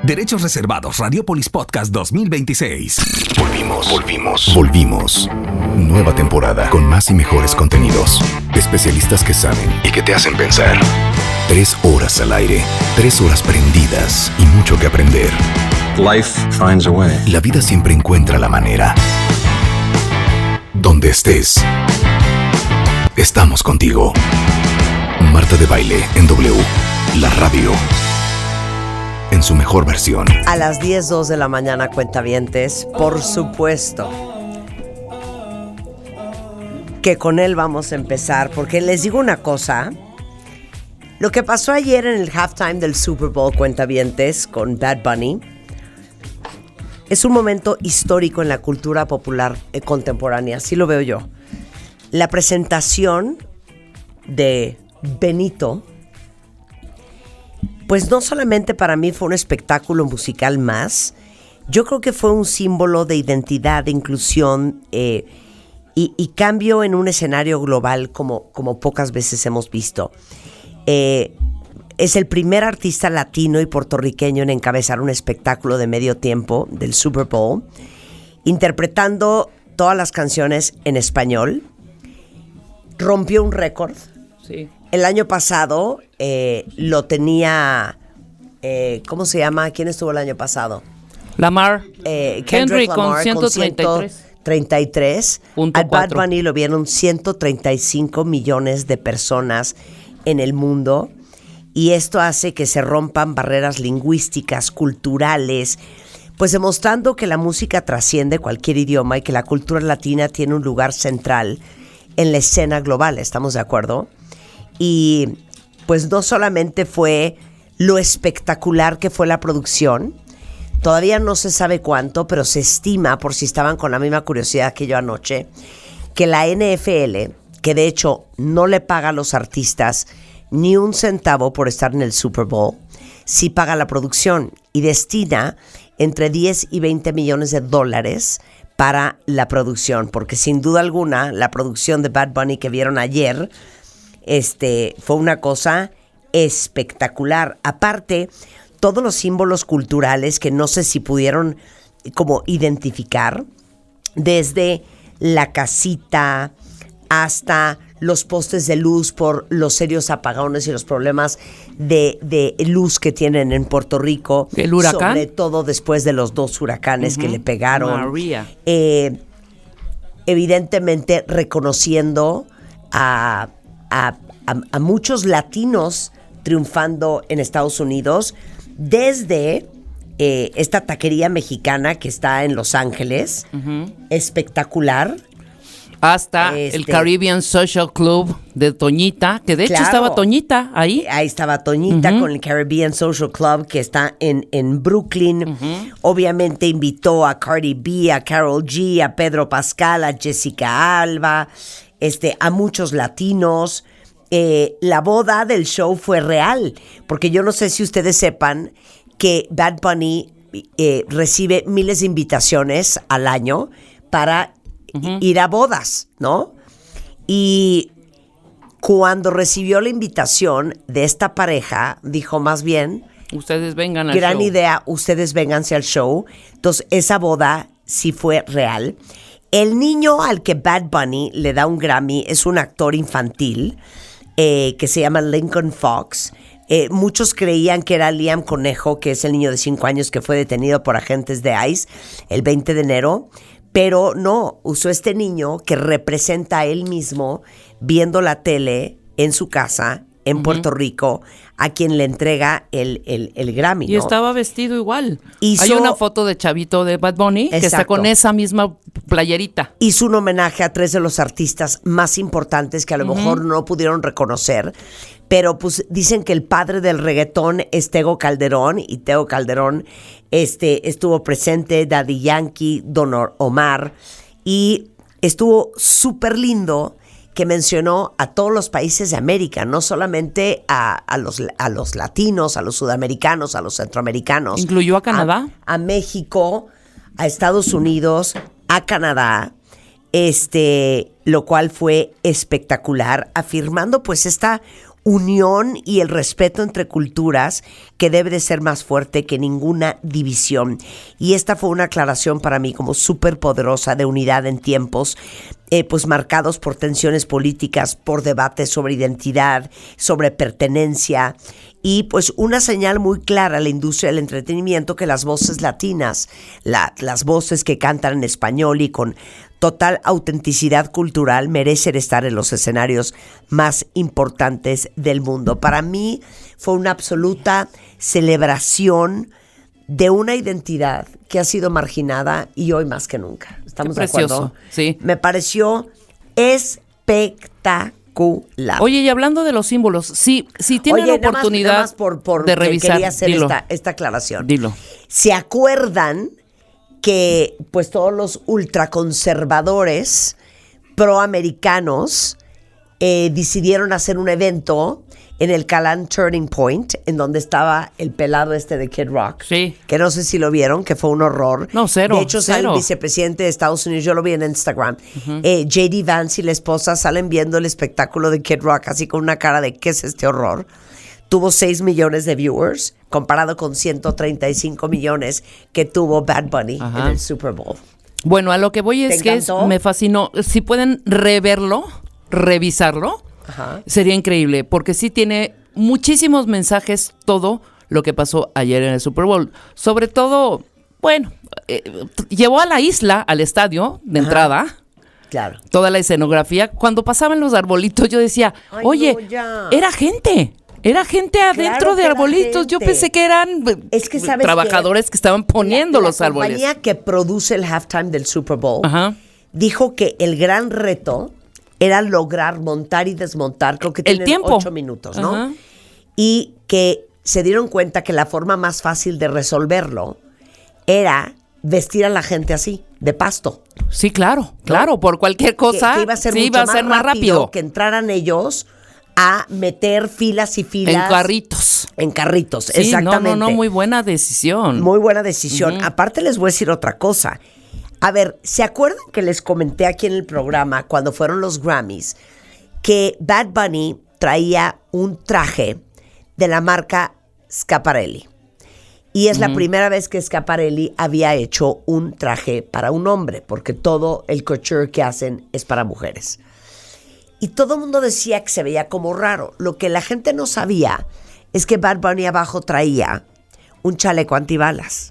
Derechos reservados. Radiopolis Podcast 2026. Volvimos. Nueva temporada con más y mejores contenidos. Especialistas que saben y que te hacen pensar. 3 horas al aire, 3 horas prendidas y mucho que aprender. Life finds a way. La vida siempre encuentra la manera. Donde estés, estamos contigo. Marta de Baile en W, la radio. En su mejor versión. A las 10:02 de la mañana, cuentavientes, por supuesto que con él vamos a empezar, porque les digo una cosa. Lo que pasó ayer en el halftime del Super Bowl, cuentavientes, con Bad Bunny, es un momento histórico en la cultura popular contemporánea, así lo veo yo. La presentación de Benito, pues no solamente para mí fue un espectáculo musical más, yo creo que fue un símbolo de identidad, de inclusión y cambio en un escenario global como pocas veces hemos visto. Es el primer artista latino y puertorriqueño en encabezar un espectáculo de medio tiempo del Super Bowl, interpretando todas las canciones en español. Rompió un récord. Sí. El año pasado lo tenía, ¿cómo se llama? ¿Quién estuvo el año pasado? Lamar. Kendrick Lamar con 133. Al Bad 133.4. Bunny lo vieron 135 millones de personas en el mundo. Y esto hace que se rompan barreras lingüísticas, culturales, pues demostrando que la música trasciende cualquier idioma y que la cultura latina tiene un lugar central en la escena global. ¿Estamos de acuerdo? Y pues no solamente fue lo espectacular que fue la producción, todavía no se sabe cuánto, pero se estima, por si estaban con la misma curiosidad que yo anoche, que la NFL, que de hecho no le paga a los artistas ni un centavo por estar en el Super Bowl, sí paga la producción y destina entre 10 y 20 millones de dólares para la producción, porque sin duda alguna la producción de Bad Bunny que vieron ayer fue una cosa espectacular. Aparte, todos los símbolos culturales que no sé si pudieron como identificar, desde la casita hasta los postes de luz por los serios apagones y los problemas de luz que tienen en Puerto Rico. ¿El huracán? Sobre todo después de los 2 huracanes que le pegaron. María. Evidentemente reconociendo a muchos latinos triunfando en Estados Unidos, desde esta taquería mexicana que está en Los Ángeles, espectacular. Hasta el Caribbean Social Club de Toñita, que de hecho estaba Toñita ahí. Ahí estaba Toñita con el Caribbean Social Club que está en Brooklyn. Obviamente invitó a Cardi B, a Karol G, a Pedro Pascal, a Jessica Alba, a muchos latinos. La boda del show fue real, porque yo no sé si ustedes sepan que Bad Bunny recibe miles de invitaciones al año para ir a bodas, ¿no? Y cuando recibió la invitación de esta pareja, dijo más bien, ustedes vengan al show. Gran idea, ustedes vénganse al show. Entonces, esa boda sí fue real. El niño al que Bad Bunny le da un Grammy es un actor infantil que se llama Lincoln Fox. Muchos creían que era Liam Conejo, que es el niño de 5 años que fue detenido por agentes de ICE el 20 de enero. Pero no, usó este niño que representa a él mismo viendo la tele en su casa en Puerto Rico, a quien le entrega el Grammy, ¿no? Y estaba vestido igual. Hizo, hay una foto de chavito de Bad Bunny que está con esa misma playerita. Hizo un homenaje a 3 de los artistas más importantes que a lo mejor no pudieron reconocer, pero pues dicen que el padre del reggaetón es Tego Calderón, y Tego Calderón estuvo presente, Daddy Yankee, Don Omar, y estuvo súper lindo que mencionó a todos los países de América, no solamente a los latinos, a los sudamericanos, a los centroamericanos. ¿Incluyó a Canadá? A México, a Estados Unidos, a Canadá, lo cual fue espectacular, afirmando pues esta unión y el respeto entre culturas que debe de ser más fuerte que ninguna división. Y esta fue una aclaración para mí como súper poderosa de unidad en tiempos pues marcados por tensiones políticas, por debates sobre identidad, sobre pertenencia, y pues una señal muy clara a la industria del entretenimiento que las voces latinas, las voces que cantan en español y con total autenticidad cultural merecen estar en los escenarios más importantes del mundo. Para mí fue una absoluta celebración de una identidad que ha sido marginada y hoy más que nunca. ¿Estamos de acuerdo? Sí. Me pareció espectacular. Oye, y hablando de los símbolos, si tienen la oportunidad nada más por de revisar, quería hacer dilo. esta aclaración. Dilo. ¿Se acuerdan que pues todos los ultraconservadores proamericanos decidieron hacer un evento en el Calan Turning Point, en donde estaba el pelado de Kid Rock? Sí. Que no sé si lo vieron, que fue un horror. No, cero. De hecho, sale cero. el vicepresidente de Estados Unidos, yo lo vi en Instagram. J.D. Vance y la esposa salen viendo el espectáculo de Kid Rock así con una cara de ¿qué es este horror? Tuvo 6 millones de viewers, comparado con 135 millones que tuvo Bad Bunny en el Super Bowl. Bueno, a lo que voy es que me fascinó. Si pueden revisarlo, sería increíble, porque sí tiene muchísimos mensajes todo lo que pasó ayer en el Super Bowl. Sobre todo, bueno, llevó a la isla, al estadio de entrada. Claro. Toda la escenografía. Cuando pasaban los arbolitos, yo decía, oye, no, era gente. Era gente adentro de arbolitos. Yo pensé que eran trabajadores que estaban poniendo los árboles. La compañía que produce el halftime del Super Bowl dijo que el gran reto era lograr montar y desmontar, creo que tienen 8 minutos, ¿no? Y que se dieron cuenta que la forma más fácil de resolverlo era vestir a la gente así, de pasto. Sí, claro, por cualquier cosa que iba a ser mucho más rápido que entraran ellos a meter filas y filas. En carritos. En carritos, sí, exactamente. No, muy buena decisión. Muy buena decisión. Aparte les voy a decir otra cosa. A ver, ¿se acuerdan que les comenté aquí en el programa cuando fueron los Grammys que Bad Bunny traía un traje de la marca Schiaparelli? Y es la primera vez que Schiaparelli había hecho un traje para un hombre, porque todo el couture que hacen es para mujeres. Y todo el mundo decía que se veía como raro. Lo que la gente no sabía es que Bad Bunny abajo traía un chaleco antibalas.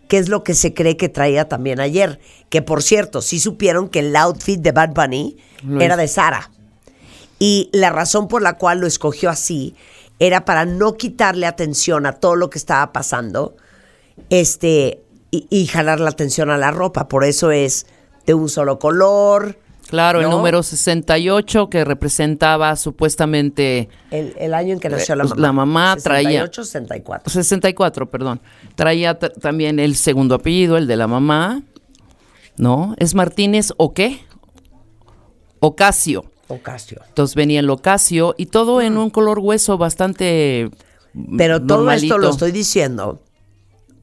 Que es lo que se cree que traía también ayer. Que, por cierto, sí supieron que el outfit de Bad Bunny era de Zara. Y la razón por la cual lo escogió así era para no quitarle atención a todo lo que estaba pasando y jalar la atención a la ropa. Por eso es de un solo color. Claro, ¿no? El número 68 que representaba supuestamente el año en que nació la mamá. La mamá 68, 64. 64, perdón. Traía también el segundo apellido, el de la mamá, ¿no? ¿Es Martínez o qué? Ocasio. Entonces venía el Ocasio y todo en un color hueso bastante Pero todo normalito. esto lo estoy diciendo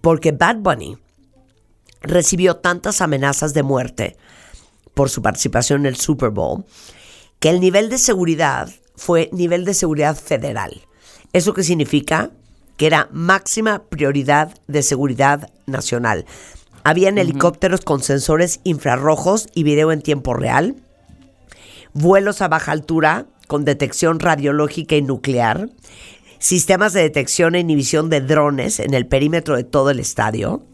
porque Bad Bunny recibió tantas amenazas de muerte por su participación en el Super Bowl, que el nivel de seguridad fue nivel de seguridad federal. ¿Eso qué significa? Que era máxima prioridad de seguridad nacional. Habían helicópteros con sensores infrarrojos y video en tiempo real, vuelos a baja altura con detección radiológica y nuclear, sistemas de detección e inhibición de drones en el perímetro de todo el estadio.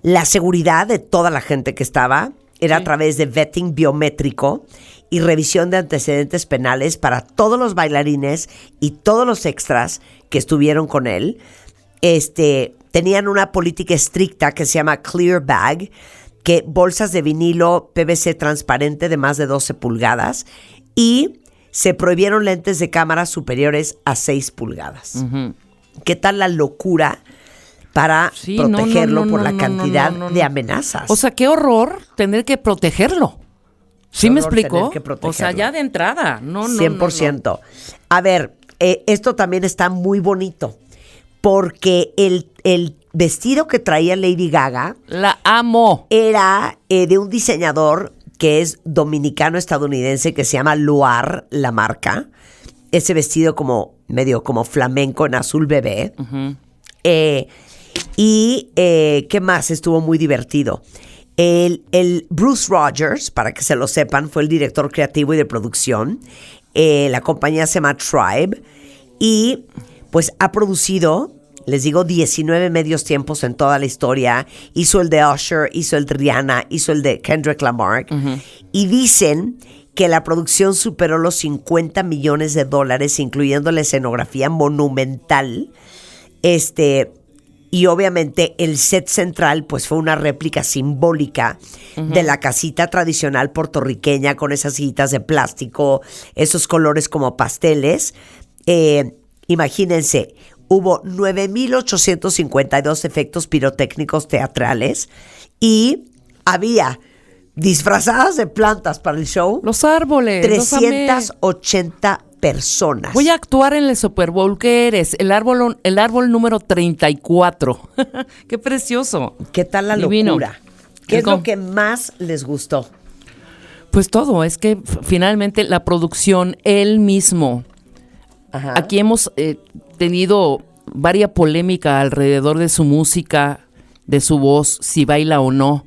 La seguridad de toda la gente que estaba era a través de vetting biométrico y revisión de antecedentes penales para todos los bailarines y todos los extras que estuvieron con él. Tenían una política estricta que se llama Clear Bag, que bolsas de vinilo PVC transparente de más de 12 pulgadas y se prohibieron lentes de cámara superiores a 6 pulgadas. ¿Qué tal la locura para protegerlo por la cantidad de amenazas? O sea, qué horror tener que protegerlo. ¿Sí me explico? O sea, ya de entrada. 100%. No. A ver, esto también está muy bonito porque el vestido que traía Lady Gaga, la amo, era de un diseñador que es dominicano-estadounidense que se llama Luar, la marca, ese vestido como medio como flamenco en azul bebé. ¿Qué más? Estuvo muy divertido. El Bruce Rogers, para que se lo sepan, fue el director creativo y de producción. La compañía se llama Tribe y pues ha producido, les digo, 19 medios tiempos en toda la historia. Hizo el de Usher, hizo el de Rihanna, hizo el de Kendrick Lamar. Y dicen que la producción superó los $50 millones, incluyendo la escenografía monumental. Y obviamente el set central pues fue una réplica simbólica de la casita tradicional puertorriqueña con esas sillitas de plástico, esos colores como pasteles. Imagínense, hubo 9,852 efectos pirotécnicos teatrales y había disfrazadas de plantas para el show. Los árboles. 380 personas. Voy a actuar en el Super Bowl. ¿Qué eres? El árbol número 34. ¡Qué precioso! ¿Qué tal la Divino. locura? ¿Qué es lo que más les gustó? Pues todo. Es que finalmente la producción, él mismo. Ajá. Aquí hemos tenido varia polémica alrededor de su música, de su voz, si baila o no.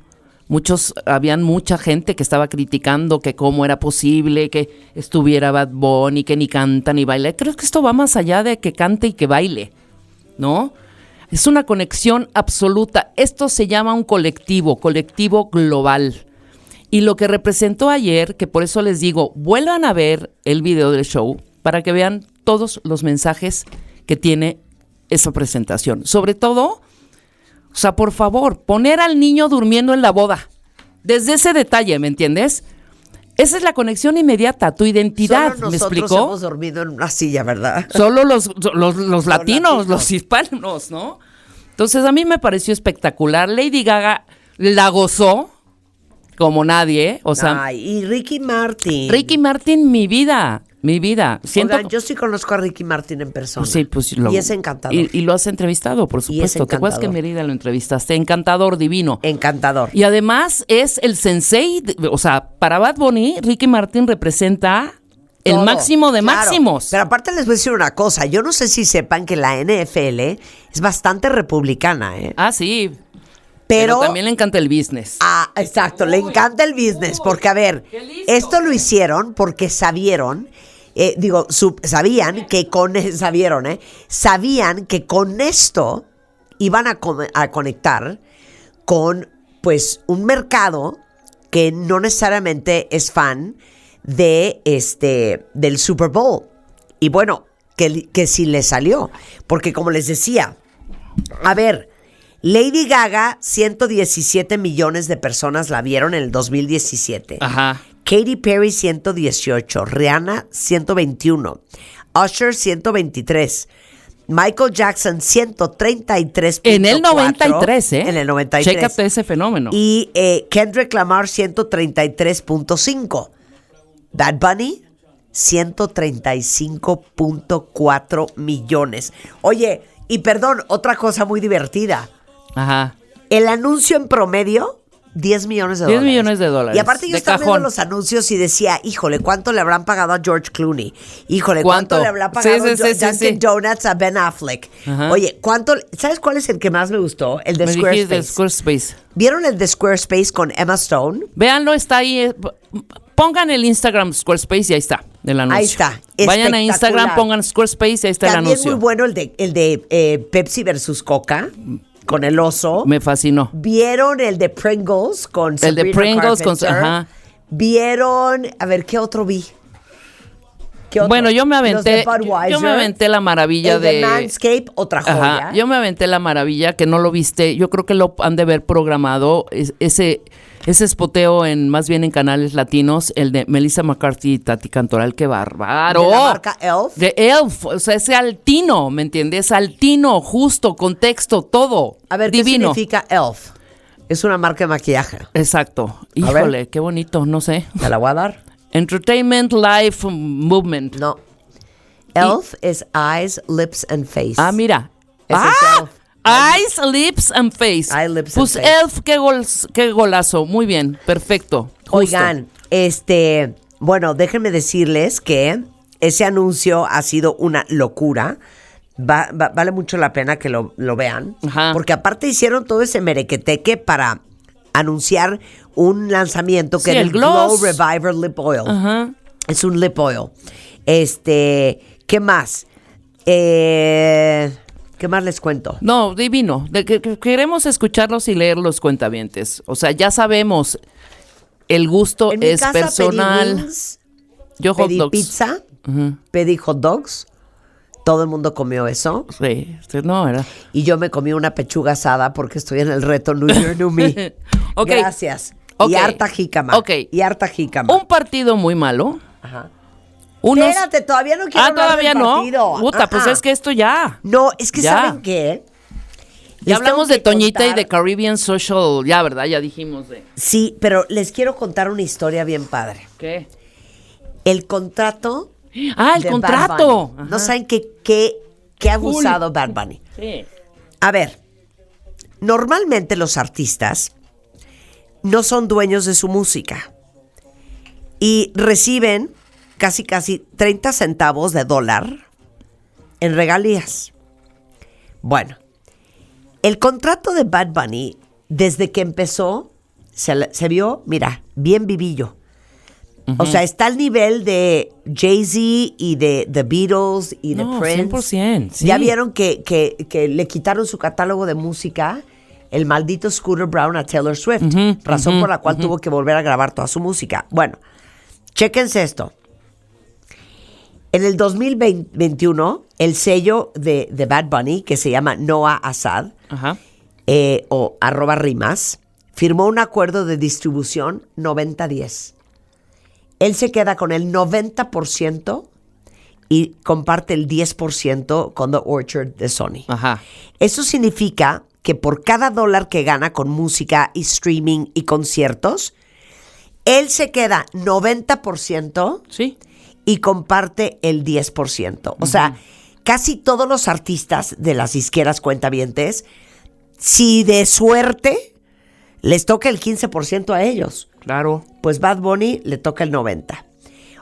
Habían mucha gente que estaba criticando que cómo era posible que estuviera Bad Bunny, que ni canta ni baila. Creo que esto va más allá de que cante y que baile, ¿no? Es una conexión absoluta. Esto se llama un colectivo global. Y lo que representó ayer, que por eso les digo, vuelvan a ver el video del show para que vean todos los mensajes que tiene esa presentación. Sobre todo, o sea, por favor, poner al niño durmiendo en la boda. Desde ese detalle, ¿me entiendes? Esa es la conexión inmediata, tu identidad, Solo ¿me explico? nosotros hemos dormido en una silla, ¿verdad? Solo los latinos, los hispanos, ¿no? Entonces, a mí me pareció espectacular. Lady Gaga la gozó como nadie, o sea... Ay, y Ricky Martin. Ricky Martin, mi vida. Oigan, yo sí conozco a Ricky Martin en persona. Sí, pues y es encantador. Y lo has entrevistado, por supuesto. ¿Te acuerdas que en Mérida lo entrevistaste? Encantador, divino. Encantador. Y además es el sensei, o sea, para Bad Bunny, Ricky Martin representa el máximo de máximos. Pero aparte les voy a decir una cosa. Yo no sé si sepan que la NFL es bastante republicana, ¿eh? Ah, sí. Pero también le encanta el business. Ah, exacto. Le encanta el business. Porque, a ver, esto lo hicieron porque sabían que sabían que con esto iban a conectar con, pues, un mercado que no necesariamente es fan de del Super Bowl. Y bueno, que sí le salió. Porque como les decía, a ver, Lady Gaga, 117 millones de personas la vieron en el 2017. Ajá. Katy Perry, 118. Rihanna, 121. Usher, 123. Michael Jackson, 133.4. En el 93, ¿eh? En el 93. Chécate ese fenómeno. Y Kendrick Lamar, 133.5. Bad Bunny, 135.4 millones. Oye, y perdón, otra cosa muy divertida. Ajá. El anuncio en promedio, $10 millones. 10 millones de dólares. Y aparte yo estaba viendo los anuncios y decía, híjole, ¿cuánto le habrán pagado a George Clooney? Híjole, ¿cuánto le habrá pagado Dunkin' Donuts a Ben Affleck? Ajá. Oye, ¿sabes cuál es el que más me gustó? El de Squarespace. ¿Vieron el de Squarespace con Emma Stone? Véanlo, está ahí. Pongan el Instagram Squarespace y ahí está el anuncio. Ahí está. Vayan a Instagram, pongan Squarespace y ahí está También el anuncio. muy bueno el de Pepsi versus Coca. Con el oso. Me fascinó. ¿Vieron el de Pringles con Sabrina El de Pringles Carpenter? ajá. ¿Vieron? A ver, ¿qué otro vi? ¿Qué otro? Bueno, yo me Los de aventé Budweiser. la maravilla el de Manscaped, otra joya. Ajá, yo me aventé la maravilla que no lo viste. Yo creo que lo han de haber programado ese espoteo más bien en canales latinos, el de Melissa McCarthy y Tati Cantoral, qué bárbaro. ¿De la marca Elf? De Elf, o sea, ese altino, ¿me entiendes? Altino, justo, contexto, todo. A ver, divino. ¿qué significa Elf? Es una marca de maquillaje. Exacto. Híjole, qué bonito, no sé. ¿Te la voy a dar? Entertainment Life Movement. No. Elf es Eyes, Lips and Face. Ah, mira. Ese es Elf. Eyes, lips and face. Eyes, lips pues and face. Elf, qué golazo. Muy bien, perfecto. Justo. Oigan, bueno, déjenme decirles que ese anuncio ha sido una locura. Vale mucho la pena que lo vean. Ajá. Porque aparte hicieron todo ese merequeteque para anunciar un lanzamiento que Sí, era el el Glow gloss. Reviver Lip Oil. Ajá. Es un lip oil. ¿Qué más? ¿Qué más les cuento? No, divino. Queremos escucharlos y leer los cuentavientes. O sea, ya sabemos, el gusto En mi es casa personal. pedí wings, Yo hot pedí dogs. pizza, Ujú. pedí hot dogs. Todo el mundo comió eso. Sí, no, era. Y yo me comí una pechuga asada porque estoy en el reto New Year, New Me. Ok. Gracias. Ok. Y harta jícama. Ok. Y harta jícama. Un partido muy malo. Ajá. Unos... Espérate, todavía no quiero hablar todavía del no. partido. Puta, pues es que esto ya. No, es que Ya. ¿saben qué? Ya Les hablamos tengo de que Toñita y contar- de Caribbean Social. Ya, ¿verdad? Ya dijimos de... Sí, pero les quiero contar una historia bien padre. ¿Qué? El contrato Ah, el de Bad contrato. Bunny. Ajá. No saben qué abusado Bad Bunny. Sí. A ver, normalmente los artistas no son dueños de su música y reciben casi 30 centavos de dólar en regalías. Bueno, el contrato de Bad Bunny, desde que empezó, se vio, mira, bien vivillo. O sea, está al nivel de Jay-Z y de The Beatles y de No, Prince. 100%, sí. Ya vieron que le quitaron su catálogo de música, el maldito Scooter Brown, a Taylor Swift. Razón por la cual tuvo que volver a grabar toda su música. Bueno, chéquense esto. En el 2021, el sello de Bad Bunny, que se llama Noah Assad, Ajá. o @rimas, firmó un acuerdo de distribución 90-10. Él se queda con el 90% y comparte el 10% con The Orchard de Sony. Ajá. Eso significa que por cada dólar que gana con música y streaming y conciertos, él se queda 90% Sí. y comparte el 10%. O sea, casi todos los artistas de las disqueras cuentavientes, si de suerte, les toca el 15% a ellos. Claro. Pues Bad Bunny le toca el 90%.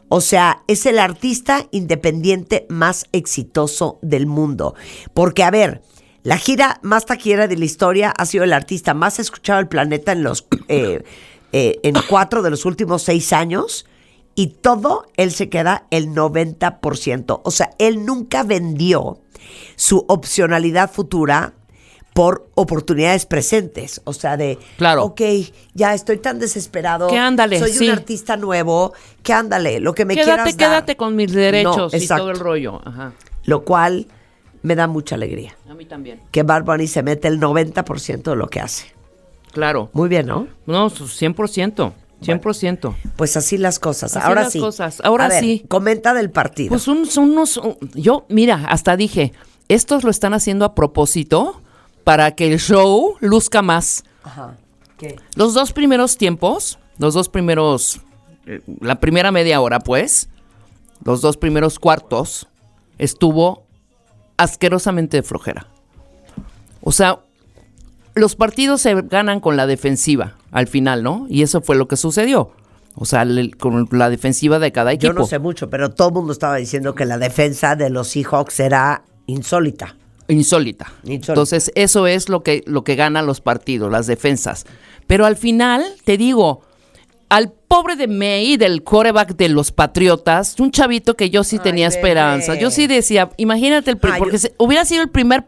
O sea, es el artista independiente más exitoso del mundo. Porque, a ver, la gira más taquillera de la historia ha sido el artista más escuchado del planeta en 4 de los últimos 6 años. Y todo, él se queda el 90%. O sea, él nunca vendió su opcionalidad futura por oportunidades presentes. O sea, de, Claro. ok, ya estoy tan desesperado. Que ándale, soy sí. un artista nuevo, que ándale, lo que me quieras dar. Quédate con mis derechos No, y exacto. todo el rollo. Ajá. Lo cual me da mucha alegría. A mí también. Que Bad Bunny se mete el 90% de lo que hace. Claro. Muy bien, ¿no? No, 100%. 100%. Pues así las cosas. Así Ahora las sí. cosas. Ahora A ver, sí. Comenta del partido. Pues yo, mira, hasta dije, estos lo están haciendo a propósito para que el show luzca más. Ajá. ¿Qué? Los dos primeros tiempos, la primera media hora, pues, los dos primeros cuartos, estuvo asquerosamente de flojera. O sea, los partidos se ganan con la defensiva al final, ¿no? Y eso fue lo que sucedió. O sea, con la defensiva de cada equipo. Yo no sé mucho, pero todo el mundo estaba diciendo que la defensa de los Seahawks era insólita. Insólita. Entonces, eso es lo que ganan los partidos, las defensas. Pero al final, te digo, al pobre de May, del quarterback de los Patriotas, un chavito que yo sí tenía bebé. esperanza. Yo sí decía, imagínate, porque hubiera sido el primer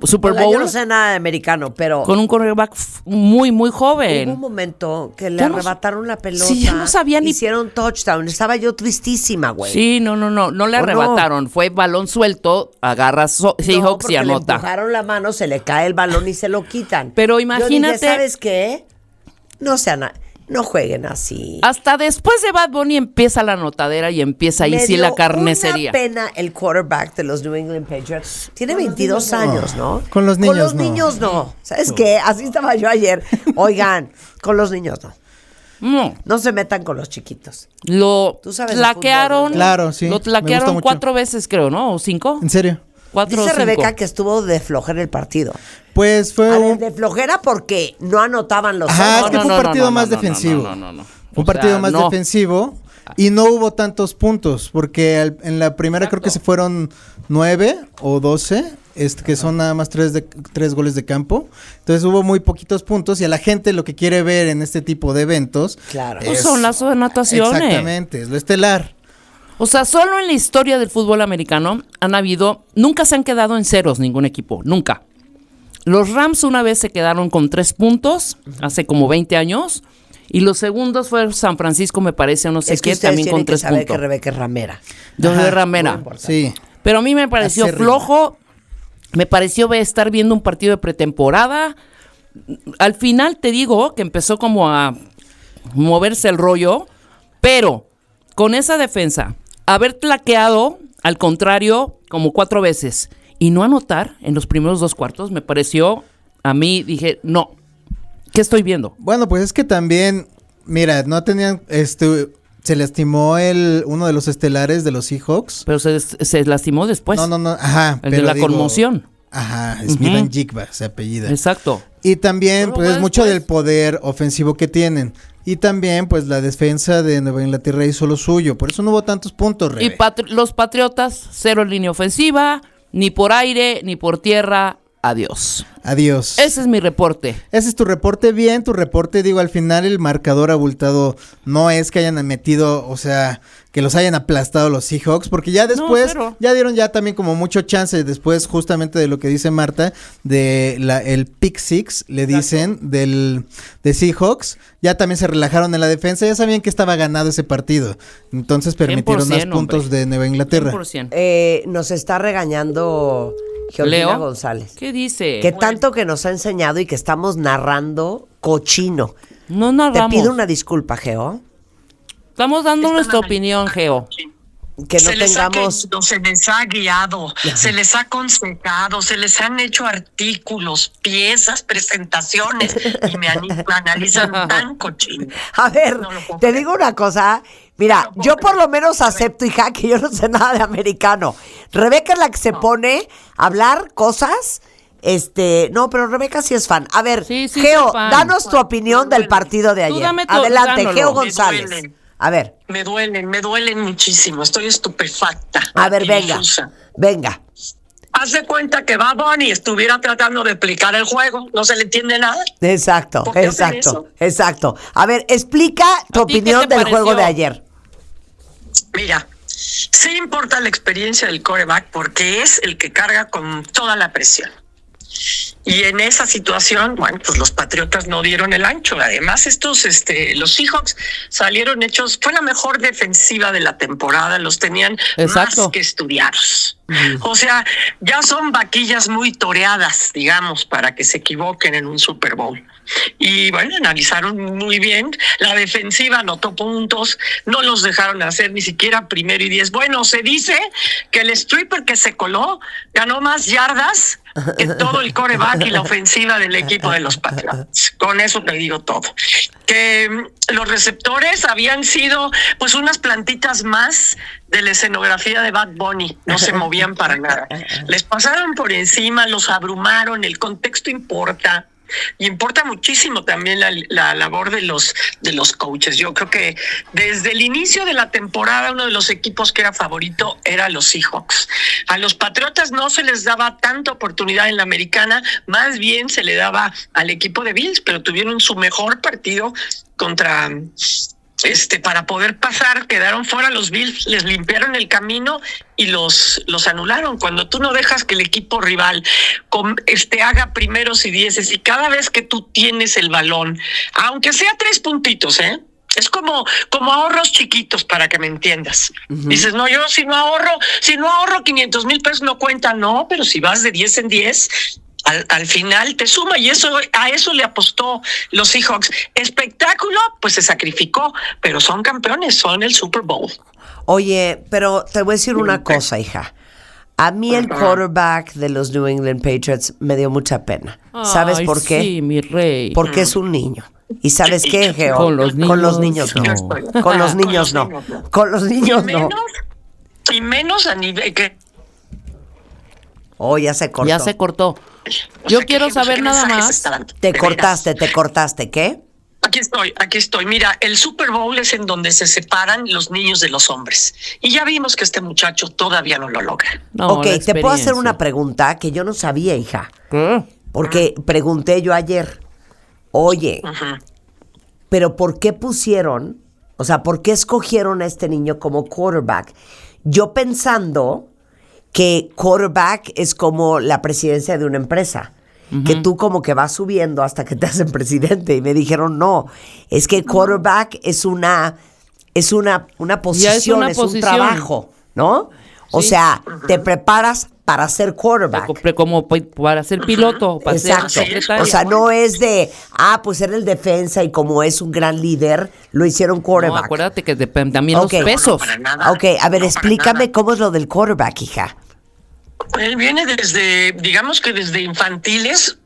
Super Oiga, Bowl yo no sé nada de americano, pero con un quarterback muy, muy hubo joven. un momento que le Yo no- arrebataron la pelota. Sí, yo no sabía ni- Hicieron touchdown. Estaba yo tristísima, güey. Sí, no le ¿O no? arrebataron. Fue balón suelto, agarra Seahawks porque y anota. le empujaron la mano, se le cae el balón y se lo quitan. Pero Yo imagínate- dije, ¿sabes qué? No jueguen así. Hasta después de Bad Bunny empieza la notadera y empieza ahí Me sí dio la carnicería. una pena el quarterback de los New England Patriots. Tiene 22 años, ¿no? Con los niños Con los no. niños no. ¿Sabes qué? Así estaba yo ayer. Oigan, con los niños no. No, No se metan con los chiquitos. lo Tú sabes de tlaquearon. fútbol, ¿no? Claro, sí, Lo me gusta tlaquearon mucho. 4 veces, creo, ¿no? ¿O 5? ¿En serio? 4 o Dice 5. Rebeca que estuvo de flojera el partido. Pues fue A ver, un... de flojera porque no anotaban los Ajá, otros. es que fue un partido más defensivo. No. Fue un O sea, partido más no. defensivo. Y no hubo tantos puntos, porque en la primera creo que se fueron 9 o 12, que son nada más 3 goles de campo. Entonces hubo muy poquitos puntos y a la gente lo que quiere ver en este tipo de eventos pues son las anotaciones. Exactamente, es lo estelar. O sea, solo en la historia del fútbol americano nunca se han quedado en ceros ningún equipo, nunca. Los Rams una vez se quedaron con 3 puntos, hace como 20 años, y los segundos fue San Francisco, me parece, no sé qué, también con 3 puntos. Que Rebeca es ramera. Yo soy ramera. Sí. Pero a mí me pareció flojo, me pareció estar viendo un partido de pretemporada. Al final te digo que empezó como a moverse el rollo, pero con esa defensa, haber tlaqueado, al contrario, como 4 veces, y no anotar en los primeros 2 cuartos, me pareció, a mí dije, no, ¿qué estoy viendo? Bueno, pues es que también, mira, no tenían, se lastimó uno de los estelares de los Seahawks. Pero se lastimó después. No, ajá. El de la conmoción. Ajá, Smith Jigba, se apellida. Exacto. Y también, Pero pues, mucho del poder ofensivo que tienen. Y también, pues, la defensa de Nueva Inglaterra hizo lo suyo. Por eso no hubo tantos puntos, Rebe. Y los Patriotas, 0 línea ofensiva, ni por aire, ni por tierra. Adiós. Ese es mi reporte. Ese es tu reporte, bien, tu reporte, digo, al final el marcador abultado no es que hayan metido, o sea, que los hayan aplastado los Seahawks, porque ya después, ya dieron ya también como mucho chance, después justamente de lo que dice Marta, de el pick six, le dicen, de Seahawks, ya también se relajaron en la defensa, ya sabían que estaba ganado ese partido, entonces permitieron más puntos de Nueva Inglaterra. 100%. Nos está regañando Georgina González. ¿Qué dice? Que tanto que nos ha enseñado y que estamos narrando cochino. No narramos. Te pido una disculpa, Geo. Estamos dando nuestra opinión, Geo. Que no tengamos... Se les ha guiado, se les ha aconsejado, se les han hecho artículos, piezas, presentaciones y me analizan tan cochino. A ver, te digo una cosa. Mira, yo por lo menos acepto, hija, que yo no sé nada de americano. Rebeca es la que se pone a hablar cosas. No, pero Rebeca sí es fan. A ver, Geo, danos tu opinión del partido de ayer. Adelante, Geo González. A ver. Me duelen muchísimo. Estoy estupefacta. A ver, venga. Haz de cuenta que Bad Bunny estuviera tratando de explicar el juego. No se le entiende nada. Exacto. A ver, explica tu opinión del juego de ayer. Mira, sí importa la experiencia del quarterback porque es el que carga con toda la presión. Y en esa situación, bueno, pues los Patriotas no dieron el ancho. Además, los Seahawks salieron hechos, fue la mejor defensiva de la temporada, los tenían más que estudiados. O sea, ya son vaquillas muy toreadas, digamos, para que se equivoquen en un Super Bowl. Y bueno, analizaron muy bien, la defensiva anotó puntos, no los dejaron hacer ni siquiera 1st y 10. Bueno, se dice que el stripper que se coló ganó más yardas que todo el quarterback y la ofensiva del equipo de los Patriots. Con eso te digo todo. Que los receptores habían sido pues unas plantitas más de la escenografía de Bad Bunny, no se movían para nada. Les pasaron por encima, los abrumaron, el contexto importa. Y importa muchísimo también la labor de los coaches. Yo creo que desde el inicio de la temporada uno de los equipos que era favorito era los Seahawks. A los Patriotas no se les daba tanta oportunidad en la americana, más bien se le daba al equipo de Bills, pero tuvieron su mejor partido contra... para poder pasar, quedaron fuera los Bills, les limpiaron el camino y los anularon. Cuando tú no dejas que el equipo rival haga 1st y 10 y cada vez que tú tienes el balón, aunque sea 3 puntitos, es como ahorros chiquitos para que me entiendas. Dices, no, yo si no ahorro 500,000 pesos no cuenta, no, pero si vas de 10 en 10, al final te suma y a eso le apostó los Seahawks. Espectáculo, pues se sacrificó, pero son campeones, son el Super Bowl. Oye, pero te voy a decir una cosa, hija. A mí el quarterback de los New England Patriots me dio mucha pena. ¿Sabes por qué? Sí, mi rey. Porque es un niño. ¿Y sabes qué, Geo? Con los niños no. Con los niños no. Con los niños no. Y menos a nivel que... Oh, ya se cortó. Ya se cortó. Yo quiero saber nada más. Te cortaste, ¿qué? Aquí estoy. Mira, el Super Bowl es en donde se separan los niños de los hombres. Y ya vimos que este muchacho todavía no lo logra. No, ok, te puedo hacer una pregunta que yo no sabía, hija. ¿Qué? Porque pregunté yo ayer, oye, pero ¿por qué pusieron, o sea, por qué escogieron a este niño como quarterback? Yo pensando que quarterback es como la presidencia de una empresa. Que tú como que vas subiendo hasta que te hacen presidente. Y me dijeron, no, es que quarterback es una posición, es un trabajo, ¿no? O sea, te preparas para ser quarterback. Como para ser piloto, para Exacto. ser secretario. O sea, no es de, pues era el defensa y como es un gran líder, lo hicieron quarterback. No, acuérdate que también los pesos. Ok, a ver, explícame cómo es lo del quarterback, hija. Él viene digamos que desde infantiles,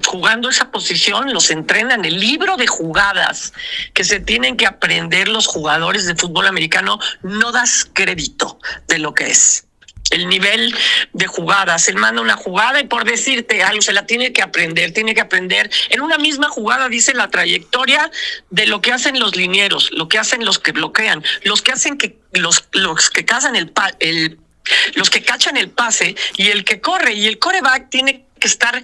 jugando esa posición, los entrenan. El libro de jugadas que se tienen que aprender los jugadores de fútbol americano, no das crédito de lo que es. El nivel de jugadas, él manda una jugada y por decirte algo, se la tiene que aprender. En una misma jugada dice la trayectoria de lo que hacen los linieros, lo que hacen los que bloquean, los que hacen que los que cazan los que cachan el pase y el que corre, y el quarterback tiene que estar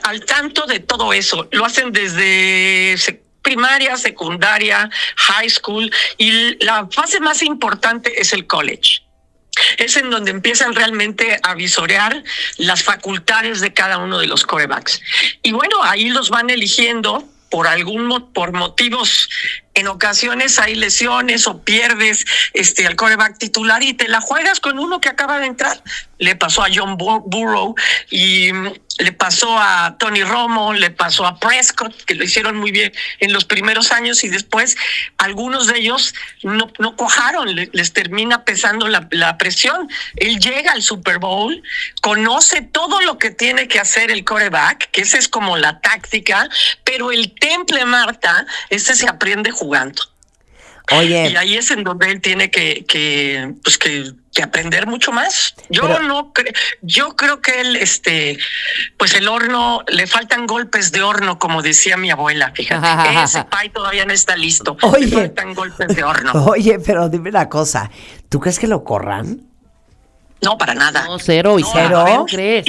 al tanto de todo eso. Lo hacen desde primaria, secundaria, high school, y la fase más importante es el college. Es en donde empiezan realmente a visorear las facultades de cada uno de los quarterbacks. Y bueno, ahí los van eligiendo por motivos. En ocasiones hay lesiones o pierdes al quarterback titular y te la juegas con uno que acaba de entrar. Le pasó a John Burrow y le pasó a Tony Romo, le pasó a Prescott, que lo hicieron muy bien en los primeros años y después algunos de ellos no cuajaron, les termina pesando la presión. Él llega al Super Bowl, conoce todo lo que tiene que hacer el quarterback, que esa es como la táctica, pero el temple, Marta, ese se aprende jugando. Oye. Y ahí es en donde él tiene que aprender mucho más. Yo creo que él, pues el horno, le faltan golpes de horno, como decía mi abuela, fíjate. Ese pie todavía no está listo. Oye. Le faltan golpes de horno. Oye, pero dime una cosa, ¿tú crees que lo corran? No, para nada. No, cero. ¿Cero? ¿Crees?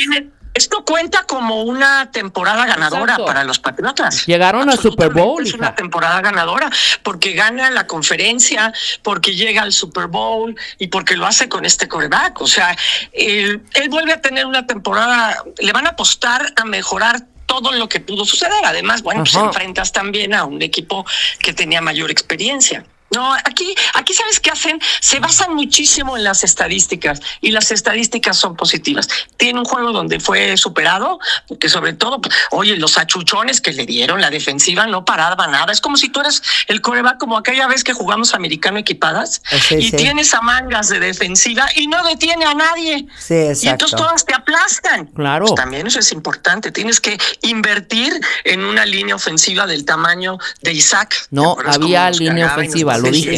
Esto cuenta como una temporada ganadora. Exacto. Para los Patriotas. Llegaron al Super Bowl. Es una temporada ganadora porque gana la conferencia, porque llega al Super Bowl y porque lo hace con este quarterback. O sea, él vuelve a tener una temporada, le van a apostar a mejorar todo lo que pudo suceder. Además, bueno, pues enfrentas también a un equipo que tenía mayor experiencia. No, aquí ¿sabes qué hacen? Se basan muchísimo en las estadísticas y las estadísticas son positivas. Tiene un juego donde fue superado, porque sobre todo, oye, los achuchones que le dieron, la defensiva no paraba nada. Es como si tú eres el quarterback, como aquella vez que jugamos americano equipadas y tienes a mangas de defensiva y no detiene a nadie. Sí, exacto. Y entonces todas te aplastan. Claro. Pues también eso es importante. Tienes que invertir en una línea ofensiva del tamaño de Isaac. No, había línea ofensiva. Lo dije.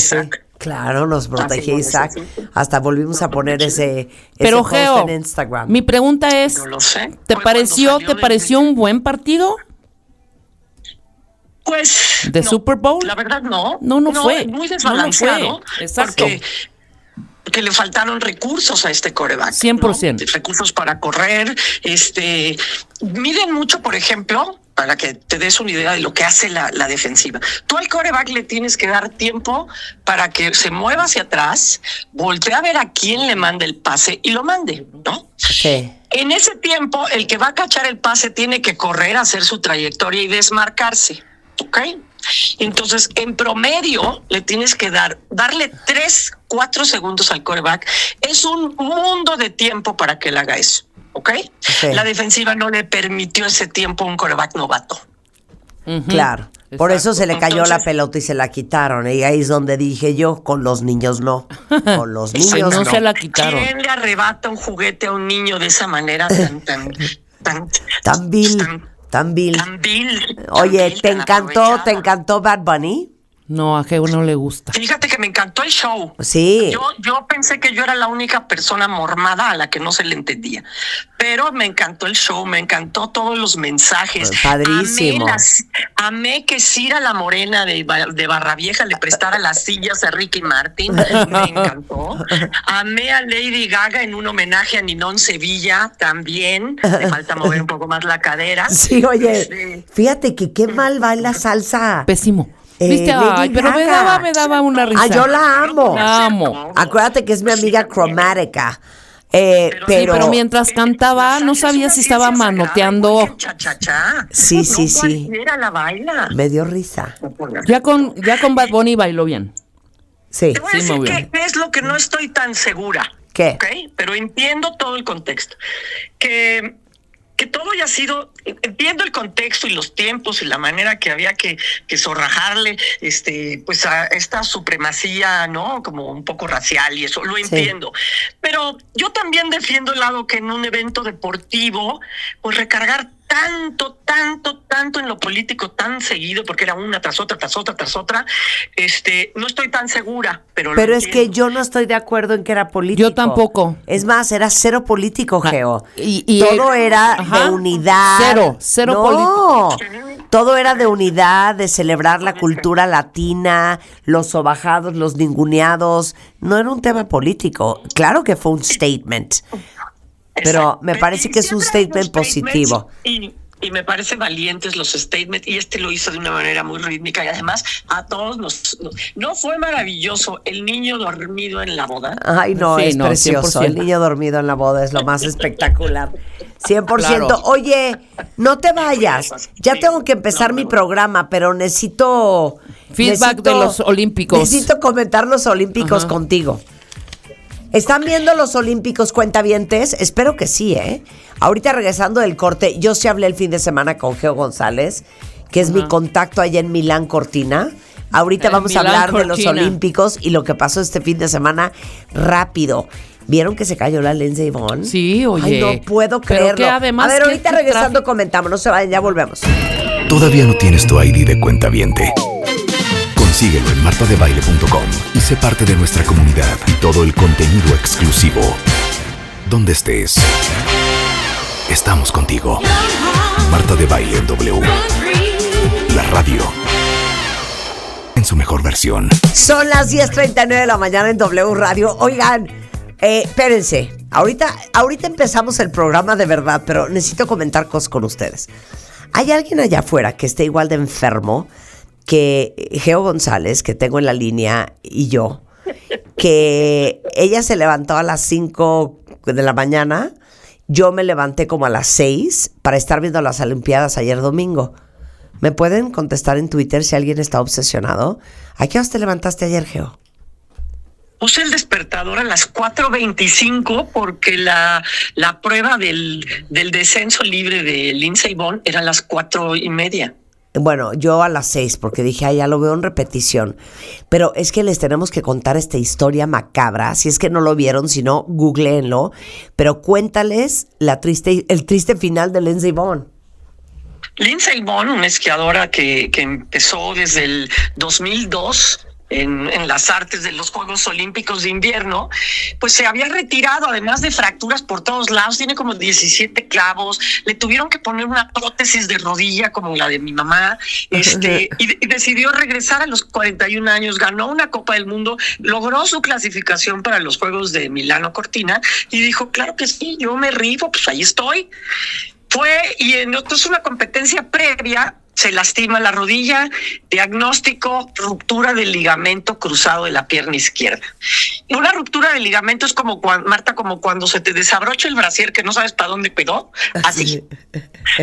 Claro, nos protegía Isaac. Hasta volvimos a poner ese Pero post Geo, en Instagram. mi pregunta es, ¿te pareció un buen partido? Pues ¿de Super Bowl? La verdad no. No fue. Muy desbalanceado. No fue. Exacto. Porque le faltaron recursos a este quarterback. 100%. ¿no? Recursos para correr. Miden mucho, por ejemplo, para que te des una idea de lo que hace la defensiva. Tú al quarterback le tienes que dar tiempo para que se mueva hacia atrás, voltee a ver a quién le manda el pase y lo mande, ¿no? Sí. En ese tiempo, el que va a cachar el pase tiene que correr, hacer su trayectoria y desmarcarse, ¿ok? Entonces, en promedio, le tienes que darle 3-4 segundos al quarterback. Es un mundo de tiempo para que él haga eso. ¿Ok? Sí. La defensiva no le permitió ese tiempo a un quarterback novato. Claro. Por eso se le cayó la pelota y se la quitaron. Y ahí es donde dije yo, con los niños no. Con los niños no se la quitaron. ¿Quién le arrebata un juguete a un niño de esa manera tan vil? Tan vil. Tan vil. Oye, ¿te encantó Bad Bunny? No, a Geo no le gusta. Fíjate que me encantó el show. Sí. Yo pensé que yo era la única persona mormada a la que no se le entendía. Pero me encantó el show, me encantó todos los mensajes. Padrísimo. Amé que Cira la Morena de Barra Vieja le prestara las sillas a Ricky Martin. Me encantó. Amé a Lady Gaga en un homenaje a Ninón Sevilla también. Le falta mover un poco más la cadera. Sí, oye, fíjate que qué mal baila salsa. Pésimo. ¿Viste? Ay, pero me daba una risa. Ah, yo la amo. La amo. Acuérdate que es mi amiga Chromatica. Pero mientras cantaba, no sabía si estaba manoteando. Sí. Cualquiera la baila. Me dio risa. Ya con Bad Bunny bailó bien. Sí. Te voy a decir qué es lo que no estoy tan segura. ¿Qué? ¿Okay? Pero entiendo todo el contexto. Que todo haya sido, entiendo el contexto y los tiempos y la manera que había que zorrajarle pues a esta supremacía, ¿no? Como un poco racial y eso, lo entiendo. Sí. Pero yo también defiendo el lado que en un evento deportivo, pues recargar tanto en lo político tan seguido, porque era una tras otra, no estoy tan segura, pero es que yo no estoy de acuerdo en que era político. Yo tampoco. Es más, era cero político, Geo. Y todo era de unidad. Cero político. Todo era de unidad, de celebrar la cultura latina, los sobajados, los ninguneados. No era un tema político. Claro que fue un statement. Pero me parece que es un statement positivo. Y me parece valientes los statements, y lo hizo de una manera muy rítmica, y además a todos no fue maravilloso el niño dormido en la boda. Ay, no, sí, es precioso. 100%. El niño dormido en la boda es lo más espectacular. 100%. Claro. Oye, no te vayas. Ya tengo que empezar mi programa, pero necesito feedback de los olímpicos. Necesito comentar los olímpicos contigo. ¿Están viendo los olímpicos, cuentavientes? Espero que sí, ¿eh? Ahorita regresando del corte, yo sí hablé el fin de semana con Geo González, que es mi contacto allá en Milán Cortina. Ahorita vamos a hablar de los olímpicos y lo que pasó este fin de semana rápido. ¿Vieron que se cayó la Lindsey Vonn? Sí, oye. Ay, no puedo creerlo. Que además, a ver, ahorita regresando comentamos, no se vayan, ya volvemos. ¿Todavía no tienes tu ID de cuentaviente? Consíguelo en martadebaile.com y sé parte de nuestra comunidad y todo el contenido exclusivo. Donde estés, estamos contigo. Marta de Baile en W. La radio en su mejor versión. Son las 10:39 de la mañana en W Radio. Oigan, espérense. Ahorita empezamos el programa de verdad, pero necesito comentar cosas con ustedes. ¿Hay alguien allá afuera que esté igual de enfermo que Geo González, que tengo en la línea, y yo, que ella se levantó a las 5 de la mañana, yo me levanté como a las 6 para estar viendo las Olimpiadas ayer domingo? ¿Me pueden contestar en Twitter si alguien está obsesionado? ¿A qué hora te levantaste ayer, Geo? Puse el despertador a las 4:25 porque la prueba del descenso libre de Lindsey Vonn era a las 4:30. Bueno, yo a las 6, porque dije, ya lo veo en repetición. Pero es que les tenemos que contar esta historia macabra. Si es que no lo vieron, si no, googleenlo. Pero cuéntales el triste final de Lindsey Vonn. Lindsey Vonn, una esquiadora que empezó desde el 2002... En las artes de los Juegos Olímpicos de Invierno, pues se había retirado, además de fracturas por todos lados, tiene como 17 clavos, le tuvieron que poner una prótesis de rodilla como la de mi mamá, y decidió regresar a los 41 años, ganó una Copa del Mundo, logró su clasificación para los Juegos de Milano Cortina, y dijo, claro que sí, yo me rifo, pues ahí estoy. Y entonces una competencia previa, se lastima la rodilla, diagnóstico, ruptura del ligamento cruzado de la pierna izquierda. Y una ruptura del ligamento es como cuando se te desabrocha el brasier que no sabes para dónde quedó, así.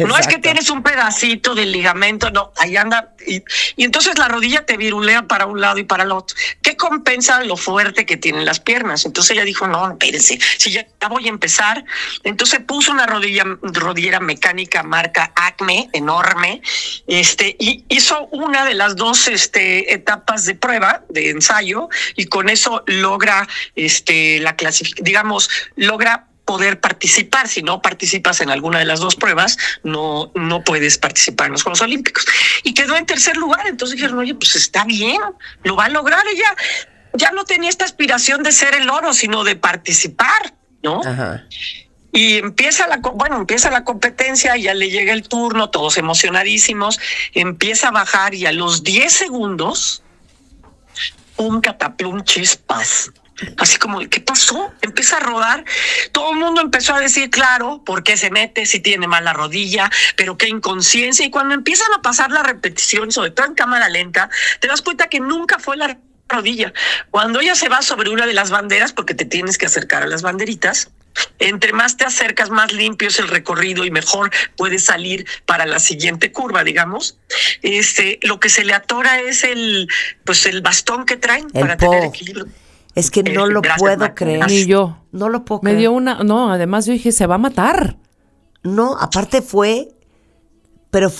No es que tienes un pedacito del ligamento, no, ahí anda. Y entonces la rodilla te virulea para un lado y para el otro. ¿Qué compensa lo fuerte que tienen las piernas? Entonces ella dijo, no, espérense, si ya voy a empezar. Entonces puso una rodillera mecánica marca Acme, enorme, y hizo una de las dos etapas de prueba, de ensayo, y con eso logra la clasificación, digamos, logra poder participar. Si no participas en alguna de las dos pruebas, no puedes participar en los Juegos Olímpicos. Y quedó en tercer lugar. Entonces dijeron, oye, pues está bien, lo va a lograr. Ella ya no tenía esta aspiración de ser el oro, sino de participar, ¿no? Ajá. Y empieza la competencia, ya le llega el turno, todos emocionadísimos, empieza a bajar y a los 10 segundos, un cataplum, chispas. Así como, ¿qué pasó? Empieza a rodar. Todo el mundo empezó a decir, claro, ¿por qué se mete si tiene mala rodilla? Pero qué inconsciencia. Y cuando empiezan a pasar la repetición, sobre todo en cámara lenta, te das cuenta que nunca fue la rodilla. Cuando ella se va sobre una de las banderas, porque te tienes que acercar a las banderitas, entre más te acercas, más limpio es el recorrido y mejor puedes salir para la siguiente curva, digamos. Lo que se le atora es el bastón que traen para tener equilibrio. Es que no lo puedo creer. Ni yo. No lo puedo creer. Me dio no, además yo dije, se va a matar. No, aparte fue por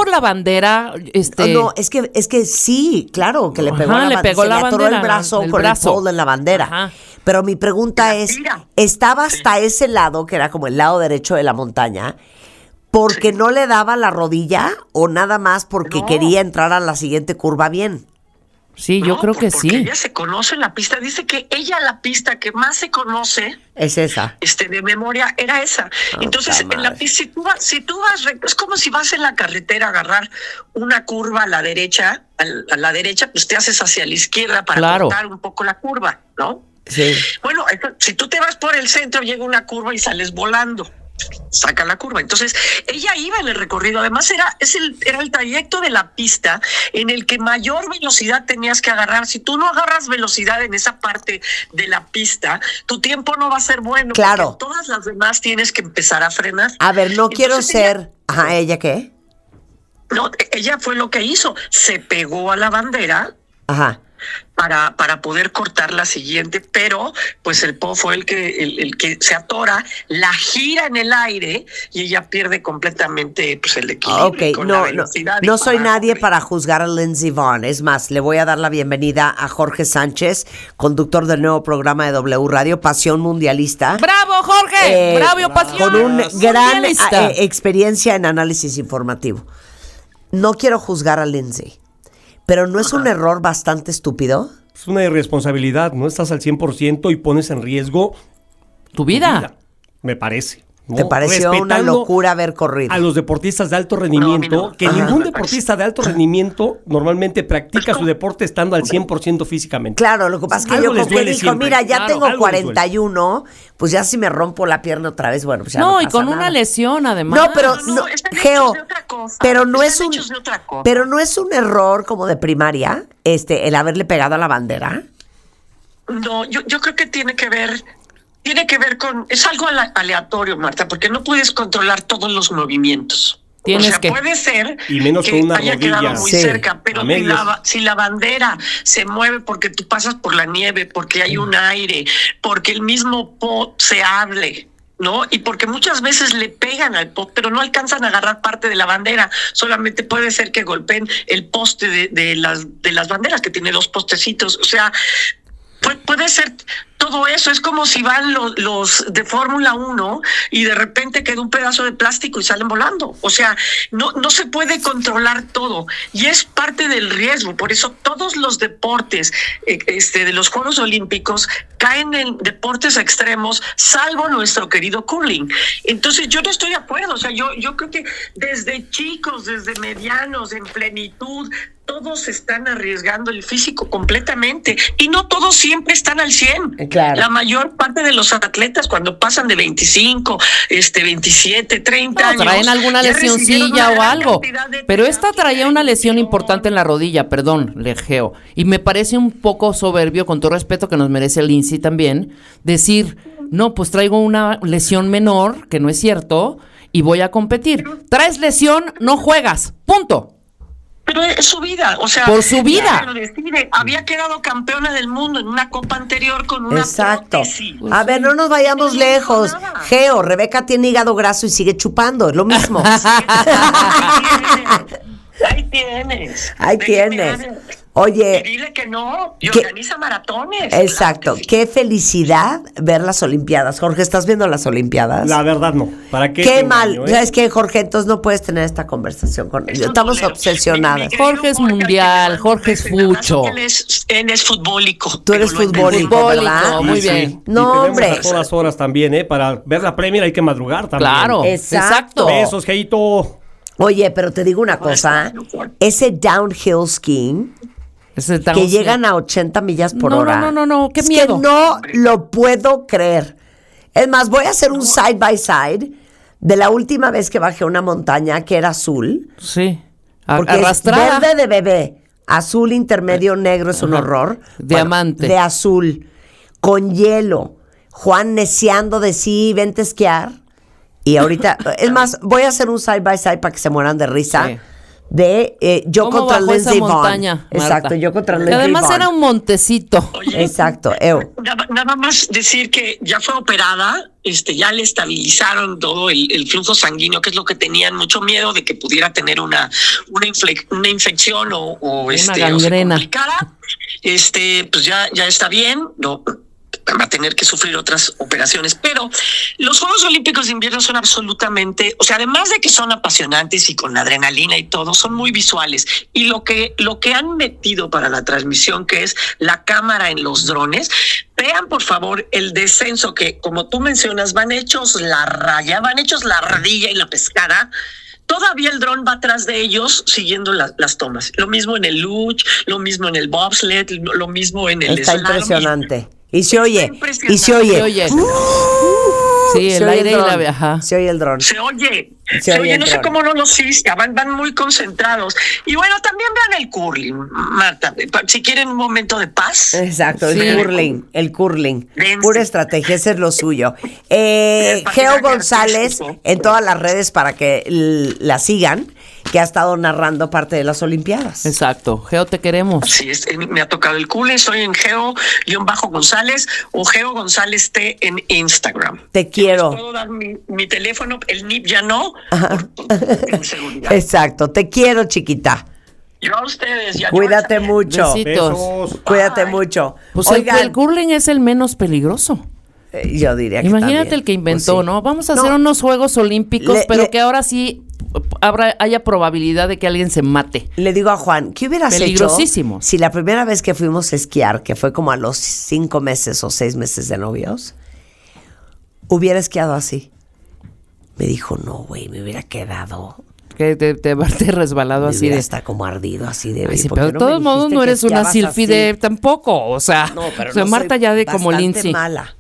la bandera, No, es que sí, claro, que le pegó la bandera. Pegó se la le atoró bandera, el brazo el con brazo. el pole de la bandera. Ajá. Pero mi pregunta es, ¿estaba hasta ese lado, que era como el lado derecho de la montaña, porque no le daba la rodilla o nada más porque quería entrar a la siguiente curva bien? Sí, yo creo que porque sí. Ella se conoce en la pista. Dice que ella la pista que más se conoce es esa. De memoria era esa. Entonces, en la pista, si tú vas recto, es como si vas en la carretera a agarrar una curva a la derecha, pues te haces hacia la izquierda para cortar un poco la curva, ¿no? Sí. Bueno, si tú te vas por el centro, llega una curva y sales volando. Saca la curva. Entonces, ella iba en el recorrido. Además, era el trayecto de la pista en el que mayor velocidad tenías que agarrar. Si tú no agarras velocidad en esa parte de la pista, tu tiempo no va a ser bueno. Claro. Porque todas las demás tienes que empezar a frenar. A ver, no quiero Entonces, ser... Ajá, ¿ella qué? No, ella fue lo que hizo. Se pegó a la bandera. Ajá. Para poder cortar la siguiente, pero pues el Po fue el que se atora, la gira en el aire y ella pierde completamente pues el equilibrio con la velocidad. No soy nadie para juzgar a Lindsey Vonn. Es más, le voy a dar la bienvenida a Jorge Sánchez, conductor del nuevo programa de W Radio, Pasión Mundialista. ¡Bravo, Jorge! ¡Bravo, Pasión! Con una gran Mundialista. experiencia en análisis informativo. No quiero juzgar a Lindsey, pero ¿no es un error bastante estúpido? Es una irresponsabilidad, no estás al 100% y pones en riesgo tu vida. Me parece. ¿no? ¿Te pareció una locura haber corrido? A los deportistas de alto rendimiento, ningún deportista de alto rendimiento normalmente practica su deporte estando al 100% físicamente. Claro, lo que pasa es que yo creo que dijo, mira, ya tengo 41, pues ya si me rompo la pierna otra vez, bueno, pues ya no pasa y con nada. una lesión además. No, pero Geo, pero no es un error como de primaria, el haberle pegado a la bandera. No, yo creo que tiene que ver con, es algo aleatorio, Marta, porque no puedes controlar todos los movimientos. Puede ser y menos que con una haya rodilla. quedado muy cerca, pero si la bandera se mueve porque tú pasas por la nieve, porque hay un aire, porque el mismo Po se hable, ¿no? Y porque muchas veces le pegan al Po, pero no alcanzan a agarrar parte de la bandera. Solamente puede ser que golpeen el poste de las banderas, que tiene 2 postecitos. O sea, puede ser todo eso. Es como si van los de Fórmula 1 y de repente queda un pedazo de plástico y salen volando. O sea, no se puede controlar todo y es parte del riesgo. Por eso todos los deportes de los Juegos Olímpicos caen en deportes extremos, salvo nuestro querido curling. Entonces yo no estoy de acuerdo. O sea, yo creo que desde chicos, desde medianos, en plenitud, todos están arriesgando el físico completamente y no todos siempre están al 100. Claro. La mayor parte de los atletas cuando pasan de 25, 27, 30 años traen alguna lesioncilla o algo. Pero esta traía una lesión importante en la rodilla, perdón, Geo. Y me parece un poco soberbio, con todo respeto que nos merece Lindsey también, decir, no, pues traigo una lesión menor, que no es cierto, y voy a competir. Traes lesión, no juegas, punto. Pero es su vida, o sea, por su vida. Había quedado campeona del mundo en una copa anterior con una prótesis. A ver, no nos vayamos lejos. Geo, Rebeca tiene hígado graso y sigue chupando, es lo mismo. Ahí tienes. Ahí tienes. Oye. Y dile que no, y organiza maratones. Exacto. Claro que sí. Qué felicidad ver las Olimpiadas. Jorge, ¿estás viendo las Olimpiadas? La verdad no. ¿Para qué? Qué mal. ¿Sabes qué, Jorge? Entonces no puedes tener esta conversación con ellos. Estamos obsesionadas. Jorge es mundial, Jorge es fucho. Él es futbólico. Tú eres futbólico, ¿verdad? Muy bien. No, hombre. A todas horas también, Para ver la Premier hay que madrugar también. Claro. Exacto. Besos, Geito. Oye, pero te digo una cosa. Ese downhill skiing, que llegan a 80 millas por hora. No. Qué es miedo. que no lo puedo creer. Es más, voy a hacer un side by side de la última vez que bajé una montaña que era azul. Sí. Porque Arrastrada. es verde de bebé, azul intermedio negro es un horror. Diamante. Bueno, de azul, con hielo. Juan neciando de sí, vente a esquiar. Y ahorita, es más, voy a hacer un side by side para que se mueran de risa. Sí. De yo ¿Cómo contra bajó Lindsey esa Vonn. montaña, Marta? Exacto, yo contra Lindsey Vonn. Además era un montecito. Oye, exacto, Nada más decir que ya fue operada, ya le estabilizaron todo el flujo sanguíneo, que es lo que tenían mucho miedo de que pudiera tener una infección o una gangrena. O se complicara. Pues ya está bien, no va a tener que sufrir otras operaciones, pero los Juegos Olímpicos de Invierno son absolutamente, además de que son apasionantes y con adrenalina y todo, son muy visuales, y lo que han metido para la transmisión, que es la cámara en los drones, vean por favor el descenso, que como tú mencionas, van hechos la raya, van hechos la ardilla y la pescada. Todavía el dron va atrás de ellos siguiendo las tomas. Lo mismo en el luge, lo mismo en el bobsled, lo mismo en el Está slalom. Impresionante. Y se oye. Sí, el aire y la viaja. Se oye el dron. Se oye, no sé cómo no lo hiciste, van muy concentrados. Y bueno, también vean el curling, Marta, si quieren un momento de paz. Exacto, sí. el curling. Pura estrategia, ese es lo suyo. Geo González en todas las redes para que la sigan, que ha estado narrando parte de las Olimpiadas. Exacto, Geo, te queremos. Sí, me ha tocado el curling, estoy en Geo-González o Geo González T en Instagram. Te quiero. Puedo dar mi teléfono, el NIP ya no, por seguridad. Exacto, te quiero, chiquita. Yo a ustedes. Ya cuídate mucho. Besitos. Cuídate mucho. Pues oigan, el curling es el menos peligroso. Yo diría que imagínate también. El que inventó, Pues sí. ¿no? Vamos a hacer unos Juegos Olímpicos, pero que ahora sí haya probabilidad de que alguien se mate. Le digo a Juan, ¿qué hubieras hecho si la primera vez que fuimos a esquiar, que fue como a los 5 meses o 6 meses de novios, hubiera esquiado así? Me dijo, no, güey, me hubiera quedado... Que te haberte resbalado así de... Está como ardido así de... Ay, sí, pero de todos modos no eres una Silfide tampoco, o sea... No, pero no Marta ya de como Lindsay. Mala.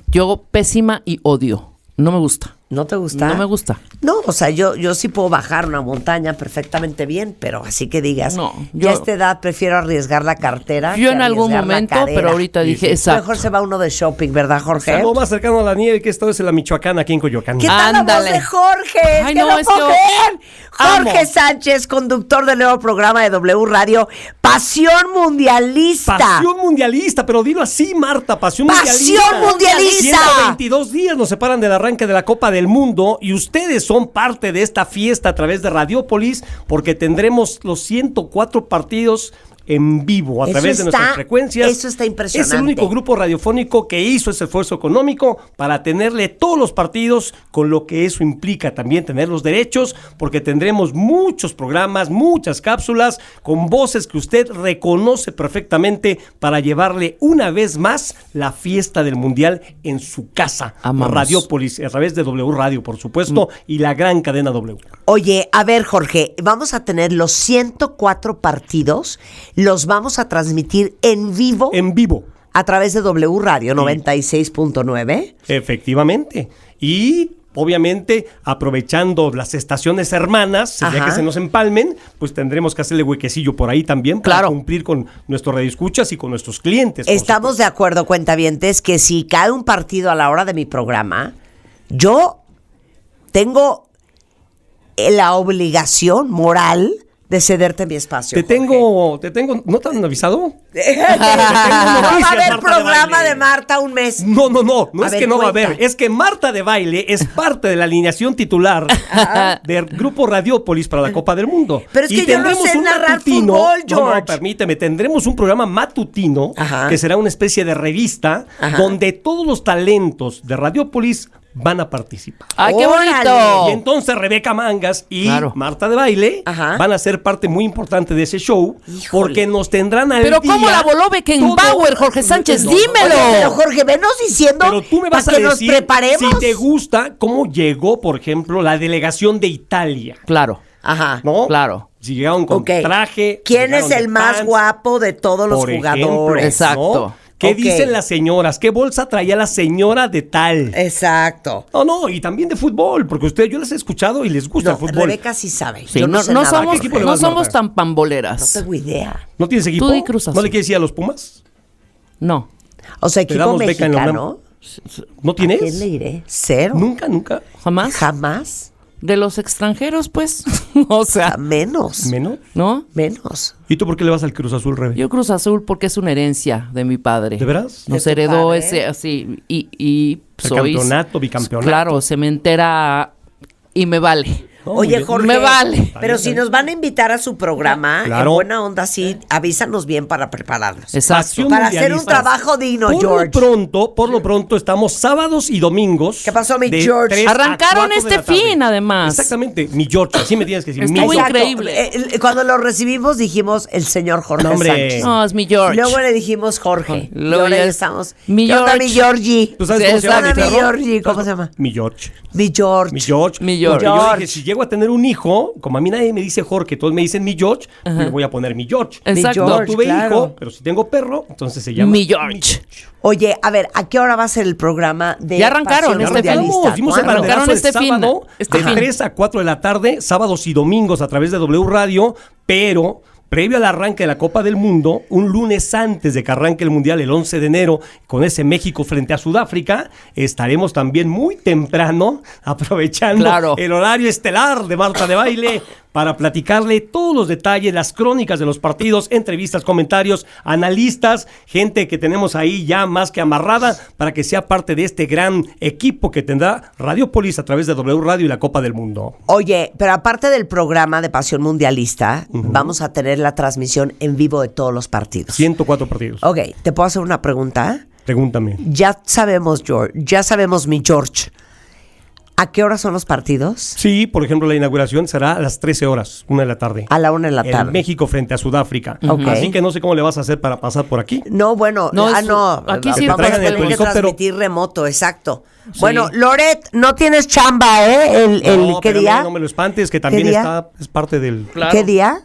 Yo pésima y odio. No me gusta. ¿No te gusta? No me gusta. No, o sea, yo sí puedo bajar una montaña perfectamente bien, pero así que digas, no, yo a esta edad prefiero arriesgar la cartera. Yo en algún momento, pero ahorita dije, exacto. Mejor se va uno de shopping, ¿verdad, Jorge? Algo más cercano a la nieve, que esto es en la Michoacán, aquí en Coyoacán. ¿Qué tal la voz de Jorge? Ay, ¿Qué no, es que Jorge amo. Sánchez, conductor del nuevo programa de W Radio, Pasión Mundialista. Pasión Mundialista, pero dilo así, Marta, Pasión Mundialista. ¡Pasión Mundialista! 122 días nos separan del arranque de la Copa del Mundo y ustedes son parte de esta fiesta a través de Radiopolis, porque tendremos los 104 partidos en vivo a través de nuestras frecuencias. Eso está impresionante. Es el único grupo radiofónico que hizo ese esfuerzo económico para tenerle todos los partidos, con lo que eso implica también tener los derechos, porque tendremos muchos programas, muchas cápsulas con voces que usted reconoce perfectamente para llevarle una vez más la fiesta del Mundial en su casa. Amamos. Radiopolis, a través de W Radio, por supuesto, y la gran cadena W. Oye, a ver, Jorge, vamos a tener los 104 partidos. Los vamos a transmitir en vivo. En vivo. A través de W Radio 96.9. Efectivamente. Y obviamente, aprovechando las estaciones hermanas, ya que se nos empalmen, pues tendremos que hacerle huequecillo por ahí también para cumplir con nuestros radioescuchas y con nuestros clientes. Estamos de acuerdo, cuentavientes, que si cae un partido a la hora de mi programa, yo tengo la obligación moral de cederte mi espacio. Te tengo, ¿no te han avisado? No va a haber Marta programa Baile. de Marta un mes. No A es ver, que no va a cuenta. haber, es que Marta de Baile es parte de la alineación titular del Grupo Radiópolis para la Copa del Mundo. Pero es Y que yo no tendremos sé un narrar matutino. fútbol, George. No, permíteme, tendremos un programa matutino Ajá. que será una especie de revista donde todos los talentos de Radiópolis van a participar. ¡Ay, qué ¡Órale! bonito! Y entonces Rebeca Mangas y Claro. Marta de Baile Ajá. van a ser parte muy importante de ese show. Híjole. Porque nos tendrán al Pero día. ¿cómo la voló Beckenbauer, Jorge Sánchez? ¡Dímelo! Oye, pero Jorge, venos diciendo Pero tú me vas a para que decir nos preparemos. si te gusta cómo llegó, por ejemplo, la delegación de Italia, Claro, Ajá. ¿no? claro. Si llegaron con Ok. traje. ¿Quién llegaron es de el más pants, guapo de todos los por ejemplo, jugadores? Exacto. ¿Qué Ok. dicen las señoras? ¿Qué bolsa traía la señora de tal? Exacto. No, y también de fútbol, porque yo les he escuchado y les gusta No, el fútbol. Rebeca sí sabe. Sí, Yo no, no, sé no nada. somos, ¿Qué equipo le no vas, somos Marta? tan No pamboleras. tengo idea. ¿No tienes equipo? Tú di Cruz ¿No Azul. le quieres ir a los Pumas? No. O sea, Te equipo damos beca en la mexicano. ¿No ¿A quién tienes? le iré? Cero. Nunca. ¿Jamás? Jamás. De los extranjeros, pues. O sea, Menos. ¿Menos? ¿no? Menos. ¿Y tú por qué le vas al Cruz Azul, Rebe? Yo Cruz Azul porque es una herencia de mi padre. ¿De veras? Nos ¿De tu heredó padre? ese así y El soy campeonato, bicampeonato. Claro, se me entera y me vale. No, Oye, y- Jorge. Me vale. Pero si nos van a invitar a su programa, Claro. en buena onda, sí, avísanos bien para prepararnos. Exacto. Pasión Para hacer un mundialista. trabajo digno, Por George. lo pronto, estamos sábados y domingos. ¿Qué pasó, mi de George? 3 a Arrancaron 4 de este la tarde. fin, además. Exactamente, mi George, así me tienes que decir. Estuvo mi George. increíble. Cuando lo recibimos dijimos el señor Jorge No, hombre. Sánchez. No, es mi George. Luego le dijimos Jorge. Y Luego ahora ya ya es estamos. mi ¿Qué onda, mi George. Georgie? ¿Tú sabes Sí, cómo se llama ¿Qué mi onda, mi perro? Georgie? ¿Cómo se llama? Mi George. Mi George. Mi George. Mi George. Porque yo George. dije, si llego a tener un hijo, como a mí nadie me dice Jorge, todos me dicen mi George, yo le voy a poner mi George. Exacto. No George, tuve claro. hijo, pero si tengo perro, entonces se llama Mi George. Oye, a ver, ¿a qué hora va a ser el programa de Ya arrancaron, Pasión Ya este fin. Mundialista? arrancamos, dimos el ¿Cuándo? banderazo Arrancaron el este fin, sábado este de fin. 3 a 4 de la tarde, sábados y domingos a través de W Radio, pero previo al arranque de la Copa del Mundo, un lunes antes de que arranque el Mundial, el 11 de enero, con ese México frente a Sudáfrica, estaremos también muy temprano aprovechando Claro. el horario estelar de Marta de Baile para platicarle todos los detalles, las crónicas de los partidos, entrevistas, comentarios, analistas, gente que tenemos ahí ya más que amarrada para que sea parte de este gran equipo que tendrá Radiopolis a través de W Radio y la Copa del Mundo. Oye, pero aparte del programa de Pasión Mundialista, vamos a tener la transmisión en vivo de todos los partidos. 104 partidos. Ok, ¿te puedo hacer una pregunta? Pregúntame. Ya sabemos, George, ya sabemos, mi George, ¿a qué hora son los partidos? Sí, por ejemplo, la inauguración será a las 13 horas, 1 de la tarde. A la 1 de la En tarde. México frente a Sudáfrica. Ok. Así que no sé cómo le vas a hacer para pasar por aquí. No, bueno, No, no, aquí vamos sí a traigan el tener que helicóptero. transmitir remoto, exacto. Bueno, Loret, no tienes chamba, ¿eh? No, ¿Qué espérame, día? No me lo espantes, que también día? es parte del... Claro. ¿Qué día?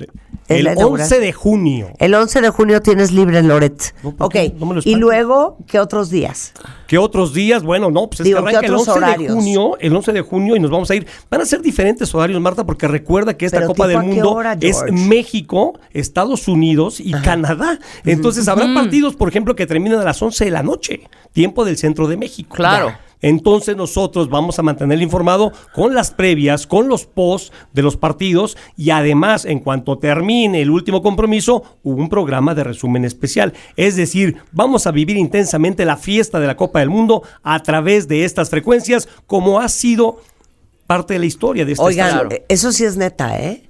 Es El la 11 inauguración. de junio. El 11 de junio tienes libre, Loret. No, ¿por Ok, qué? No me lo y espantes. luego, ¿qué otros días? ¿Qué otros días? Bueno, no, pues es Digo, que ¿qué arranca el otros 11 horarios? el 11 de junio y nos vamos a ir. Van a ser diferentes horarios, Marta, porque recuerda que esta Pero Copa ¿tipo del a qué Mundo hora, es George? México, Estados Unidos y Canadá. Entonces habrá partidos, por ejemplo, que terminan a las 11 de la noche, tiempo del centro de México. Claro. Ya. Entonces nosotros vamos a mantenerle informado con las previas, con los posts de los partidos y además en cuanto termine el último compromiso, un programa de resumen especial. Es decir, vamos a vivir intensamente la fiesta de la Copa del Mundo a través de estas frecuencias como ha sido parte de la historia de este Oigan, estación. eso sí es neta, ¿eh?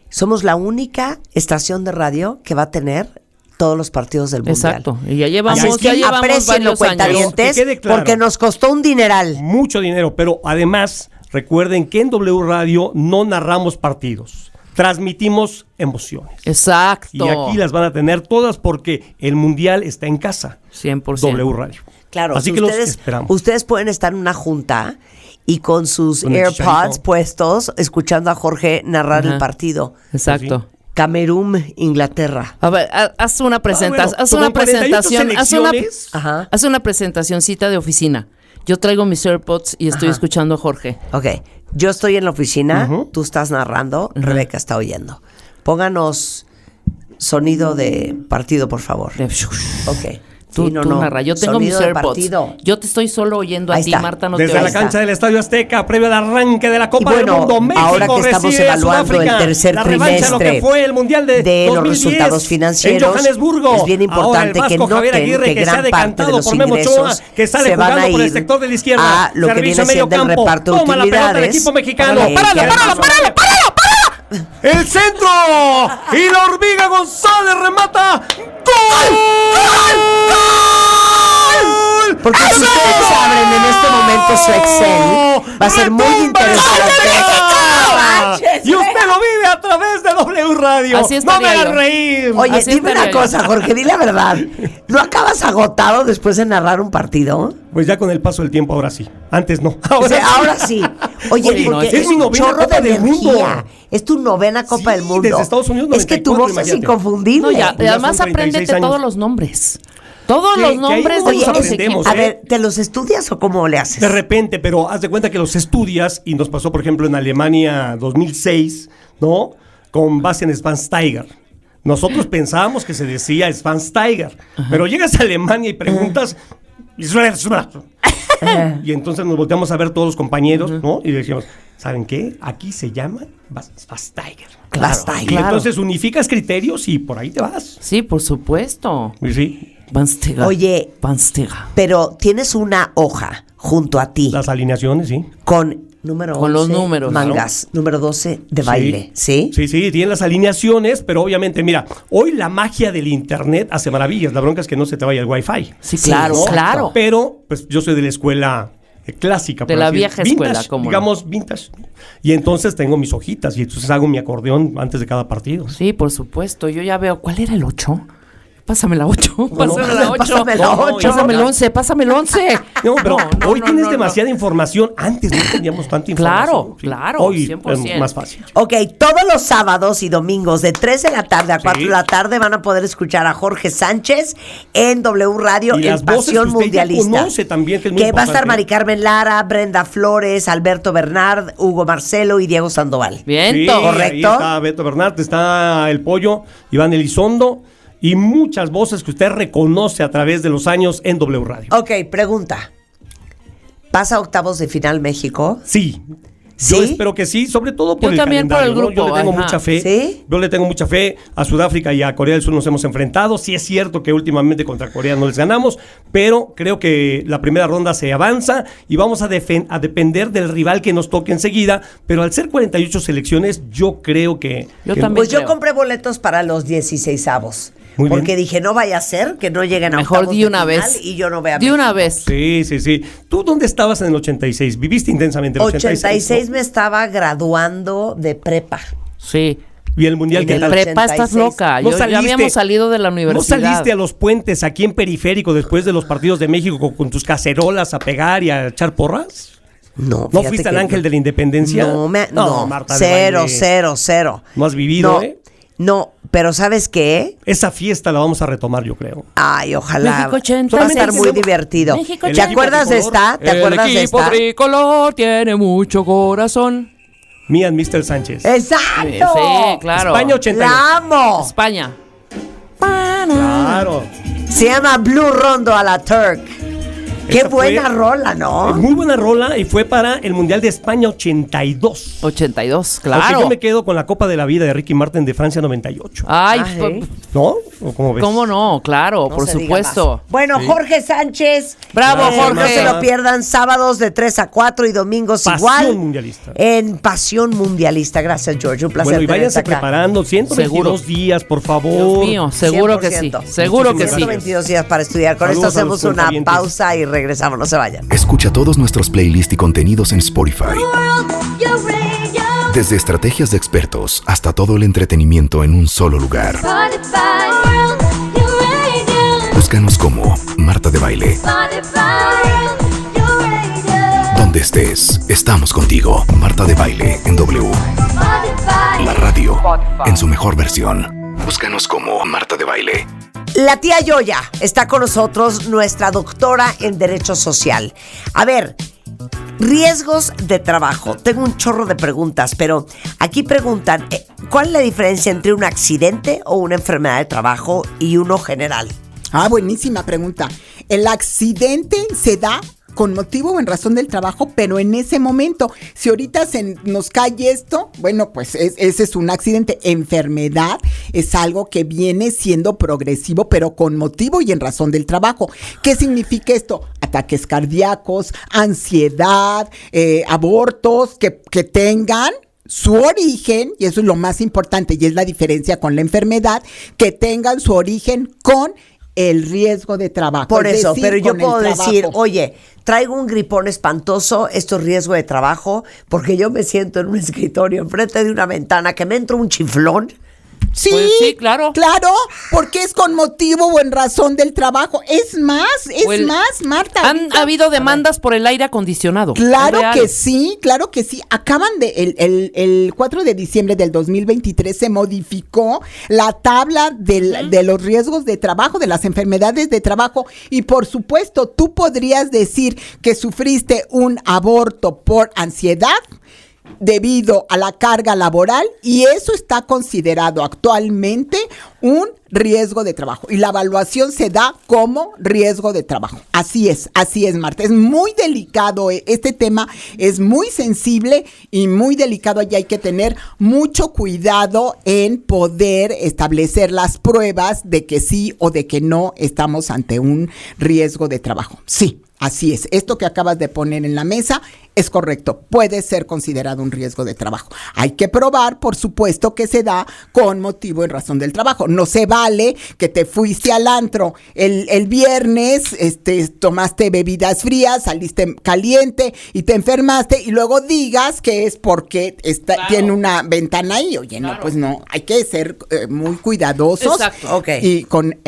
Somos la única estación de radio que va a tener todos los partidos del Mundial. Exacto. Y ya llevamos, Así es que ya llevamos aprécienlo, varios años. cuentavientes, Que quede claro. porque nos costó un dineral. Mucho dinero, pero además recuerden que en W Radio no narramos partidos, transmitimos emociones. Exacto. Y aquí las van a tener todas porque el Mundial está en casa. 100%. W Radio. Claro, Así si que los ustedes, esperamos. ustedes pueden estar en una junta y con sus Con el AirPods chicharito. puestos, escuchando a Jorge narrar Ajá. el partido. Exacto. Camerún, Inglaterra. A ver, haz una presentación, bueno, haz una como en 48 presentación, selecciones. Ajá. haz una presentacioncita de oficina. Yo traigo mis AirPods y estoy Ajá. escuchando a Jorge. Ok, yo estoy en la oficina, tú estás narrando, Rebeca está oyendo. Pónganos sonido de partido, por favor. Ok. Tú narra. Yo tengo mis AirPods. Yo te estoy solo oyendo a ti, Marta. No desde te la cancha del Estadio Azteca, previo al arranque de la Copa del Mundo, México ahora que estamos evaluando el tercer trimestre lo que fue el Mundial de los resultados financieros, en Johannesburgo, es bien importante que noten que gran parte de los ingresos que sale se van a jugando por el ir sector de la izquierda, a lo que viene siendo el reparto de toma la pelota del utilidades. equipo mexicano. ¡Páralo! El centro y la hormiga González remata. ¡Gol! Porque si ustedes abren en este momento su Excel, va a ser muy interesante. Y usted lo vive a través de W Radio. Así no me hagas reír. Oye, Así dime una estaría yo. cosa, Jorge, di la verdad. ¿No acabas agotado después de narrar un partido? Pues ya con el paso del tiempo, ahora sí. Antes no. Ahora sí. Oye, Oye, porque es mi un novena chorro Copa de del Mundo. energía. Es tu novena Copa Sí, del Mundo. desde Estados Unidos, Es que tu 94, voz es imagínate. inconfundible. No, ya, Pues ya además son 36 apréndete años. todos los nombres. Todos Que- los que ahí nombres nos de los aprendemos, equipos. A ver, ¿te los estudias o cómo le haces? De repente, pero haz de cuenta que los estudias, y nos pasó, por ejemplo, en Alemania 2006, ¿no? Con base en Schweinsteiger. Nosotros pensábamos que se decía Schweinsteiger, pero llegas a Alemania y preguntas... Y entonces nos volteamos a ver todos los compañeros, ¿no? Y decíamos, ¿saben qué? Aquí se llama Schweinsteiger. Schweinsteiger. Y entonces unificas criterios y por ahí te vas. Sí, por supuesto. Y sí, Banstega. Oye, Banstega. pero tienes una hoja junto a ti las alineaciones, sí. con número 11, Con los números, mangas, número 12 de baile, ¿sí? Sí, tienen las alineaciones, pero obviamente, mira, hoy la magia del internet hace maravillas. La bronca es que no se te vaya el wifi. Sí, claro, ¿no? claro. Pero, pues yo soy de la escuela clásica. De por la así vieja decirlo. escuela, Vintage, ¿cómo no? digamos, vintage. Y entonces tengo mis hojitas y entonces hago mi acordeón antes de cada partido. Sí, por supuesto. Yo ya veo. ¿Cuál era el 8? Pásame la 8. Bueno, Pásame la 8. pásame la No, 8. Pásame el 11. Pásame el 11. No, pero hoy tienes no. demasiada información. Antes no teníamos tanta información. Claro, Hoy 100%. es más fácil. Ok, todos los sábados y domingos de 3 de la tarde a 4 de la tarde van a poder escuchar a Jorge Sánchez en W Radio Y en las voces Pasión que usted ya Mundialista. conoce también, que es muy va a estar importante. Mari Carmen Lara, Brenda Flores, Alberto Bernard, Hugo Marcelo y Diego Sandoval. Viento. Sí, ¿correcto? Ahí está Beto Bernat, está El Pollo, Iván Elizondo y muchas voces que usted reconoce a través de los años en W Radio. Ok, pregunta. ¿Pasa a octavos de final México? Sí. ¿Sí? Yo espero que sí, sobre todo por Yo el también por calendario, el ¿no? Yo grupo, le tengo ajá. mucha fe. ¿Sí? Yo le tengo mucha fe. A Sudáfrica y a Corea del Sur nos hemos enfrentado. Sí es cierto que últimamente contra Corea no les ganamos, pero creo que la primera ronda se avanza y vamos a depender del rival que nos toque enseguida. Pero al ser 48 selecciones, yo creo que... Yo que- también. Pues yo creo. compré boletos para los 16avos. Muy bien. Porque dije, no vaya a ser que no lleguen a Mejor octavos de una final vez. y yo no vea De una México. vez. Sí. ¿Tú dónde estabas en el 86? ¿Viviste intensamente el 86? 86 ¿no? me estaba graduando de prepa. Sí. ¿Y el Mundial En qué el tal? Prepa, estás 86. loca. No Ya saliste- habíamos salido de la ¿No universidad. saliste a los puentes aquí en Periférico después de los partidos de México con tus cacerolas a pegar y a echar porras? No, ¿No fíjate fuiste al que Ángel de la Independencia? No, no, Marta de cero, Baile. cero, cero. No has vivido, no, ¿eh? No, pero ¿sabes qué? Esa fiesta la vamos a retomar, yo creo. Ay, ojalá. México 80. Va a estar muy Solamente divertido. México ¿Te 80. acuerdas de esta? ¿Te acuerdas de El equipo esta? tricolor tiene mucho corazón. Me and Mr. Sánchez. ¡Exacto! Sí, claro. España 82. ¡La amo! España. Claro. Se llama Blue Rondo a la Turk. Qué Esa fue- buena rola, ¿no? Muy buena rola y fue para el Mundial de España 82. 82, Aunque claro. yo me quedo con la Copa de la Vida de Ricky Martin de Francia 98. Ay, Ay. ¿No? ¿O cómo ves? ¿cómo no? Claro, No por se diga supuesto. más. Bueno, Jorge Sánchez. Bravo, Jorge. No se lo pierdan, sábados de 3 a 4 y domingos Pasión igual. Mundialista. En Pasión Mundialista. Gracias, George. Un placer Bueno, y tenerte váyanse acá. preparando. 122 días, por favor. Dios mío, seguro que sí. 100%. Seguro que sí. 122 días para estudiar. Con Saludos esto a los hacemos una cuentavientes. pausa y regresamos. No se vayan. Escucha todos nuestros playlists y contenidos en Spotify. Desde estrategias de expertos hasta todo el entretenimiento en un solo lugar. Búscanos como Marta de Baile. Donde estés, estamos contigo. Marta de Baile en W. La radio en su mejor versión. Búscanos como Marta de Baile. La tía Yoya está con nosotros, nuestra doctora en Derecho Social. A ver, riesgos de trabajo. Tengo un chorro de preguntas, pero aquí preguntan, ¿cuál es la diferencia entre un accidente o una enfermedad de trabajo y uno general? Buenísima pregunta. El accidente se da con motivo o en razón del trabajo, pero en ese momento. Si ahorita nos cae esto, bueno, pues ese es un accidente. Enfermedad es algo que viene siendo progresivo, pero con motivo y en razón del trabajo. ¿Qué significa esto? Ataques cardíacos, ansiedad, abortos que tengan su origen, y eso es lo más importante, y es la diferencia con la enfermedad, que tengan su origen con el riesgo de trabajo. Por eso, pero yo puedo decir, oye, traigo un gripón espantoso, esto es riesgo de trabajo, porque yo me siento en un escritorio enfrente de una ventana que me entra un chiflón. Sí, pues sí, claro, porque es con motivo o en razón del trabajo. Es más, Marta. Han habido demandas por el aire acondicionado. Claro que sí. Acaban el 4 de diciembre del 2023 se modificó la tabla de los riesgos de trabajo, de las enfermedades de trabajo, y por supuesto, tú podrías decir que sufriste un aborto por ansiedad debido a la carga laboral, y eso está considerado actualmente un riesgo de trabajo, y la evaluación se da como riesgo de trabajo. Así es, Marta. Es muy delicado, este tema es muy sensible y muy delicado, y hay que tener mucho cuidado en poder establecer las pruebas de que sí o de que no estamos ante un riesgo de trabajo. Sí. Así es, esto que acabas de poner en la mesa es correcto, puede ser considerado un riesgo de trabajo. Hay que probar, por supuesto, que se da con motivo en razón del trabajo. No se vale que te fuiste al antro el viernes, tomaste bebidas frías, saliste caliente y te enfermaste, y luego digas que es porque tiene una ventana ahí. Oye, no, pues no, hay que ser muy cuidadosos. Exacto. Okay. Y con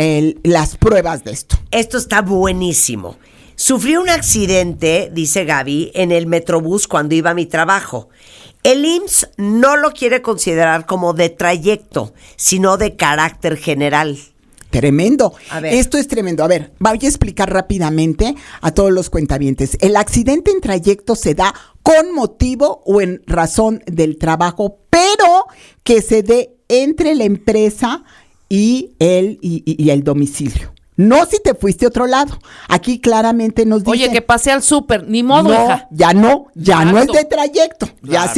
las pruebas de esto. Esto está buenísimo. Sufrí un accidente, dice Gaby, en el Metrobús cuando iba a mi trabajo. El IMSS no lo quiere considerar como de trayecto, sino de carácter general. Tremendo. A ver. Esto es tremendo. A ver, voy a explicar rápidamente a todos los cuentavientes. El accidente en trayecto se da con motivo o en razón del trabajo, pero que se dé entre la empresa y el domicilio. No si te fuiste a otro lado. Aquí claramente nos dice... Oye, que pasé al súper, ni modo, hija. Ya no es de trayecto. Claro.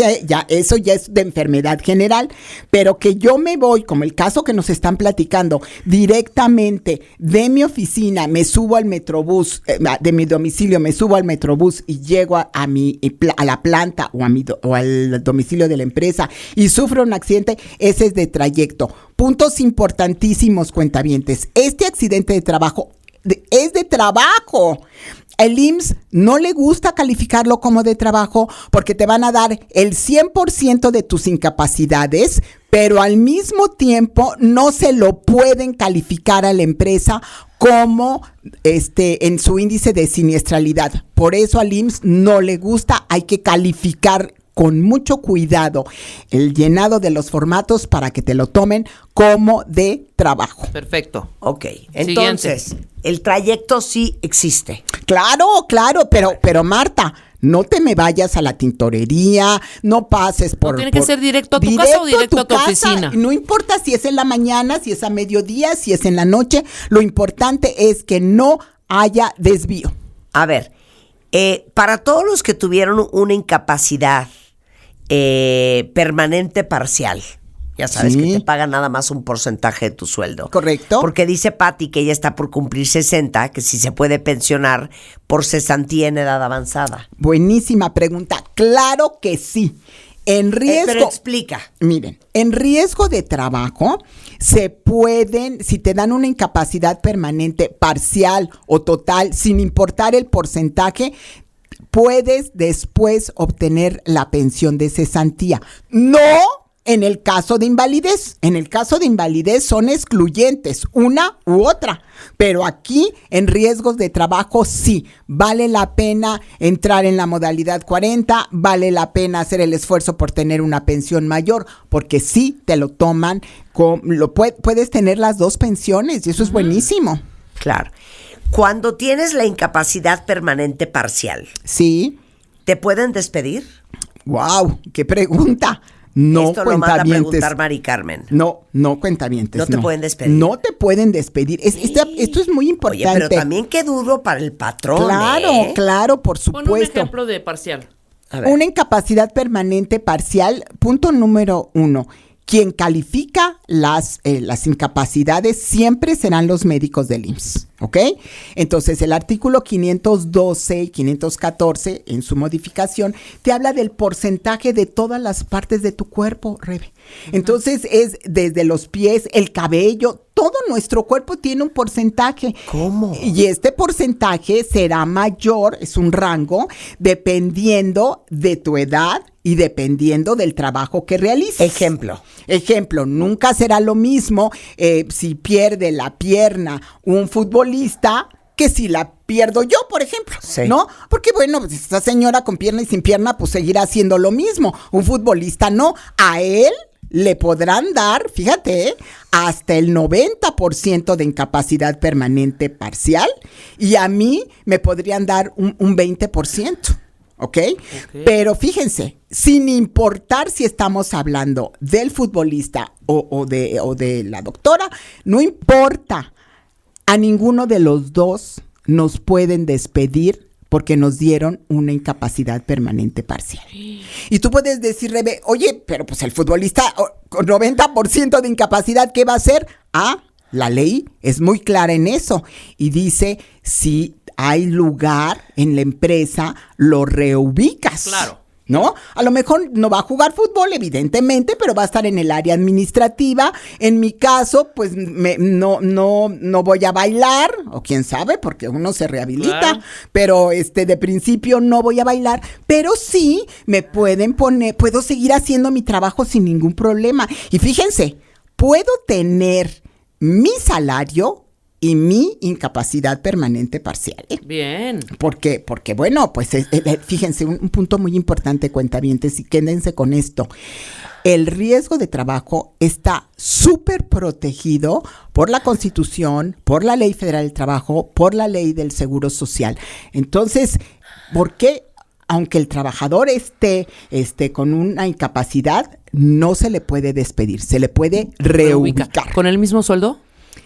Eso ya es de enfermedad general. Pero que yo me voy, como el caso que nos están platicando, directamente de mi oficina, me subo al Metrobús, de mi domicilio, me subo al Metrobús y llego a la planta o al domicilio de la empresa y sufro un accidente, ese es de trayecto. Puntos importantísimos, cuentavientes. Este accidente de trabajo es de trabajo. El IMSS no le gusta calificarlo como de trabajo porque te van a dar el 100% de tus incapacidades, pero al mismo tiempo no se lo pueden calificar a la empresa como en su índice de siniestralidad. Por eso al IMSS no le gusta, hay que calificar con mucho cuidado el llenado de los formatos para que te lo tomen como de trabajo. Perfecto. Ok, entonces, el trayecto sí existe. Claro, pero Marta, no te me vayas a la tintorería, no pases por... ¿No tiene que ser directo a tu casa o directo a tu oficina? No importa si es en la mañana, si es a mediodía, si es en la noche, lo importante es que no haya desvío. A ver, para todos los que tuvieron una incapacidad permanente parcial, ya sabes, que te pagan nada más un porcentaje de tu sueldo. Correcto. Porque dice Patti que ella está por cumplir 60, que si se puede pensionar por cesantía en edad avanzada. Buenísima pregunta. Claro que sí. En riesgo... pero explica. Miren, en riesgo de trabajo se pueden, si te dan una incapacidad permanente parcial o total, sin importar el porcentaje, puedes después obtener la pensión de cesantía. No en el caso de invalidez. En el caso de invalidez son excluyentes, una u otra. Pero aquí, en riesgos de trabajo, sí, vale la pena entrar en la modalidad 40, vale la pena hacer el esfuerzo por tener una pensión mayor, porque sí te lo toman, puedes tener las dos pensiones y eso es buenísimo. Claro. Cuando tienes la incapacidad permanente parcial, sí, ¿te pueden despedir? ¡Wow! ¡Qué pregunta! No, esto lo manda a preguntar Mari Carmen. No, cuentavientes. No te pueden despedir. No te pueden despedir. Esto es muy importante. Oye, pero también qué duro para el patrón. Claro, por supuesto. Pon un ejemplo de parcial. Una incapacidad permanente parcial, punto número 1. Quien califica las incapacidades siempre serán los médicos del IMSS, ¿ok? Entonces, el artículo 512 y 514, en su modificación, te habla del porcentaje de todas las partes de tu cuerpo, Rebe. Entonces, es desde los pies, el cabello, todo nuestro cuerpo tiene un porcentaje. ¿Cómo? Y este porcentaje será mayor, es un rango, dependiendo de tu edad y dependiendo del trabajo que realices. Ejemplo, nunca será lo mismo si pierde la pierna un futbolista que si la pierdo yo, por ejemplo, ¿no? Porque bueno, pues esta señora con pierna y sin pierna pues seguirá haciendo lo mismo. Un futbolista no, a él le podrán dar, fíjate, hasta el 90% de incapacidad permanente parcial y a mí me podrían dar un 20%. ¿Ok? Pero fíjense, sin importar si estamos hablando del futbolista o de la doctora, no importa, a ninguno de los dos nos pueden despedir porque nos dieron una incapacidad permanente parcial. Y tú puedes decir, Rebe, oye, pero pues el futbolista con 90% de incapacidad, ¿qué va a hacer? La ley es muy clara en eso y dice, si hay lugar en la empresa, lo reubicas. Claro. ¿No? A lo mejor no va a jugar fútbol, evidentemente, pero va a estar en el área administrativa. En mi caso, pues no voy a bailar, o quién sabe, porque uno se rehabilita, claro. Pero de principio no voy a bailar, pero sí me pueden poner, puedo seguir haciendo mi trabajo sin ningún problema. Y fíjense, puedo tener mi salario y mi incapacidad permanente parcial. Bien. Porque bueno, pues fíjense, un punto muy importante, cuentavientes, y quédense con esto. El riesgo de trabajo está súper protegido por la Constitución, por la Ley Federal del Trabajo, por la Ley del Seguro Social. Entonces, ¿por qué? Aunque el trabajador esté con una incapacidad, no se le puede despedir, se le puede reubicar. ¿Con el mismo sueldo?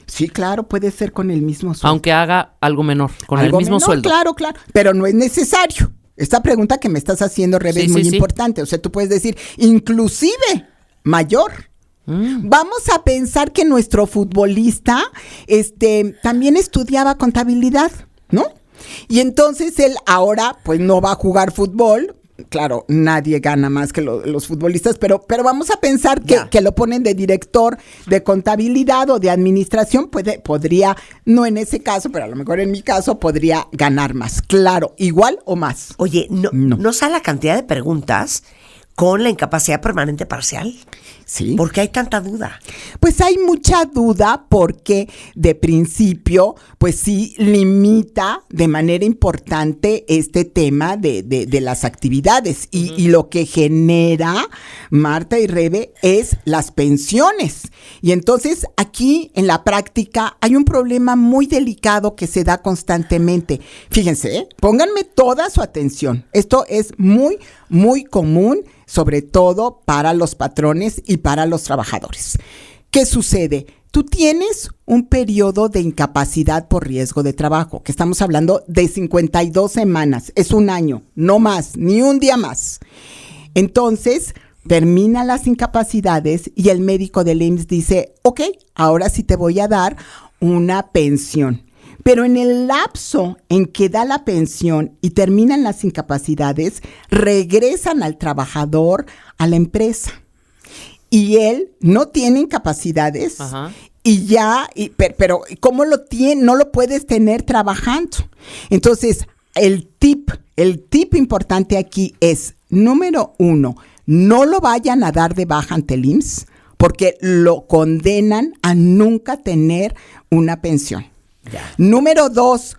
Sí, claro, puede ser con el mismo sueldo. Aunque haga algo menor, con el mismo sueldo. Claro, pero no es necesario. Esta pregunta que me estás haciendo, Rebe, es muy importante. O sea, tú puedes decir, inclusive, mayor. Vamos a pensar que nuestro futbolista también estudiaba contabilidad, ¿no? Y entonces él ahora, pues, no va a jugar fútbol. Claro, nadie gana más que los futbolistas, pero vamos a pensar que lo ponen de director de contabilidad o de administración, podría, no en ese caso, pero a lo mejor en mi caso, podría ganar más. Claro, igual o más. Oye, ¿no sabe la cantidad de preguntas con la incapacidad permanente parcial? Sí. ¿Por qué hay tanta duda? Pues hay mucha duda porque de principio, pues sí limita de manera importante este tema de las actividades y lo que genera, Marta y Rebe, es las pensiones. Y entonces aquí en la práctica hay un problema muy delicado que se da constantemente. Fíjense, pónganme toda su atención. Esto es muy, muy común, sobre todo para los patrones y para los trabajadores. ¿Qué sucede? Tú tienes un periodo de incapacidad por riesgo de trabajo, que estamos hablando de 52 semanas, es un año, no más, ni un día más. Entonces, terminan las incapacidades y el médico del IMSS dice, ok, ahora sí te voy a dar una pensión. Pero en el lapso en que da la pensión y terminan las incapacidades, regresan al trabajador a la empresa. Y él no tiene incapacidades. Ajá. Pero ¿cómo lo tiene? No lo puedes tener trabajando. Entonces, el tip importante aquí es, número 1, no lo vayan a dar de baja ante el IMSS porque lo condenan a nunca tener una pensión. Ya. Número 2,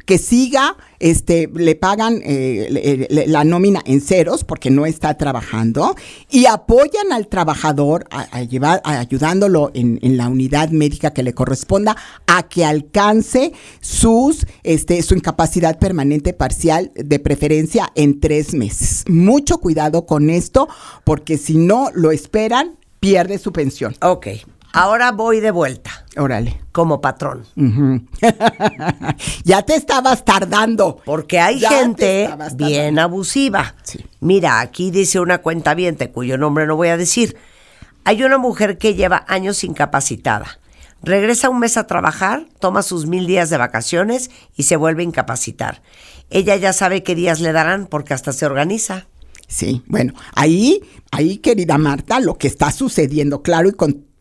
que siga, le pagan la nómina en ceros porque no está trabajando y apoyan al trabajador ayudándolo en la unidad médica que le corresponda a que alcance su incapacidad permanente parcial, de preferencia en 3 meses. Mucho cuidado con esto porque si no lo esperan, pierde su pensión. Ok. Ahora voy de vuelta. Órale. Como patrón. Uh-huh. Ya te estabas tardando. Porque hay gente bien abusiva. Sí. Mira, aquí dice una cuentaviente, cuyo nombre no voy a decir. Hay una mujer que lleva años incapacitada. Regresa un mes a trabajar, toma sus 1000 días de vacaciones y se vuelve a incapacitar. Ella ya sabe qué días le darán porque hasta se organiza. Sí, bueno, ahí, querida Marta, lo que está sucediendo, claro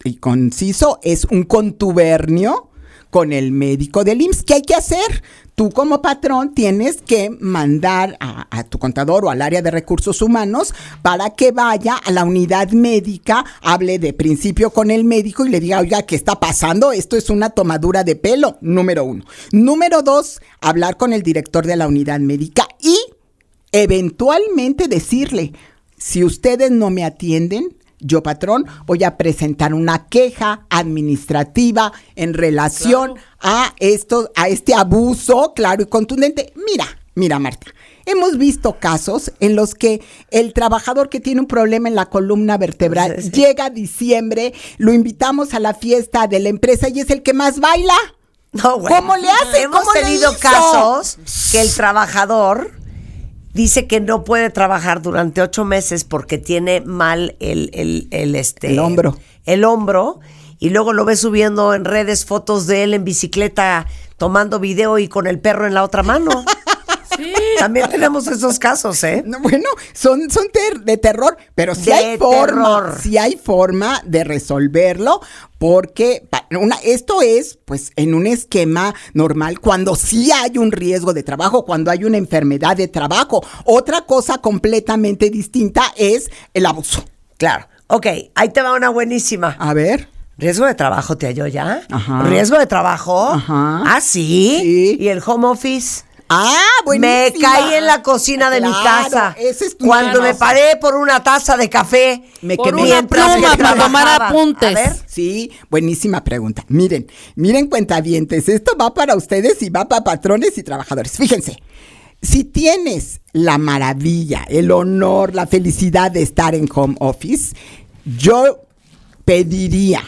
y conciso, es un contubernio con el médico del IMSS. ¿Qué hay que hacer? Tú como patrón tienes que mandar a tu contador o al área de recursos humanos para que vaya a la unidad médica, hable de principio con el médico y le diga, oiga, ¿qué está pasando? Esto es una tomadura de pelo, número 1. Número 2, hablar con el director de la unidad médica y eventualmente decirle, si ustedes no me atienden, yo, patrón, voy a presentar una queja administrativa en relación a este abuso claro y contundente. Mira, Marta, hemos visto casos en los que el trabajador que tiene un problema en la columna vertebral llega a diciembre, lo invitamos a la fiesta de la empresa y es el que más baila. No, bueno. ¿Cómo le hace? Hemos tenido casos que el trabajador dice que no puede trabajar durante 8 meses porque tiene mal el hombro. El hombro, y luego lo ve subiendo en redes fotos de él en bicicleta tomando video y con el perro en la otra mano. Sí. También tenemos esos casos, ¿eh? No, bueno, son de terror, pero sí hay forma de resolverlo, porque esto es, pues, en un esquema normal, cuando sí hay un riesgo de trabajo, cuando hay una enfermedad de trabajo. Otra cosa completamente distinta es el abuso. Claro. Ok, ahí te va una buenísima. A ver. ¿Riesgo de trabajo te halló ya? Ajá. ¿Riesgo de trabajo? Ajá. ¿Ah, sí? Sí. ¿Y el home office? Ah, buenísima. Me caí en la cocina de mi casa. Ese es tu cuando me paré por una taza de café. Me por quemé. una pluma para tomar apuntes. A ver. Sí, buenísima pregunta. Miren, cuentavientes, esto va para ustedes y va para patrones y trabajadores. Fíjense, si tienes la maravilla, el honor, la felicidad de estar en home office, yo pediría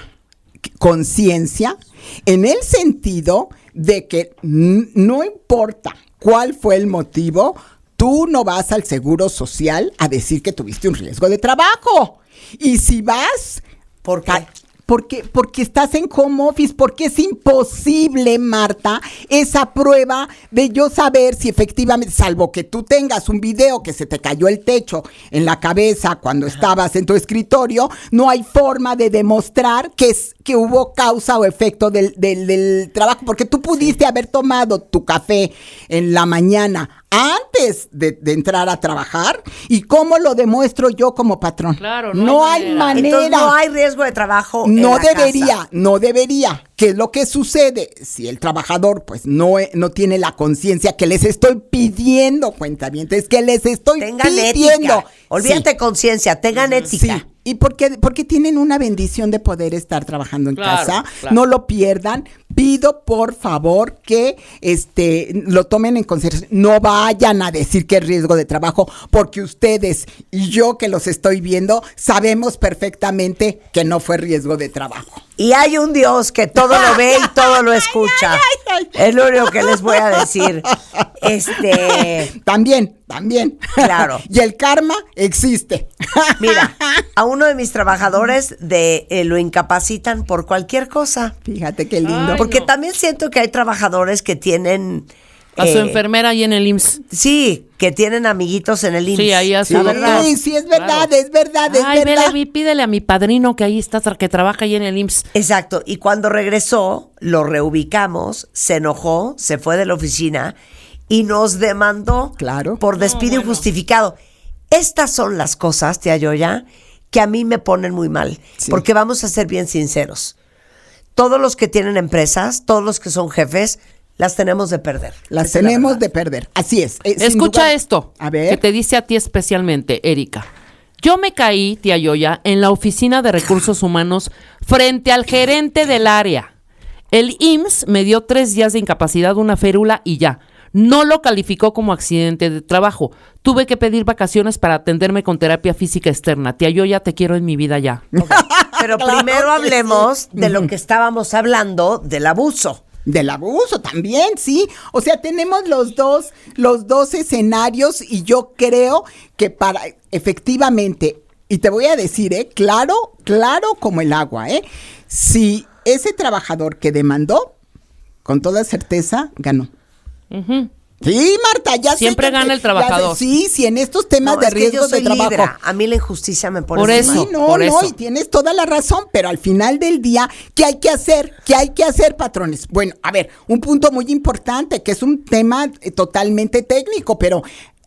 conciencia en el sentido de que no importa cuál fue el motivo, tú no vas al Seguro Social a decir que tuviste un riesgo de trabajo. Y si vas, ¿por qué? Porque estás en home office, porque es imposible, Marta, esa prueba de yo saber si efectivamente, salvo que tú tengas un video que se te cayó el techo en la cabeza cuando estabas en tu escritorio, no hay forma de demostrar que hubo causa o efecto del trabajo, porque tú pudiste haber tomado tu café en la mañana antes de entrar a trabajar. ¿Y cómo lo demuestro yo como patrón? Claro, no hay manera. Entonces no hay riesgo de trabajo. No debería. ¿Qué es lo que sucede? Si el trabajador pues no tiene la conciencia que les estoy pidiendo, cuentavientes, que les estoy pidiendo. Ética. Olvídate conciencia, tengan ética. Sí. Y porque tienen una bendición de poder estar trabajando en casa, claro. No lo pierdan. Pido por favor que lo tomen en consideración. No vayan a decir que es riesgo de trabajo, porque ustedes y yo que los estoy viendo sabemos perfectamente que no fue riesgo de trabajo. Y hay un Dios que todo lo ve y todo lo escucha. Es lo único que les voy a decir. También. Claro. Y el karma existe. Mira, a uno de mis trabajadores lo incapacitan por cualquier cosa. Fíjate qué lindo. Porque también siento que hay trabajadores que tienen... A su enfermera ahí en el IMSS. Sí, que tienen amiguitos en el IMSS. Sí, ahí hace. Sí, es verdad, claro. es verdad. Pídele a mi padrino que ahí está, que trabaja ahí en el IMSS. Exacto, y cuando regresó, lo reubicamos, se enojó, se fue de la oficina y nos demandó por despido injustificado. Estas son las cosas, tía Yoya, que a mí me ponen muy mal, porque vamos a ser bien sinceros. Todos los que tienen empresas, todos los que son jefes, las tenemos de perder. Las tenemos de perder, así es. Escucha esto, a ver. que te dice a ti especialmente, Erika. Yo me caí, tía Yoya, en la oficina de recursos humanos frente al gerente del área. El IMSS me dio 3 días de incapacidad, una férula y ya. No lo calificó como accidente de trabajo. Tuve que pedir vacaciones para atenderme con terapia física externa. Tía Yoya, te quiero en mi vida ya. Okay. Pero primero hablemos de lo que estábamos hablando, del abuso. Del abuso también, sí. O sea, tenemos los dos escenarios y yo creo que para efectivamente, y te voy a decir, claro como el agua, si ese trabajador que demandó, con toda certeza, ganó. Uh-huh. Sí, Marta, ya siempre sé gana el trabajador. Sí, en estos temas de riesgos de trabajo. Libra. A mí la injusticia me pone por eso. Y tienes toda la razón, pero al final del día, ¿qué hay que hacer? ¿Qué hay que hacer, patrones? Bueno, a ver, un punto muy importante, que es un tema totalmente técnico, pero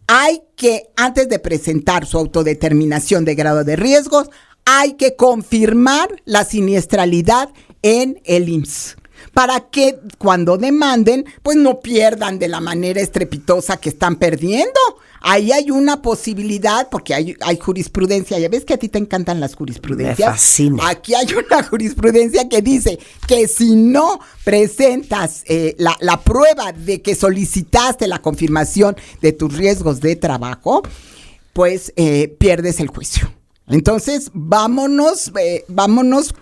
hay que, antes de presentar su autodeterminación de grado de riesgos, hay que confirmar la siniestralidad en el IMSS. Para que cuando demanden, pues no pierdan de la manera estrepitosa que están perdiendo. Ahí hay una posibilidad, porque hay jurisprudencia. Ya ves que a ti te encantan las jurisprudencias. Me fascina. Aquí hay una jurisprudencia que dice que si no presentas la prueba de que solicitaste la confirmación de tus riesgos de trabajo, pues pierdes el juicio. Entonces, vámonos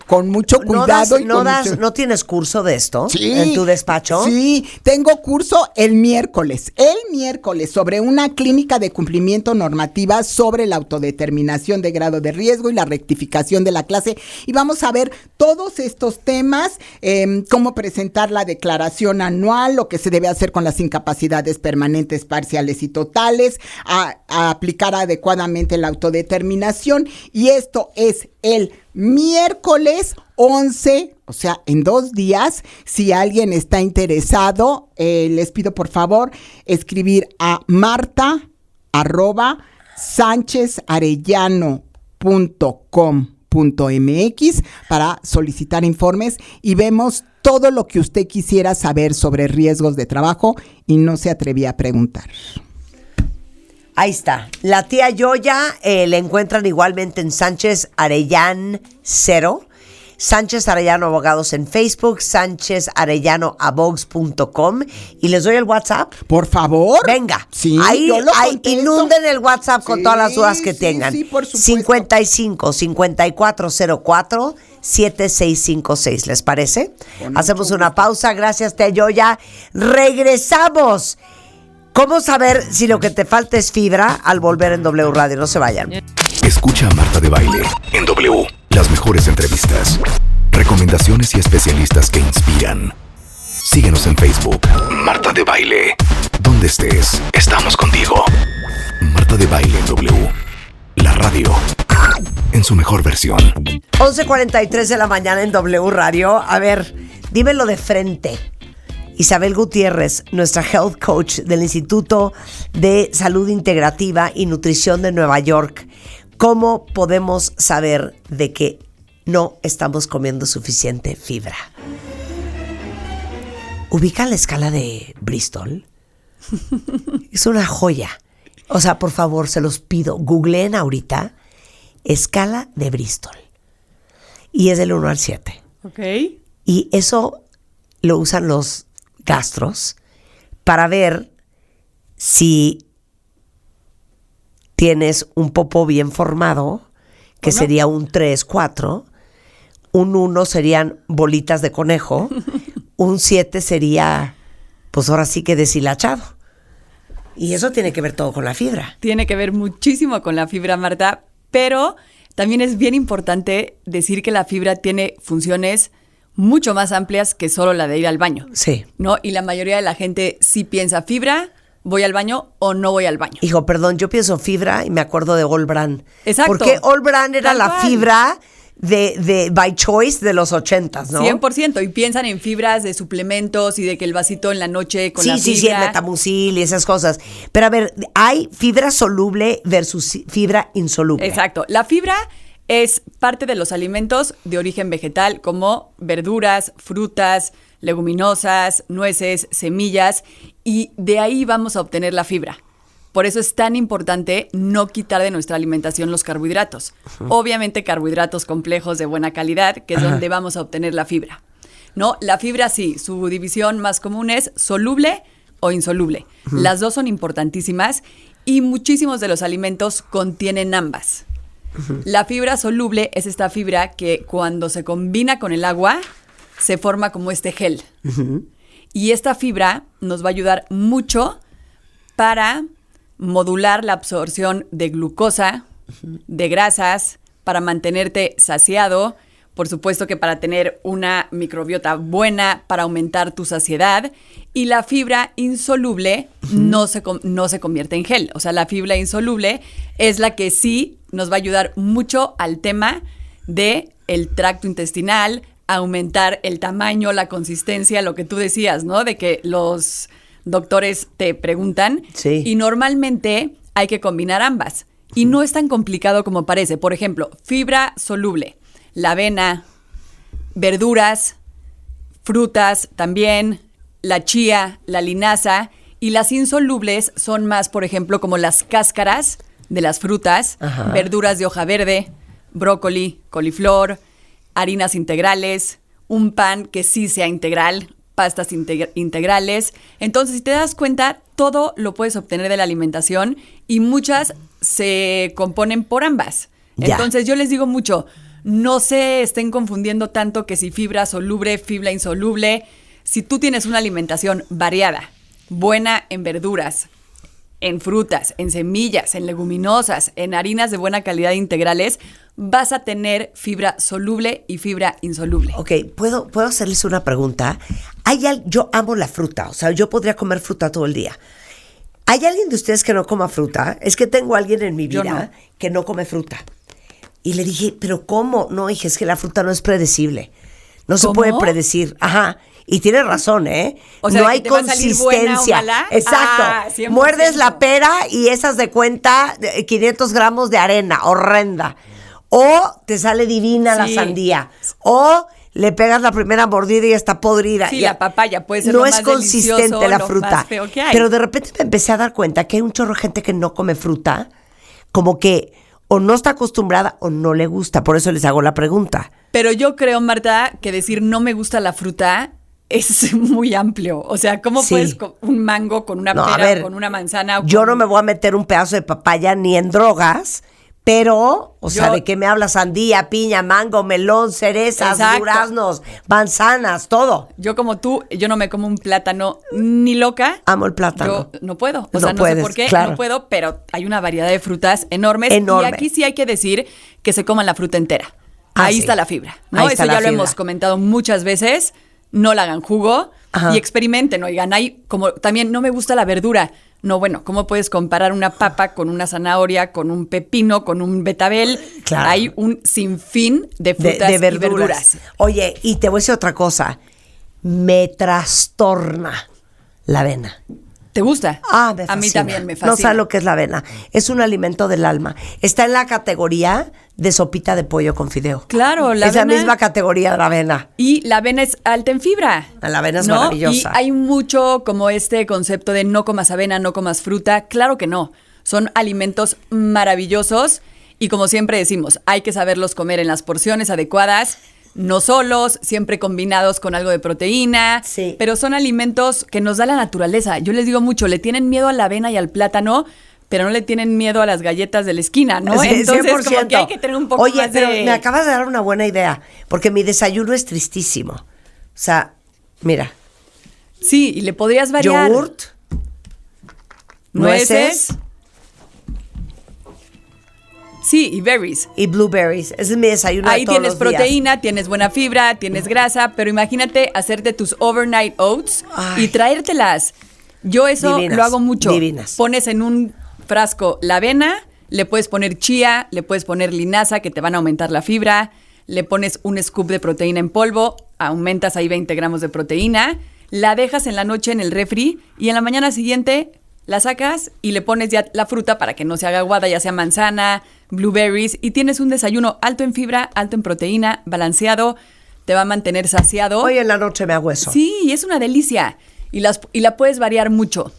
con mucho cuidado. ¿No tienes curso de esto sí, en tu despacho? Sí, tengo curso el miércoles sobre una clínica de cumplimiento normativa sobre la autodeterminación de grado de riesgo y la rectificación de la clase. Y vamos a ver todos estos temas, cómo presentar la declaración anual, lo que se debe hacer con las incapacidades permanentes, parciales y totales, a aplicar adecuadamente la autodeterminación. Y esto es el miércoles 11, o sea, en 2 días. Si alguien está interesado, les pido por favor escribir a marta@sanchezarellano.com.mx para solicitar informes y vemos todo lo que usted quisiera saber sobre riesgos de trabajo y no se atrevía a preguntar. Ahí está. La tía Yoya la encuentran igualmente en Sánchez Arellán 0. Sánchez Arellano Abogados en Facebook, SánchezArellanoAbogs.com. Y les doy el WhatsApp. Por favor. Venga. Sí, ahí inunden el WhatsApp con todas las dudas que tengan. Sí, por supuesto. 55-5404-7656. ¿Les parece? Hacemos una pausa. Gracias, tía Yoya. Regresamos. ¿Cómo saber si lo que te falta es fibra? Al volver en W Radio. No se vayan. Escucha a Marta de Baile en W. Las mejores entrevistas, recomendaciones y especialistas que inspiran. Síguenos en Facebook. Marta de Baile. Donde estés, estamos contigo. Marta de Baile en W. La radio. En su mejor versión. 11:43 de la mañana en W Radio. A ver, dímelo de frente. Isabel Gutiérrez, nuestra health coach del Instituto de Salud Integrativa y Nutrición de Nueva York. ¿Cómo podemos saber de que no estamos comiendo suficiente fibra? ¿Ubican la escala de Bristol? Es una joya. O sea, por favor, se los pido, googleen ahorita escala de Bristol. Y es del 1 al 7. Ok. Y eso lo usan los gastros para ver si tienes un popó bien formado, que sería un 3, 4, un 1 serían bolitas de conejo, un 7 sería, pues ahora sí que deshilachado. Y eso tiene que ver todo con la fibra. Tiene que ver muchísimo con la fibra, Marta, pero también es bien importante decir que la fibra tiene funciones mucho más amplias que solo la de ir al baño. Sí. ¿No? Y la mayoría de la gente sí piensa fibra, voy al baño o no voy al baño. Hijo, perdón, yo pienso fibra y me acuerdo de All Brand. Exacto. Porque All Brand era Tal la cual. fibra de By Choice de los 80s, ¿no? 100%. Y piensan en fibras de suplementos y de que el vasito en la noche con la fibra. Sí, el Metamucil y esas cosas. Pero a ver, hay fibra soluble versus fibra insoluble. Exacto. La fibra es parte de los alimentos de origen vegetal como verduras, frutas, leguminosas, nueces, semillas, y de ahí vamos a obtener la fibra. Por eso es tan importante no quitar de nuestra alimentación los carbohidratos. Obviamente carbohidratos complejos de buena calidad, que es donde vamos a obtener la fibra. ¿No? La fibra sí, su división más común es soluble o insoluble. Las dos son importantísimas y muchísimos de los alimentos contienen ambas. La fibra soluble es esta fibra que cuando se combina con el agua se forma como este gel. Y esta fibra nos va a ayudar mucho para modular la absorción de glucosa, de grasas, para mantenerte saciado, por supuesto que para tener una microbiota buena, para aumentar tu saciedad. Y la fibra insoluble no se convierte en gel. O sea, la fibra insoluble es la que sí nos va a ayudar mucho al tema de el tracto intestinal, aumentar el tamaño, la consistencia, lo que tú decías, ¿no? De que los doctores te preguntan. Sí. Y normalmente hay que combinar ambas. Y no es tan complicado como parece. Por ejemplo, fibra soluble, la avena, verduras, frutas también, la chía, la linaza. Y las insolubles son más, por ejemplo, como las cáscaras de las frutas, verduras de hoja verde, brócoli, coliflor, harinas integrales, un pan que sí sea integral, pastas integrales. Entonces, si te das cuenta, todo lo puedes obtener de la alimentación y muchas se componen por ambas. Ya. Entonces, yo les digo mucho, no se estén confundiendo tanto que si fibra soluble, fibra insoluble. Si tú tienes una alimentación variada, buena en verduras, en frutas, en semillas, en leguminosas, en harinas de buena calidad integrales, vas a tener fibra soluble y fibra insoluble. Ok, ¿puedo hacerles una pregunta? Yo amo la fruta, o sea, yo podría comer fruta todo el día. ¿Hay alguien de ustedes que no coma fruta? Es que tengo a alguien en mi vida que no come fruta. Y le dije, ¿pero cómo? No, hija, es que la fruta no es predecible. No se puede predecir. Ajá. Y tienes razón, ¿eh? O sea, no hay consistencia. Buena, exacto. Muerdes la pera y esas de cuenta 500 gramos de arena, horrenda. O te sale divina la sandía. O le pegas la primera mordida y está podrida. Sí, la papaya puede ser lo más delicioso, no es consistente la fruta. Más feo que hay. Pero de repente me empecé a dar cuenta que hay un chorro de gente que no come fruta, como que o no está acostumbrada o no le gusta. Por eso les hago la pregunta. Pero yo creo, Marta, que decir no me gusta la fruta es muy amplio. O sea, ¿cómo puedes un mango con una pera, con una manzana? Yo no me voy a meter un pedazo de papaya ni en drogas, pero, sea, ¿de qué me hablas? Sandía, piña, mango, melón, cerezas, duraznos, manzanas, todo. Yo como tú, yo no me como un plátano ni loca. Amo el plátano. Yo no puedo. O sea, no sé por qué, no puedo, pero hay una variedad de frutas enormes. Y aquí sí hay que decir que se coman la fruta entera. Ahí está la fibra, ¿no? Eso ya lo hemos comentado muchas veces. No la hagan jugo y experimenten, oigan. Hay como también no me gusta la verdura. No, bueno, ¿cómo puedes comparar una papa con una zanahoria, con un pepino, con un betabel? Claro. Hay un sinfín de frutas y verduras. Oye, y te voy a decir otra cosa. Me trastorna la avena. ¿Te gusta? Ah, me fascina. A mí también me fascina. No sabes lo que es la avena. Es un alimento del alma. Está en la categoría de sopita de pollo con fideo. Claro, la avena. Es la misma categoría de la avena. Y la avena es alta en fibra. La avena es maravillosa. Y hay mucho como este concepto de no comas avena, no comas fruta. Claro que no. Son alimentos maravillosos y como siempre decimos, hay que saberlos comer en las porciones adecuadas. No solos, siempre combinados con algo de proteína, pero son alimentos que nos da la naturaleza. Yo les digo mucho, le tienen miedo a la avena y al plátano, pero no le tienen miedo a las galletas de la esquina, ¿no? Sí, entonces 100%. como que hay que tener un poco más de... Oye, pero me acabas de dar una buena idea, porque mi desayuno es tristísimo. O sea, mira. Sí, y le podrías variar. Yogurt, nueces. Sí, y berries. Y blueberries. Ese es mi desayuno Ahí de todos tienes los días. proteína, tienes buena fibra, tienes grasa, pero imagínate hacerte tus overnight oats y traértelas. Yo eso lo hago mucho. Divinas. Pones en un frasco la avena, le puedes poner chía, le puedes poner linaza que te van a aumentar la fibra, le pones un scoop de proteína en polvo, aumentas ahí 20 gramos de proteína, la dejas en la noche en el refri y en la mañana siguiente la sacas y le pones ya la fruta para que no se haga aguada, ya sea manzana, blueberries, y tienes un desayuno alto en fibra, alto en proteína, balanceado. te va a mantener saciado. Hoy en la noche me hago eso. Sí, es una delicia. Y la puedes variar mucho.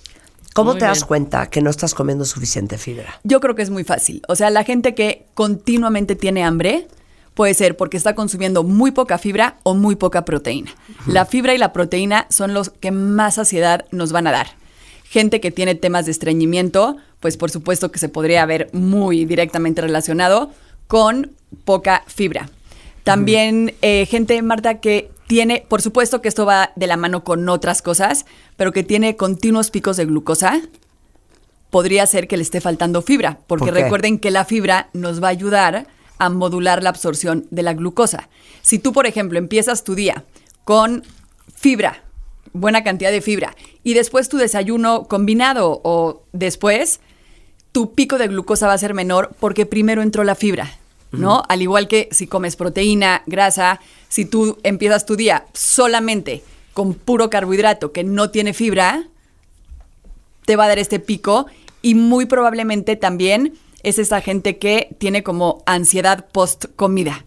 ¿Cómo te das cuenta que no estás comiendo suficiente fibra? Yo creo que es muy fácil. O sea, la gente que continuamente tiene hambre puede ser porque está consumiendo muy poca fibra o muy poca proteína. La fibra y la proteína son los que más saciedad nos van a dar. Gente que tiene temas de estreñimiento, pues por supuesto que se podría ver muy directamente relacionado con poca fibra. También gente, Marta, que tiene, por supuesto que esto va de la mano con otras cosas, pero que tiene continuos picos de glucosa, podría ser que le esté faltando fibra, porque recuerden que la fibra nos va a ayudar a modular la absorción de la glucosa. Si tú, por ejemplo, empiezas tu día con fibra, buena cantidad de fibra, y después tu desayuno combinado o después, tu pico de glucosa va a ser menor porque primero entró la fibra, ¿no? Al igual que si comes proteína, grasa, si tú empiezas tu día solamente con puro carbohidrato que no tiene fibra, te va a dar este pico y muy probablemente también es esa gente que tiene como ansiedad post comida.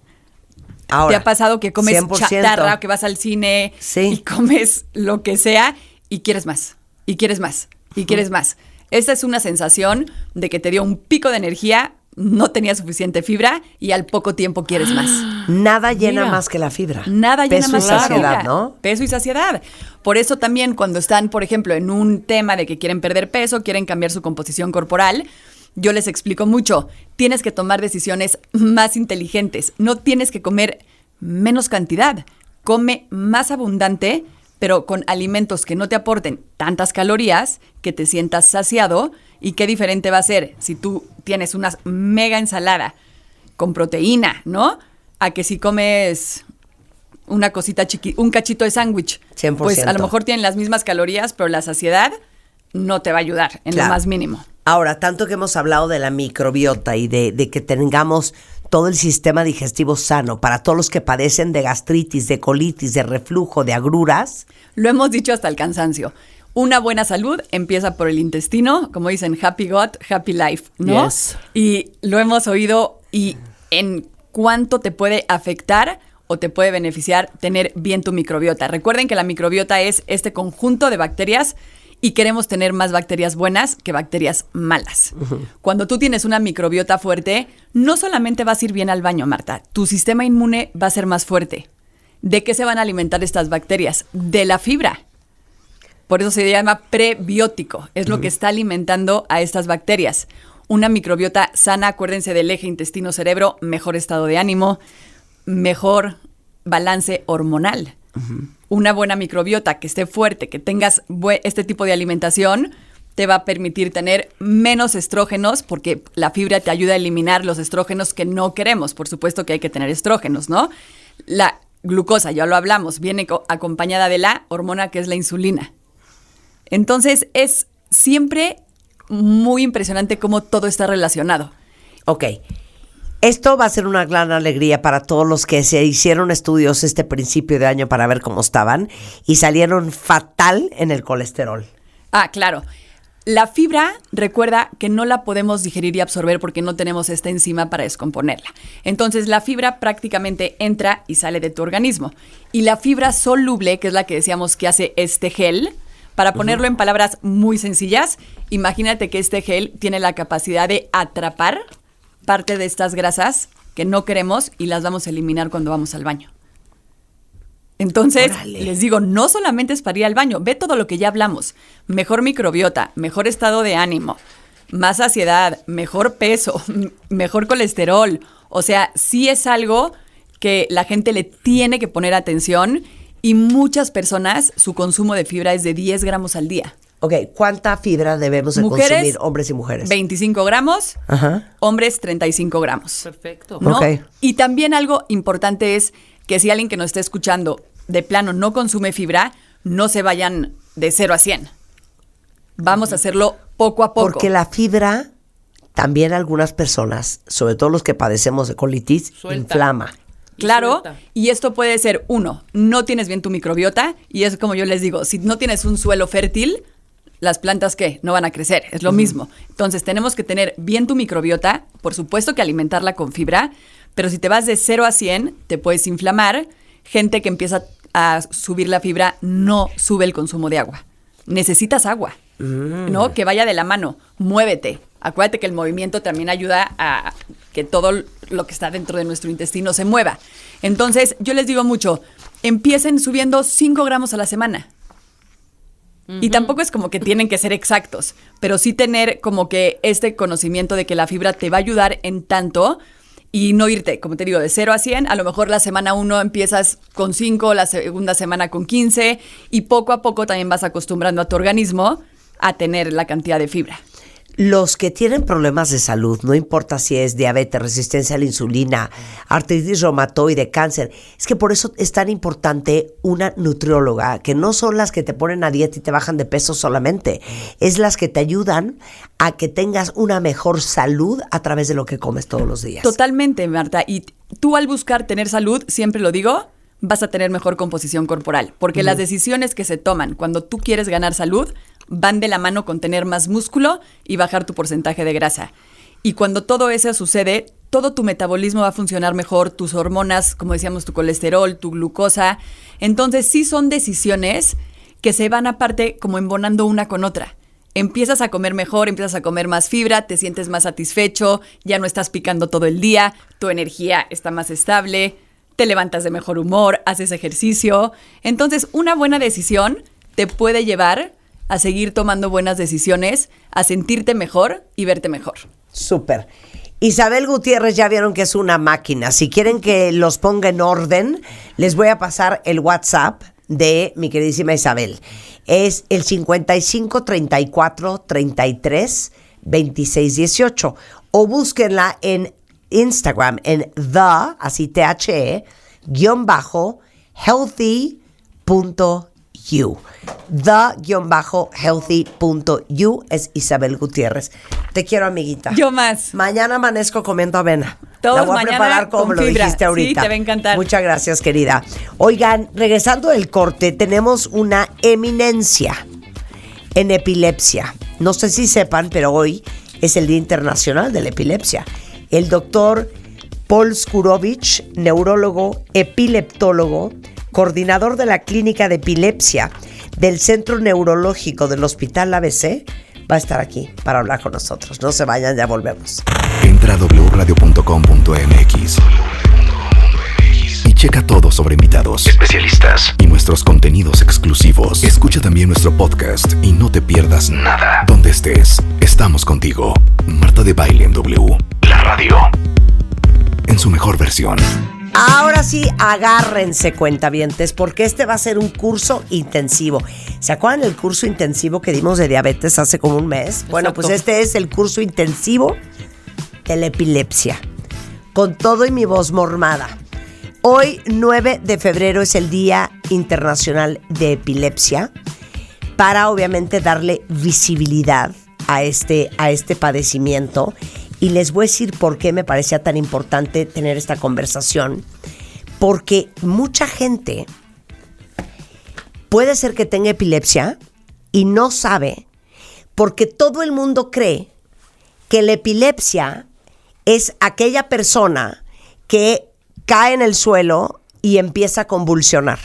Ahora, ¿te ha pasado que comes 100%. Chatarra, que vas al cine y comes lo que sea y quieres más, y quieres más, y quieres más? Esta es una sensación de que te dio un pico de energía, no tenía suficiente fibra y al poco tiempo quieres más. Nada llena más que la fibra. Nada llena más que la fibra. Peso y saciedad, ¿no? Peso y saciedad. Por eso también cuando están, por ejemplo, en un tema de que quieren perder peso, quieren cambiar su composición corporal, yo les explico mucho. Tienes que tomar decisiones más inteligentes. No tienes que comer menos cantidad. Come más abundante, pero con alimentos que no te aporten tantas calorías, que te sientas saciado. ¿Y qué diferente va a ser si tú tienes una mega ensalada con proteína, ¿no? A que si comes una cosita un cachito de sándwich. 100%. Pues a lo mejor tienen las mismas calorías, pero la saciedad no te va a ayudar en lo más mínimo. Ahora, tanto que hemos hablado de la microbiota y de que tengamos todo el sistema digestivo sano para todos los que padecen de gastritis, de colitis, de reflujo, de agruras. Lo hemos dicho hasta el cansancio. Una buena salud empieza por el intestino, como dicen, happy gut, happy life, ¿no? Yes. Y lo hemos oído y en cuánto te puede afectar o te puede beneficiar tener bien tu microbiota. Recuerden que la microbiota es este conjunto de bacterias y queremos tener más bacterias buenas que bacterias malas. Cuando tú tienes una microbiota fuerte, no solamente vas a ir bien al baño, Marta, tu sistema inmune va a ser más fuerte. ¿De qué se van a alimentar estas bacterias? De la fibra. Por eso se llama prebiótico. Es lo que está alimentando a estas bacterias. Una microbiota sana, acuérdense del eje intestino-cerebro, mejor estado de ánimo, mejor balance hormonal. Una buena microbiota que esté fuerte, que tengas este tipo de alimentación, te va a permitir tener menos estrógenos porque la fibra te ayuda a eliminar los estrógenos que no queremos. Por supuesto que hay que tener estrógenos, ¿no? La glucosa, ya lo hablamos, viene acompañada de la hormona que es la insulina. Entonces, es siempre muy impresionante cómo todo está relacionado. Ok. Esto va a ser una gran alegría para todos los que se hicieron estudios este principio de año para ver cómo estaban y salieron fatal en el colesterol. Ah, claro. La fibra, recuerda que no la podemos digerir y absorber porque no tenemos esta enzima para descomponerla. Entonces, la fibra prácticamente entra y sale de tu organismo. Y la fibra soluble, que es la que decíamos que hace este gel, para ponerlo en palabras muy sencillas, imagínate que este gel tiene la capacidad de atrapar parte de estas grasas que no queremos y las vamos a eliminar cuando vamos al baño. Entonces, les digo, no solamente es para ir al baño, ve todo lo que ya hablamos. Mejor microbiota, mejor estado de ánimo, más saciedad, mejor peso, mejor colesterol. O sea, sí es algo que la gente le tiene que poner atención. Y muchas personas, su consumo de fibra es de 10 gramos al día. Ok, ¿cuánta fibra debemos de consumir hombres y mujeres? 25 gramos, hombres 35 gramos. Perfecto. ¿No? Okay. Y también algo importante es que si alguien que nos esté escuchando de plano no consume fibra, no se vayan de 0 a 100. Vamos a hacerlo poco a poco. Porque la fibra, también algunas personas, sobre todo los que padecemos de colitis, inflama. Claro, y esto puede ser, uno, no tienes bien tu microbiota, y es como yo les digo, si no tienes un suelo fértil, las plantas, ¿qué? No van a crecer, es lo mismo. Entonces, tenemos que tener bien tu microbiota, por supuesto que alimentarla con fibra, pero si te vas de 0 a 100, te puedes inflamar, gente que empieza a subir la fibra no sube el consumo de agua. Necesitas agua, ¿no? Que vaya de la mano, muévete. Acuérdate que el movimiento también ayuda a que todo lo que está dentro de nuestro intestino se mueva. Entonces, yo les digo mucho, empiecen subiendo 5 gramos a la semana. Y tampoco es como que tienen que ser exactos, pero sí tener como que este conocimiento de que la fibra te va a ayudar en tanto y no irte, como te digo, de 0 a 100. A lo mejor la semana 1 empiezas con 5, la segunda semana con 15 y poco a poco también vas acostumbrando a tu organismo a tener la cantidad de fibra. Los que tienen problemas de salud, no importa si es diabetes, resistencia a la insulina, artritis reumatoide, cáncer, es que por eso es tan importante una nutrióloga, que no son las que te ponen a dieta y te bajan de peso solamente, es las que te ayudan a que tengas una mejor salud a través de lo que comes todos los días. Totalmente, Marta. Y tú al buscar tener salud, siempre lo digo, vas a tener mejor composición corporal, porque las decisiones que se toman cuando tú quieres ganar salud van de la mano con tener más músculo y bajar tu porcentaje de grasa. Y cuando todo eso sucede, todo tu metabolismo va a funcionar mejor, tus hormonas, como decíamos, tu colesterol, tu glucosa. Entonces sí son decisiones que se van aparte como embonando una con otra. Empiezas a comer mejor, empiezas a comer más fibra, te sientes más satisfecho, ya no estás picando todo el día, tu energía está más estable, te levantas de mejor humor, haces ejercicio. Entonces una buena decisión te puede llevar a seguir tomando buenas decisiones, a sentirte mejor y verte mejor. Súper. Isabel Gutiérrez, ya vieron que es una máquina. Si quieren que los ponga en orden, les voy a pasar el WhatsApp de mi queridísima Isabel. Es el 55 34 33 26 18. O búsquenla en Instagram en así THE, _healthy.you. The-healthy.you es Isabel Gutiérrez. Te quiero, amiguita. Yo más. Mañana amanezco comiendo avena. Todos la voy a mañana preparar como con lo fibra. dijiste ahorita. Sí, te va a encantar. Muchas gracias, querida. Oigan, regresando del corte, tenemos una eminencia en epilepsia. No sé si sepan, pero hoy es el Día Internacional de la Epilepsia. El doctor Paul Skurovich, neurólogo, epileptólogo, coordinador de la Clínica de Epilepsia del Centro Neurológico del Hospital ABC, va a estar aquí para hablar con nosotros. No se vayan, ya volvemos. Entra a wradio.com.mx y checa todo sobre invitados, especialistas y nuestros contenidos exclusivos. Escucha también nuestro podcast y no te pierdas nada. Donde estés, estamos contigo. Marta de Baile en W, la radio, en su mejor versión. Ahora sí, agárrense, cuentavientes, porque este va a ser un curso intensivo. ¿Se acuerdan del curso intensivo que dimos de diabetes hace como un mes? Exacto. Bueno, pues este es el curso intensivo de la epilepsia, con todo y mi voz mormada. Hoy, 9 de febrero, es el Día Internacional de Epilepsia, para obviamente darle visibilidad a este padecimiento. Y les voy a decir por qué me parecía tan importante tener esta conversación. Porque mucha gente puede ser que tenga epilepsia y no sabe, porque todo el mundo cree que la epilepsia es aquella persona que cae en el suelo y empieza a convulsionar.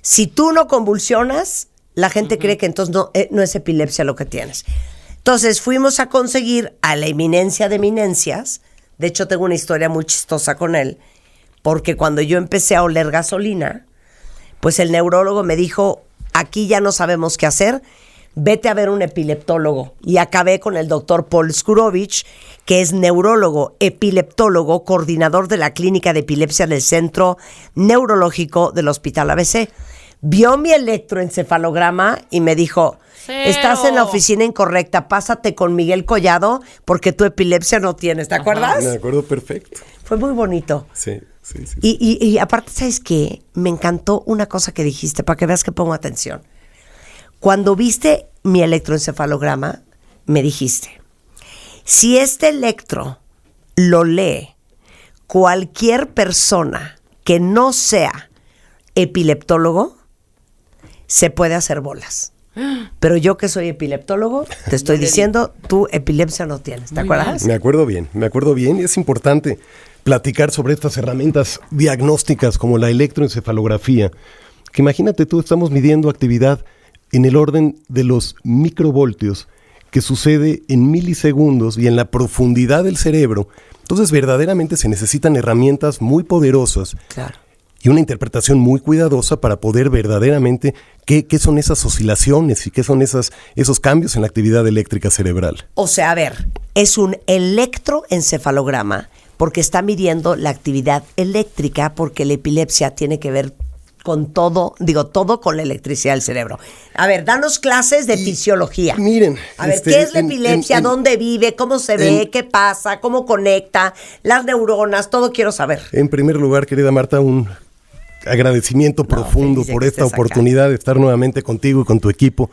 Si tú no convulsionas, la gente cree que entonces no es epilepsia lo que tienes. Entonces fuimos a conseguir a la eminencia de eminencias. De hecho, tengo una historia muy chistosa con él, porque cuando yo empecé a oler gasolina, pues el neurólogo me dijo, aquí ya no sabemos qué hacer, vete a ver un epileptólogo. Y acabé con el doctor Paul Skurovich, que es neurólogo, epileptólogo, coordinador de la Clínica de Epilepsia del Centro Neurológico del Hospital ABC. Vio mi electroencefalograma y me dijo, estás en la oficina incorrecta, pásate con Miguel Collado porque tu epilepsia no tienes, ¿te acuerdas? Me acuerdo perfecto. Fue muy bonito. Sí. Y aparte, ¿sabes qué? Me encantó una cosa que dijiste, para que veas que pongo atención. Cuando viste mi electroencefalograma, me dijiste, si este electro lo lee cualquier persona que no sea epileptólogo, se puede hacer bolas. Pero yo que soy epileptólogo, te estoy diciendo, tú epilepsia no tienes. ¿Te acuerdas? Me acuerdo bien y es importante. platicar sobre estas herramientas diagnósticas como la electroencefalografía, que imagínate tú, estamos midiendo actividad en el orden de los microvoltios, que sucede en milisegundos y en la profundidad del cerebro. Entonces verdaderamente se necesitan herramientas muy poderosas. Claro. Y una interpretación muy cuidadosa para poder verdaderamente qué son esas oscilaciones y qué son esos cambios en la actividad eléctrica cerebral. O sea, a ver, es un electroencefalograma porque está midiendo la actividad eléctrica, porque la epilepsia tiene que ver con todo con la electricidad del cerebro. A ver, danos clases de fisiología. Miren. A ver, ¿qué es la epilepsia? ¿Dónde vive? ¿Cómo se ve? ¿Qué pasa? ¿Cómo conecta? Las neuronas, todo quiero saber. En primer lugar, querida Marta, un agradecimiento profundo por esta oportunidad de estar nuevamente contigo y con tu equipo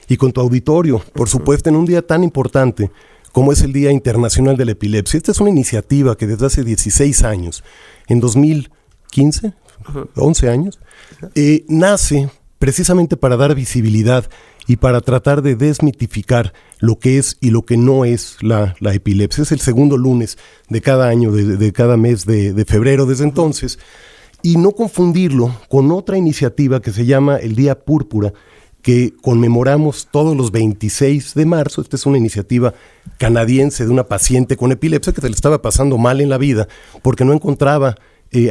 y con tu auditorio. Por supuesto, en un día tan importante como es el Día Internacional de la Epilepsia. Esta es una iniciativa que desde hace 16 años, en 2015, 11 años, nace precisamente para dar visibilidad y para tratar de desmitificar lo que es y lo que no es la epilepsia. Es el segundo lunes de cada año, de cada mes de febrero desde entonces, y no confundirlo con otra iniciativa que se llama el Día Púrpura, que conmemoramos todos los 26 de marzo. Esta es una iniciativa canadiense de una paciente con epilepsia que se le estaba pasando mal en la vida porque no encontraba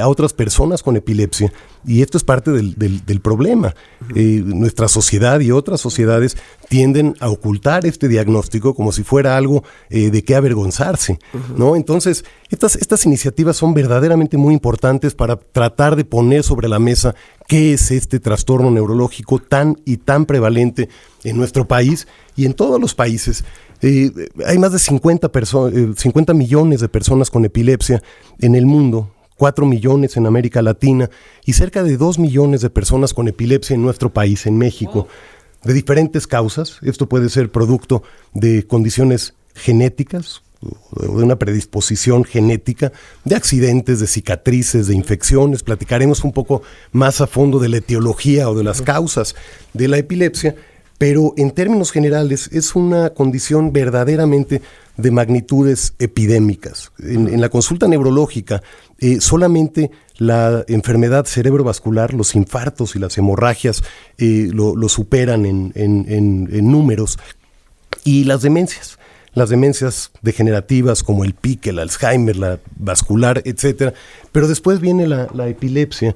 a otras personas con epilepsia, y esto es parte del problema. Nuestra sociedad y otras sociedades tienden a ocultar este diagnóstico como si fuera algo de qué avergonzarse, ¿no? Entonces, estas iniciativas son verdaderamente muy importantes para tratar de poner sobre la mesa qué es este trastorno neurológico tan prevalente en nuestro país y en todos los países. Hay más de 50 millones de personas con epilepsia en el mundo, 4 millones en América Latina y cerca de 2 millones de personas con epilepsia en nuestro país, en México, de diferentes causas. Esto puede ser producto de condiciones genéticas, de una predisposición genética, de accidentes, de cicatrices, de infecciones. Platicaremos un poco más a fondo de la etiología o de las causas de la epilepsia, pero en términos generales es una condición verdaderamente de magnitudes epidémicas. En la consulta neurológica, solamente la enfermedad cerebrovascular, los infartos y las hemorragias lo superan en números, y las demencias degenerativas como el PIC, el Alzheimer, la vascular, etcétera. Pero después viene la epilepsia,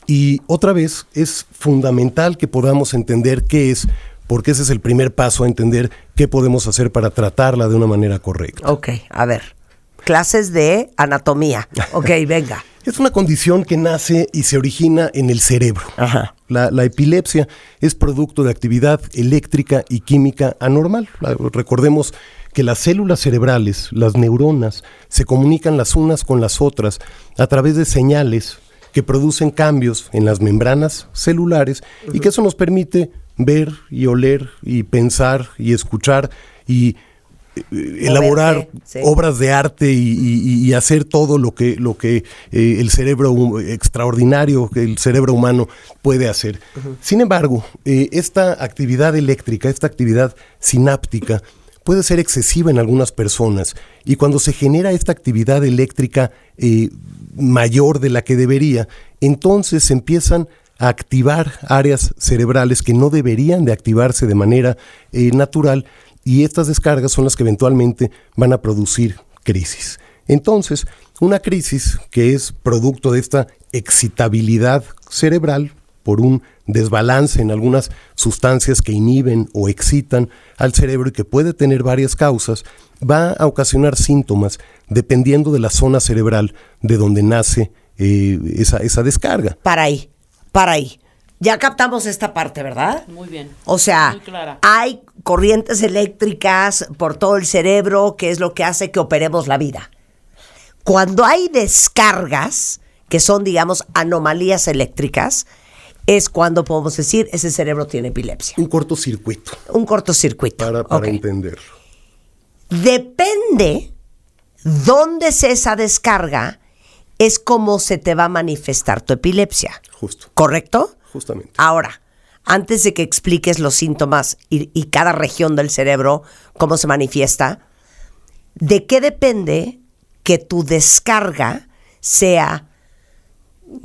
y otra vez es fundamental que podamos entender qué es, porque ese es el primer paso a entender qué podemos hacer para tratarla de una manera correcta. Ok, a ver, clases de anatomía. Ok, venga. Es una condición que nace y se origina en el cerebro. Ajá. La epilepsia es producto de actividad eléctrica y química anormal. Recordemos que las células cerebrales, las neuronas, se comunican las unas con las otras a través de señales que producen cambios en las membranas celulares, y que eso nos permite ver y oler y pensar y escuchar y elaborar obras de arte y hacer todo lo que el cerebro extraordinario, que el cerebro humano puede hacer. Sin embargo, esta actividad eléctrica, esta actividad sináptica, puede ser excesiva en algunas personas, y cuando se genera esta actividad eléctrica mayor de la que debería, entonces se empiezan a activar áreas cerebrales que no deberían de activarse de manera natural, y estas descargas son las que eventualmente van a producir crisis. Entonces, una crisis que es producto de esta excitabilidad cerebral por un desbalance en algunas sustancias que inhiben o excitan al cerebro y que puede tener varias causas, va a ocasionar síntomas dependiendo de la zona cerebral de donde nace esa descarga. Para ahí. Ya captamos esta parte, ¿verdad? Muy bien. O sea, muy clara. Hay corrientes eléctricas por todo el cerebro, que es lo que hace que operemos la vida. Cuando hay descargas, que son, digamos, anomalías eléctricas, es cuando podemos decir, ese cerebro tiene epilepsia. Un cortocircuito. Para entenderlo. Depende dónde es esa descarga, es cómo se te va a manifestar tu epilepsia. Justo. ¿Correcto? Justamente. Ahora, antes de que expliques los síntomas y cada región del cerebro, cómo se manifiesta, ¿de qué depende que tu descarga sea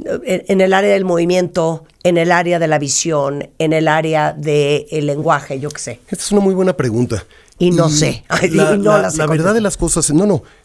en el área del movimiento, en el área de la visión, en el área del lenguaje, yo qué sé? Esta es una muy buena pregunta. Y no sé. La verdad de las cosas,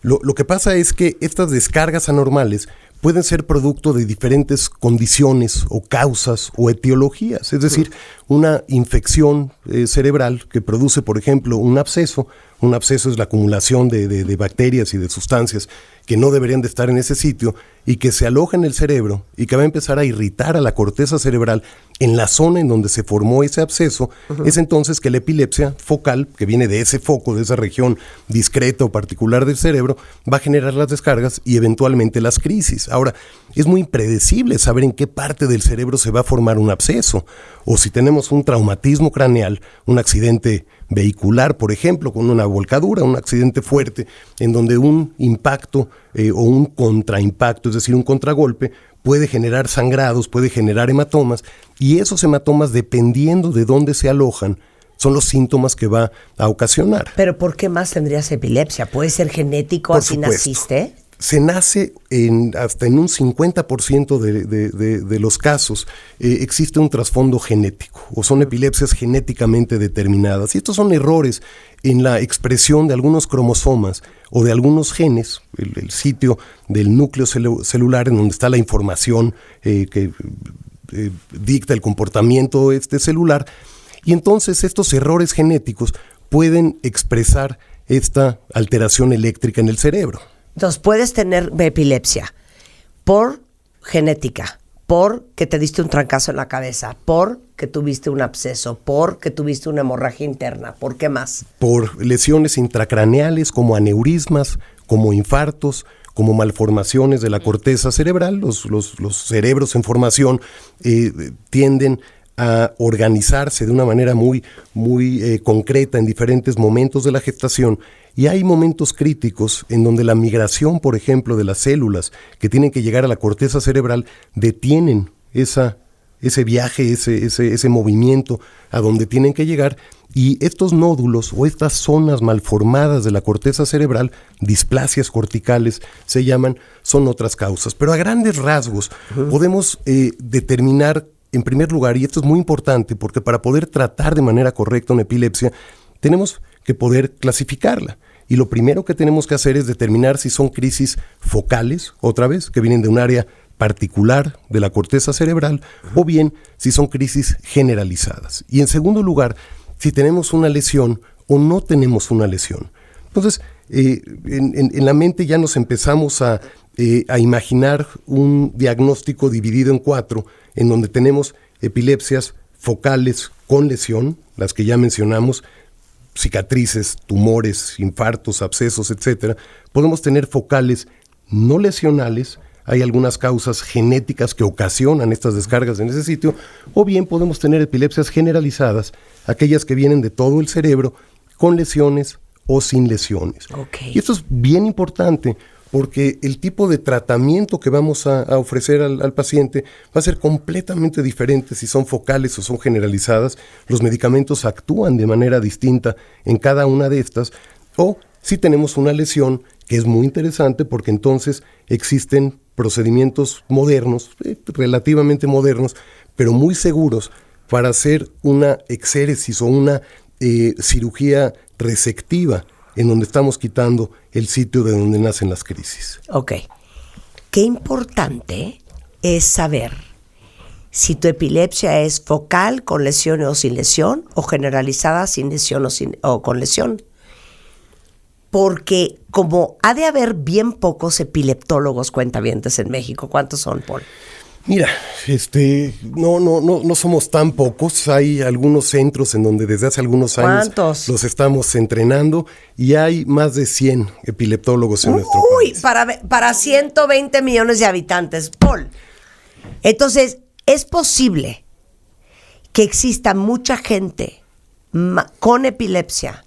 lo que pasa es que estas descargas anormales pueden ser producto de diferentes condiciones o causas o etiologías. Es decir, una infección cerebral que produce, por ejemplo, un absceso. Un absceso es la acumulación de bacterias y de sustancias que no deberían de estar en ese sitio y que se aloja en el cerebro y que va a empezar a irritar a la corteza cerebral en la zona en donde se formó ese absceso. Es entonces que la epilepsia focal, que viene de ese foco, de esa región discreta o particular del cerebro, va a generar las descargas y eventualmente las crisis. Ahora, es muy impredecible saber en qué parte del cerebro se va a formar un absceso, o si tenemos un traumatismo craneal, un accidente vehicular, por ejemplo, con una volcadura, un accidente fuerte, en donde un impacto o un contraimpacto, es decir, un contragolpe, puede generar sangrados, puede generar hematomas, y esos hematomas, dependiendo de dónde se alojan, son los síntomas que va a ocasionar. ¿Pero por qué más tendrías epilepsia? ¿Puede ser genético, por así supuesto. naciste? Se nace hasta en un 50% de los casos, existe un trasfondo genético, o son epilepsias genéticamente determinadas. Y estos son errores en la expresión de algunos cromosomas o de algunos genes, el sitio del núcleo celular en donde está la información que dicta el comportamiento celular. Y entonces estos errores genéticos pueden expresar esta alteración eléctrica en el cerebro. Entonces, puedes tener epilepsia por genética, por que te diste un trancazo en la cabeza, por que tuviste un absceso, por que tuviste una hemorragia interna. ¿Por qué más? Por lesiones intracraneales como aneurismas, como infartos, como malformaciones de la corteza cerebral. Los cerebros en formación tienden a organizarse de una manera muy concreta en diferentes momentos de la gestación, y hay momentos críticos en donde la migración, por ejemplo, de las células que tienen que llegar a la corteza cerebral detienen ese viaje, ese movimiento a donde tienen que llegar, y estos nódulos o estas zonas malformadas de la corteza cerebral, displasias corticales se llaman, son otras causas. Pero a grandes rasgos podemos determinar, en primer lugar, y esto es muy importante porque para poder tratar de manera correcta una epilepsia tenemos que poder clasificarla. Y lo primero que tenemos que hacer es determinar si son crisis focales, otra vez, que vienen de un área particular de la corteza cerebral, o bien si son crisis generalizadas. Y en segundo lugar, si tenemos una lesión o no tenemos una lesión. Entonces, en la mente ya nos empezamos a imaginar un diagnóstico dividido en 4, en donde tenemos epilepsias focales con lesión, las que ya mencionamos, cicatrices, tumores, infartos, abscesos, etcétera. Podemos tener focales no lesionales, hay algunas causas genéticas que ocasionan estas descargas en ese sitio, o bien podemos tener epilepsias generalizadas, aquellas que vienen de todo el cerebro, con lesiones o sin lesiones. Okay. Y esto es bien importante porque el tipo de tratamiento que vamos a ofrecer al paciente va a ser completamente diferente si son focales o son generalizadas. Los medicamentos actúan de manera distinta en cada una de estas, o si tenemos una lesión, que es muy interesante porque entonces existen procedimientos modernos, relativamente modernos, pero muy seguros para hacer una exéresis o una cirugía resectiva en donde estamos quitando el sitio de donde nacen las crisis. Ok. Qué importante es saber si tu epilepsia es focal, con lesión o sin lesión, o generalizada, sin lesión o con lesión. Porque como ha de haber bien pocos epileptólogos cuentavientes en México, ¿cuántos son, Paul? Mira, no somos tan pocos. Hay algunos centros en donde desde hace algunos años ¿cuántos? Los estamos entrenando y hay más de 100 epileptólogos en nuestro país. Para 120 millones de habitantes, Paul. Entonces, ¿es posible que exista mucha gente con epilepsia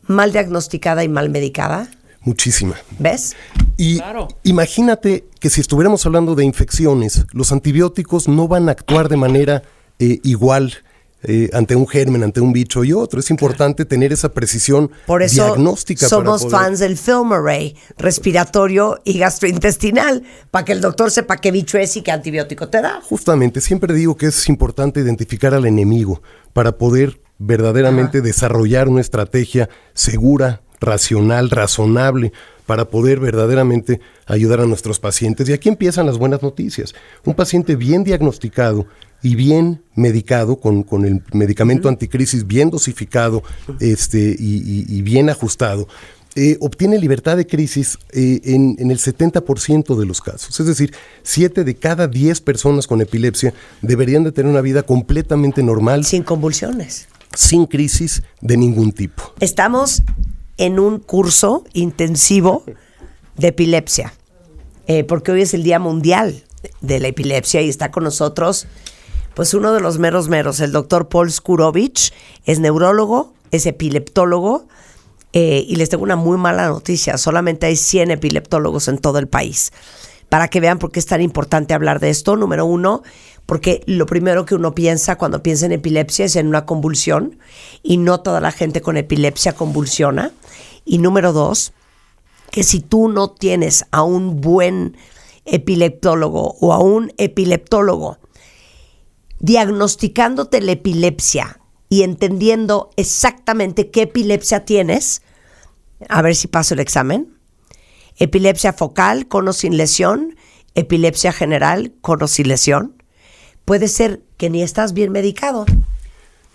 mal diagnosticada y mal medicada? Muchísima. ¿Ves? Y claro, imagínate que si estuviéramos hablando de infecciones, los antibióticos no van a actuar de manera igual ante un germen, ante un bicho y otro. Es importante tener esa precisión por eso diagnóstica. Somos fans del Film Array respiratorio y gastrointestinal, para que el doctor sepa qué bicho es y qué antibiótico te da. Justamente, siempre digo que es importante identificar al enemigo para poder verdaderamente desarrollar una estrategia segura, racional, razonable, para poder verdaderamente ayudar a nuestros pacientes. Y aquí empiezan las buenas noticias. Un paciente bien diagnosticado y bien medicado, con el medicamento anticrisis bien dosificado y bien ajustado, obtiene libertad de crisis en el 70% de los casos. Es decir, 7 de cada 10 personas con epilepsia deberían de tener una vida completamente normal. Sin convulsiones. Sin crisis de ningún tipo. Estamos en un curso intensivo de epilepsia, porque hoy es el Día Mundial de la Epilepsia y está con nosotros pues uno de los meros, el doctor Paul Skurovich, es neurólogo, es epileptólogo, y les tengo una muy mala noticia, solamente hay 100 epileptólogos en todo el país. Para que vean por qué es tan importante hablar de esto, número 1, porque lo primero que uno piensa cuando piensa en epilepsia es en una convulsión, y no toda la gente con epilepsia convulsiona. Y número 2, que si tú no tienes a un buen epileptólogo o a un epileptólogo diagnosticándote la epilepsia y entendiendo exactamente qué epilepsia tienes, a ver si paso el examen. Epilepsia focal, con o sin lesión, epilepsia general, con o sin lesión. Puede ser que ni estás bien medicado.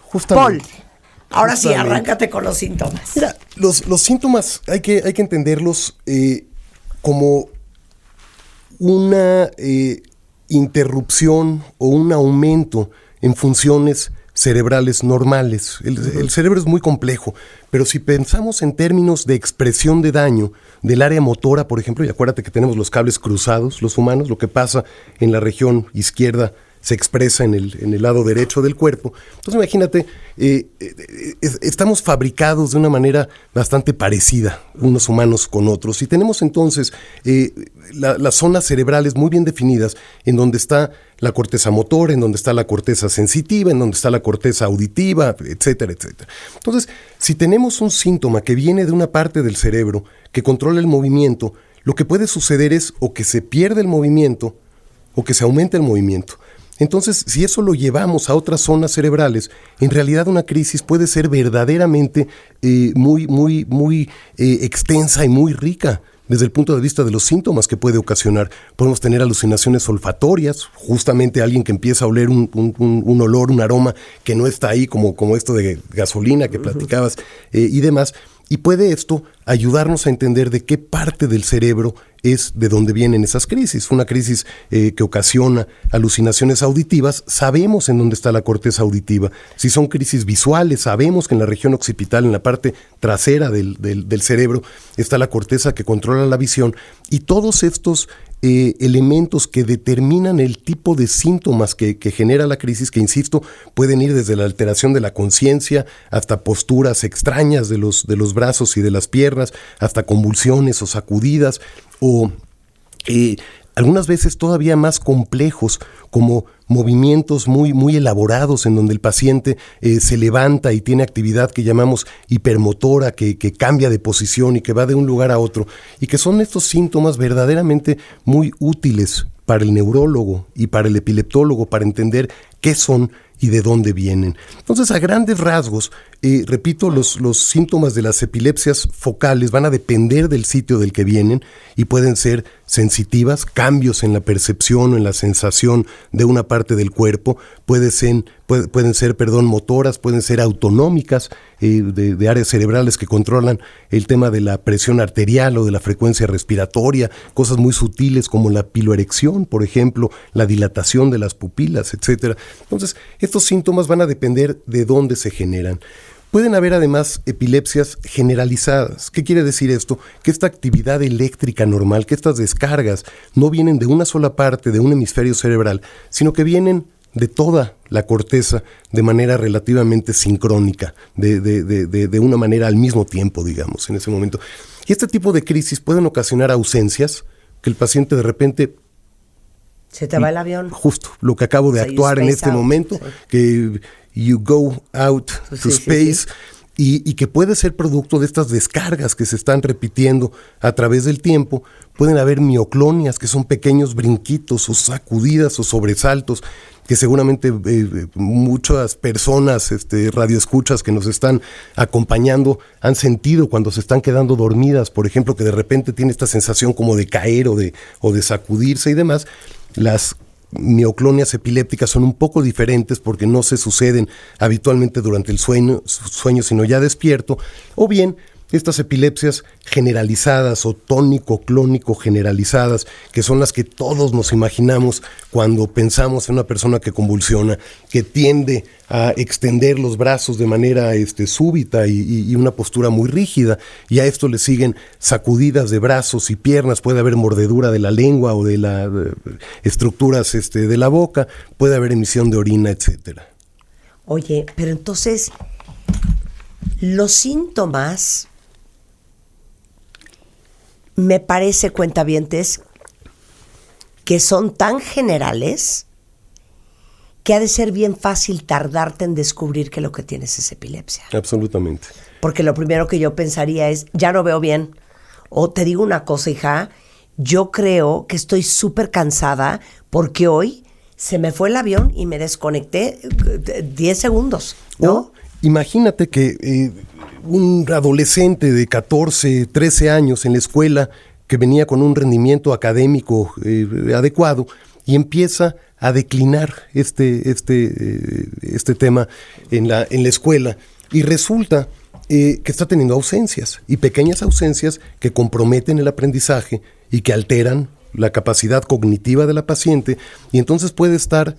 Justamente. Paul, ahora sí, arráncate con los síntomas. Mira, los síntomas hay que entenderlos como una interrupción o un aumento en funciones cerebrales normales. El cerebro es muy complejo, pero si pensamos en términos de expresión de daño del área motora, por ejemplo, y acuérdate que tenemos los cables cruzados, los humanos, lo que pasa en la región izquierda se expresa en el lado derecho del cuerpo. Entonces imagínate, estamos fabricados de una manera bastante parecida, unos humanos con otros, y tenemos entonces las zonas cerebrales muy bien definidas, en donde está la corteza motora, en donde está la corteza sensitiva, en donde está la corteza auditiva, etcétera, etcétera. Entonces, si tenemos un síntoma que viene de una parte del cerebro que controla el movimiento, lo que puede suceder es o que se pierde el movimiento o que se aumente el movimiento. Entonces, si eso lo llevamos a otras zonas cerebrales, en realidad una crisis puede ser verdaderamente muy extensa y muy rica desde el punto de vista de los síntomas que puede ocasionar. Podemos tener alucinaciones olfatorias, justamente alguien que empieza a oler un olor, un aroma que no está ahí, como esto de gasolina que platicabas y demás. Y puede esto ayudarnos a entender de qué parte del cerebro es de donde vienen esas crisis. Una crisis que ocasiona alucinaciones auditivas, sabemos en dónde está la corteza auditiva. Si son crisis visuales, sabemos que en la región occipital, en la parte trasera del cerebro, está la corteza que controla la visión. Y todos estos elementos que determinan el tipo de síntomas que genera la crisis, que insisto, pueden ir desde la alteración de la conciencia hasta posturas extrañas de los brazos y de las piernas, hasta convulsiones o sacudidas, o algunas veces todavía más complejos, como movimientos muy elaborados en donde el paciente se levanta y tiene actividad que llamamos hipermotora, que cambia de posición y que va de un lugar a otro, y que son estos síntomas verdaderamente muy útiles para el neurólogo y para el epileptólogo para entender qué son y de dónde vienen. Entonces, a grandes rasgos, repito, los síntomas de las epilepsias focales van a depender del sitio del que vienen y pueden ser sensitivas, cambios en la percepción o en la sensación de una parte del cuerpo, pueden ser motoras, pueden ser autonómicas, de áreas cerebrales que controlan el tema de la presión arterial o de la frecuencia respiratoria, cosas muy sutiles como la piloerección, por ejemplo, la dilatación de las pupilas, etcétera. Entonces, estos síntomas van a depender de dónde se generan. Pueden haber además epilepsias generalizadas. ¿Qué quiere decir esto? Que esta actividad eléctrica normal, que estas descargas no vienen de una sola parte de un hemisferio cerebral, sino que vienen de toda la corteza de manera relativamente sincrónica, de una manera al mismo tiempo, digamos, en ese momento. Y este tipo de crisis pueden ocasionar ausencias, que el paciente de repente Se te va el avión. Justo, lo que acabo de actuar en este momento, que you go out to space. Y que puede ser producto de estas descargas que se están repitiendo a través del tiempo. Pueden haber mioclonias, que son pequeños brinquitos o sacudidas o sobresaltos, que seguramente muchas personas, radioescuchas que nos están acompañando han sentido cuando se están quedando dormidas, por ejemplo, que de repente tiene esta sensación como de caer o de sacudirse y demás. Las mioclonias epilépticas son un poco diferentes porque no se suceden habitualmente durante el sueño, sino ya despierto, o bien estas epilepsias generalizadas o tónico-clónico generalizadas, que son las que todos nos imaginamos cuando pensamos en una persona que convulsiona, que tiende a extender los brazos de manera súbita y una postura muy rígida, y a esto le siguen sacudidas de brazos y piernas, puede haber mordedura de la lengua o de las estructuras de la boca, puede haber emisión de orina, etcétera. Oye, pero entonces, los síntomas, me parece, cuentavientes, que son tan generales que ha de ser bien fácil tardarte en descubrir que lo que tienes es epilepsia. Absolutamente. Porque lo primero que yo pensaría es, ya no veo bien. O te digo una cosa, hija, yo creo que estoy súper cansada porque hoy se me fue el avión y me desconecté 10 segundos, ¿no? O imagínate que un adolescente de 14, 13 años en la escuela que venía con un rendimiento académico adecuado y empieza a declinar este tema en la escuela y resulta que está teniendo ausencias y pequeñas ausencias que comprometen el aprendizaje y que alteran la capacidad cognitiva de la paciente, y entonces puede estar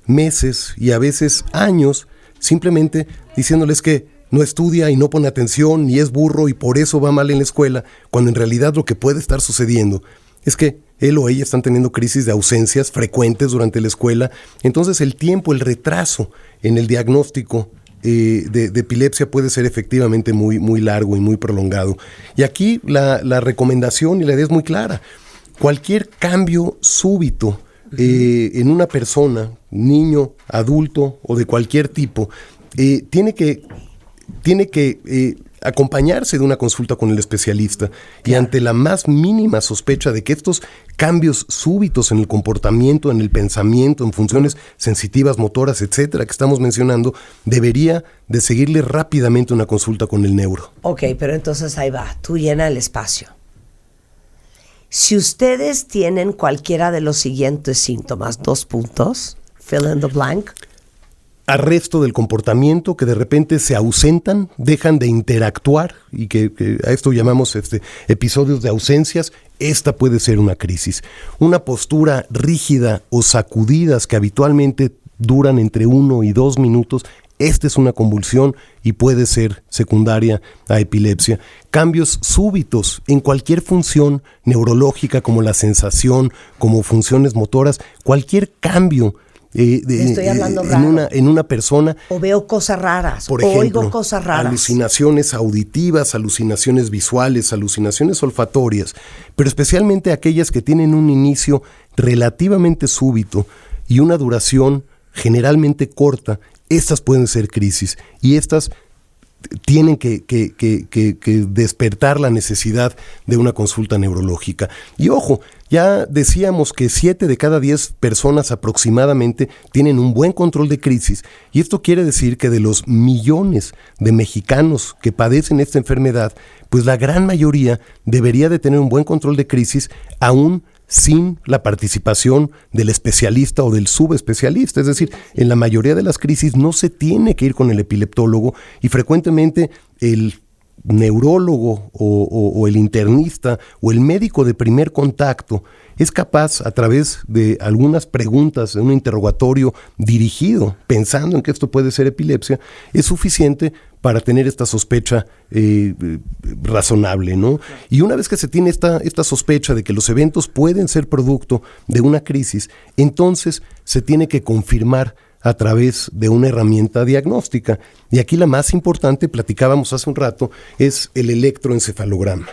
meses y a veces años simplemente diciéndoles que no estudia y no pone atención y es burro y por eso va mal en la escuela, cuando en realidad lo que puede estar sucediendo es que él o ella están teniendo crisis de ausencias frecuentes durante la escuela. Entonces el tiempo, el retraso en el diagnóstico de epilepsia puede ser efectivamente muy, muy largo y muy prolongado. Y aquí la recomendación y la idea es muy clara. Cualquier cambio súbito en una persona, niño, adulto o de cualquier tipo, tiene que acompañarse de una consulta con el especialista. Y ante la más mínima sospecha de que estos cambios súbitos en el comportamiento, en el pensamiento, en funciones sensitivas, motoras, etcétera, que estamos mencionando, debería de seguirle rápidamente una consulta con el neuro. Ok, pero entonces ahí va, tú llena el espacio. Si ustedes tienen cualquiera de los siguientes síntomas, 2 puntos, fill in the blank. Arresto del comportamiento, que de repente se ausentan, dejan de interactuar y que a esto llamamos episodios de ausencias. Esta puede ser una crisis. Una postura rígida o sacudidas que habitualmente duran entre 1 y 2 minutos. Esta es una convulsión y puede ser secundaria a epilepsia. Cambios súbitos en cualquier función neurológica, como la sensación, como funciones motoras, cualquier cambio estoy hablando raro. En una persona. O veo cosas raras, por o ejemplo, oigo cosas raras. Alucinaciones auditivas, alucinaciones visuales, alucinaciones olfatorias, pero especialmente aquellas que tienen un inicio relativamente súbito y una duración generalmente corta. Estas pueden ser crisis y estas tienen que despertar la necesidad de una consulta neurológica. Y ojo, ya decíamos que 7 de cada 10 personas aproximadamente tienen un buen control de crisis, y esto quiere decir que de los millones de mexicanos que padecen esta enfermedad, pues la gran mayoría debería de tener un buen control de crisis aún sin la participación del especialista o del subespecialista. Es decir, en la mayoría de las crisis no se tiene que ir con el epileptólogo, y frecuentemente el neurólogo o el internista o el médico de primer contacto es capaz, a través de algunas preguntas, de un interrogatorio dirigido, pensando en que esto puede ser epilepsia, es suficiente para tener esta sospecha razonable, ¿no? Y una vez que se tiene esta sospecha de que los eventos pueden ser producto de una crisis, entonces se tiene que confirmar a través de una herramienta diagnóstica. Y aquí la más importante, platicábamos hace un rato, es el electroencefalograma.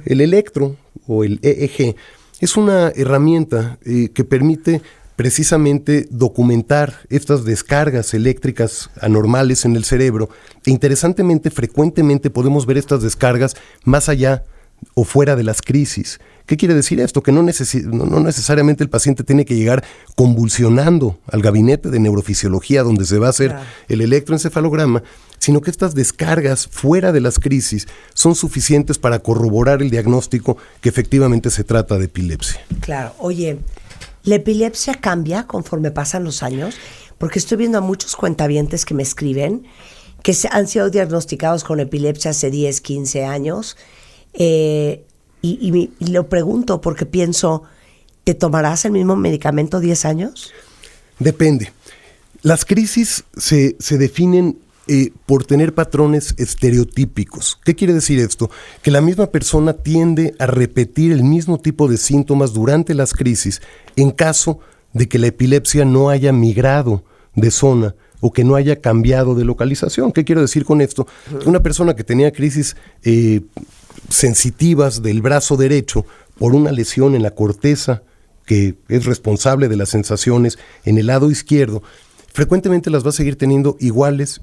El electro o el EEG es una herramienta que permite precisamente documentar estas descargas eléctricas anormales en el cerebro. E interesantemente, frecuentemente podemos ver estas descargas más allá o fuera de las crisis. ¿Qué quiere decir esto? Que no necesariamente el paciente tiene que llegar convulsionando al gabinete de neurofisiología donde se va a hacer el electroencefalograma, sino que estas descargas fuera de las crisis son suficientes para corroborar el diagnóstico que efectivamente se trata de epilepsia. Claro. Oye, ¿la epilepsia cambia conforme pasan los años? Porque estoy viendo a muchos cuentavientes que me escriben que han sido diagnosticados con epilepsia hace 10, 15 años. Y lo pregunto porque pienso, ¿te tomarás el mismo medicamento 10 años? Depende. Las crisis se definen por tener patrones estereotípicos. ¿Qué quiere decir esto? Que la misma persona tiende a repetir el mismo tipo de síntomas durante las crisis en caso de que la epilepsia no haya migrado de zona o que no haya cambiado de localización. ¿Qué quiero decir con esto? Una persona que tenía crisis sensitivas del brazo derecho por una lesión en la corteza que es responsable de las sensaciones en el lado izquierdo, frecuentemente las va a seguir teniendo iguales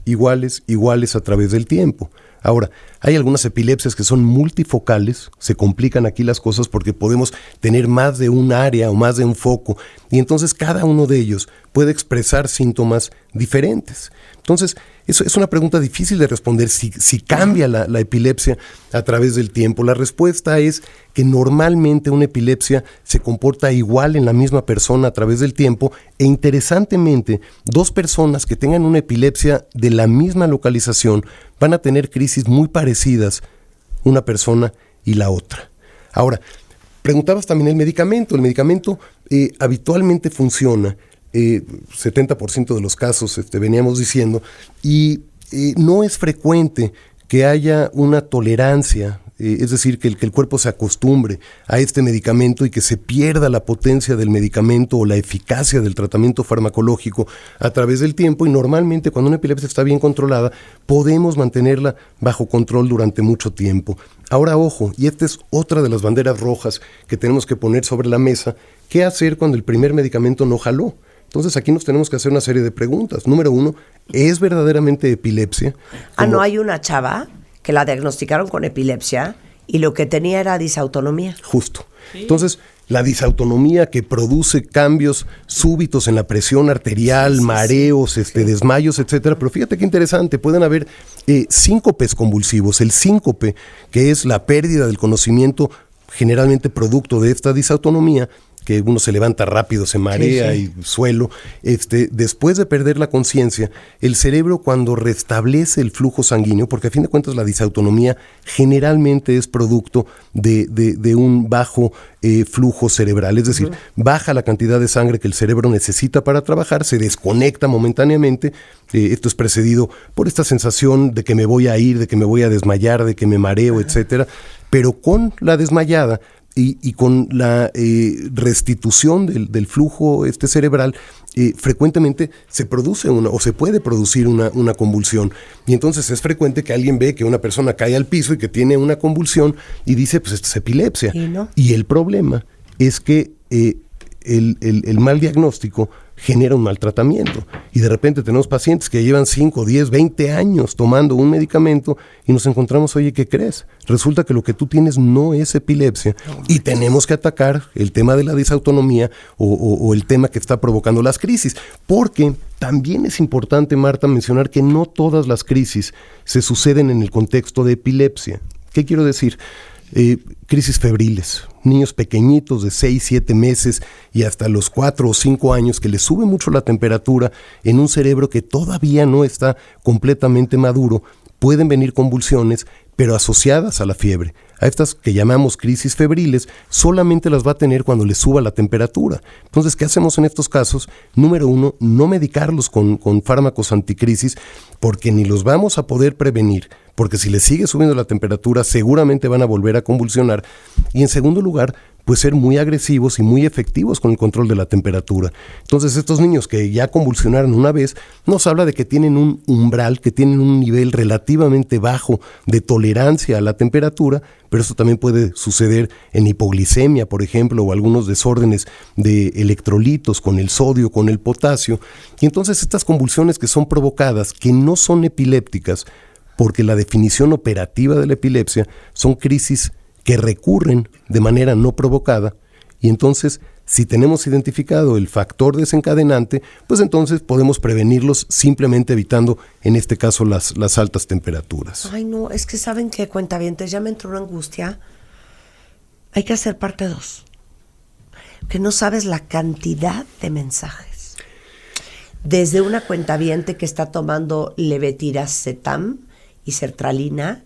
a través del tiempo. Ahora, hay algunas epilepsias que son multifocales, se complican aquí las cosas porque podemos tener más de un área o más de un foco, y entonces cada uno de ellos puede expresar síntomas diferentes. Entonces, eso es una pregunta difícil de responder, si cambia la epilepsia a través del tiempo. La respuesta es que normalmente una epilepsia se comporta igual en la misma persona a través del tiempo, e interesantemente, dos personas que tengan una epilepsia de la misma localización van a tener crisis muy parecidas, una persona y la otra. Ahora, preguntabas también el medicamento. El medicamento habitualmente funciona 70% de los casos, veníamos diciendo, y no es frecuente que haya una tolerancia, es decir, que el cuerpo se acostumbre a este medicamento y que se pierda la potencia del medicamento o la eficacia del tratamiento farmacológico a través del tiempo, y normalmente cuando una epilepsia está bien controlada, podemos mantenerla bajo control durante mucho tiempo. Ahora, ojo, y esta es otra de las banderas rojas que tenemos que poner sobre la mesa: ¿qué hacer cuando el primer medicamento no jaló? Entonces aquí nos tenemos que hacer una serie de preguntas. Número 1, ¿es verdaderamente epilepsia? No, hay una chava que la diagnosticaron con epilepsia y lo que tenía era disautonomía. Justo. Sí. Entonces, la disautonomía que produce cambios súbitos en la presión arterial, mareos, desmayos, etcétera. Pero fíjate qué interesante, pueden haber síncopes convulsivos. El síncope, que es la pérdida del conocimiento generalmente producto de esta disautonomía, que uno se levanta rápido, se marea y suelo. Después de perder la conciencia, el cerebro, cuando restablece el flujo sanguíneo, porque a fin de cuentas la disautonomía generalmente es producto de un bajo flujo cerebral, es decir, baja la cantidad de sangre que el cerebro necesita para trabajar, se desconecta momentáneamente. Esto es precedido por esta sensación de que me voy a ir, de que me voy a desmayar, de que me mareo, etcétera. Pero con la desmayada y con la restitución del flujo cerebral, frecuentemente se produce se puede producir una convulsión. Y entonces es frecuente que alguien ve que una persona cae al piso y que tiene una convulsión y dice, pues esto es epilepsia. Y el problema es que el mal diagnóstico genera un mal tratamiento, y de repente tenemos pacientes que llevan 5, 10, 20 años tomando un medicamento y nos encontramos, oye, ¿qué crees? Resulta que lo que tú tienes no es epilepsia, y tenemos que atacar el tema de la disautonomía o el tema que está provocando las crisis, porque también es importante, Marta, mencionar que no todas las crisis se suceden en el contexto de epilepsia. ¿Qué quiero decir? Crisis febriles, niños pequeñitos de 6, 7 meses y hasta los 4 o 5 años, que les sube mucho la temperatura en un cerebro que todavía no está completamente maduro, pueden venir convulsiones, pero asociadas a la fiebre. A estas que llamamos crisis febriles, solamente las va a tener cuando les suba la temperatura. Entonces, ¿qué hacemos en estos casos? Número 1, no medicarlos con fármacos anticrisis, porque ni los vamos a poder prevenir, porque si les sigue subiendo la temperatura, seguramente van a volver a convulsionar. Y en segundo lugar, pues ser muy agresivos y muy efectivos con el control de la temperatura. Entonces estos niños que ya convulsionaron una vez, nos habla de que tienen un umbral, que tienen un nivel relativamente bajo de tolerancia a la temperatura, pero esto también puede suceder en hipoglicemia, por ejemplo, o algunos desórdenes de electrolitos con el sodio, con el potasio. Y entonces estas convulsiones que son provocadas, que no son epilépticas, porque la definición operativa de la epilepsia son crisis que recurren de manera no provocada, y entonces si tenemos identificado el factor desencadenante, pues entonces podemos prevenirlos simplemente evitando, en este caso, las altas temperaturas. Ay, no, es que ¿saben qué, cuentavientes? Ya me entró una angustia. Hay que hacer parte 2. Que no sabes la cantidad de mensajes. Desde una cuentaviente que está tomando levetiracetam y sertralina,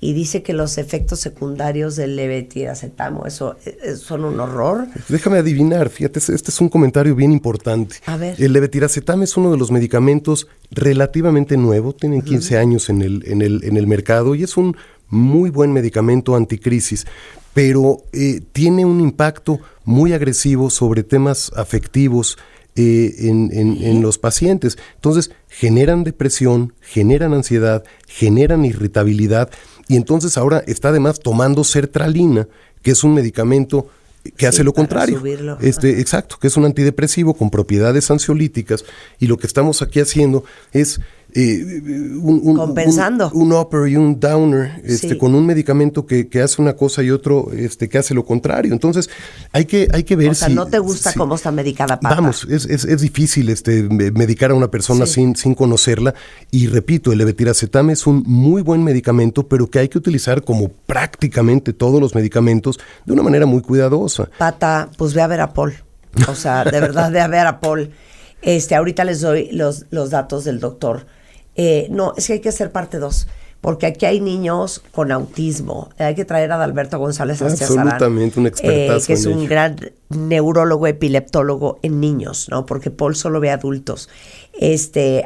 y dice que los efectos secundarios del levetiracetam, eso son un horror. Déjame adivinar, fíjate, este es un comentario bien importante. A ver. El levetiracetam es uno de los medicamentos relativamente nuevo, tienen 15 años en el mercado, y es un muy buen medicamento anticrisis, pero tiene un impacto muy agresivo sobre temas afectivos en los pacientes. Entonces generan depresión, generan ansiedad, generan irritabilidad, y entonces ahora está además tomando sertralina, que es un medicamento que hace lo contrario. Exacto, que es un antidepresivo con propiedades ansiolíticas, y lo que estamos aquí haciendo es compensando un upper y un downer, con un medicamento que hace una cosa y otro que hace lo contrario. Entonces hay que ver, o sea, no te gusta cómo está medicada, Pata. Vamos, es difícil medicar a una persona sin conocerla, y repito, el levetiracetam es un muy buen medicamento, pero que hay que utilizar como prácticamente todos los medicamentos de una manera muy cuidadosa. Pata, pues ve a ver a Paul. O sea, de verdad, ve a ver a Paul. Ahorita les doy los datos del doctor. No, es que hay que hacer parte 2, porque aquí hay niños con autismo. Hay que traer a Adalberto González Astiazarán, absolutamente un expertazo, que es un gran neurólogo epileptólogo en niños, ¿no? Porque Paul solo ve adultos.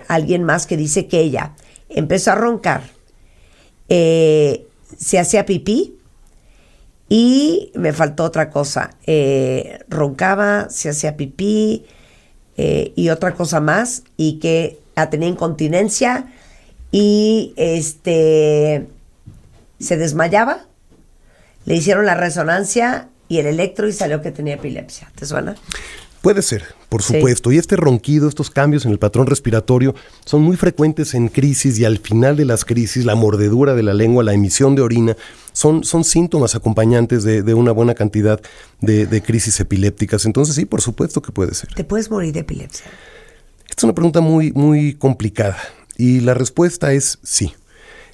Alguien más que dice que ella empezó a roncar, se hacía pipí, y me faltó otra cosa. Roncaba, se hacía pipí, y otra cosa más, y que tenía incontinencia, y se desmayaba, le hicieron la resonancia y el electro, y salió que tenía epilepsia. ¿Te suena? Puede ser, por supuesto. Y este ronquido, estos cambios en el patrón respiratorio son muy frecuentes en crisis, y al final de las crisis, la mordedura de la lengua, la emisión de orina, son síntomas acompañantes de una buena cantidad de crisis epilépticas. Entonces sí, por supuesto que puede ser. ¿Te puedes morir de epilepsia? Esta es una pregunta muy, muy complicada, y la respuesta es sí.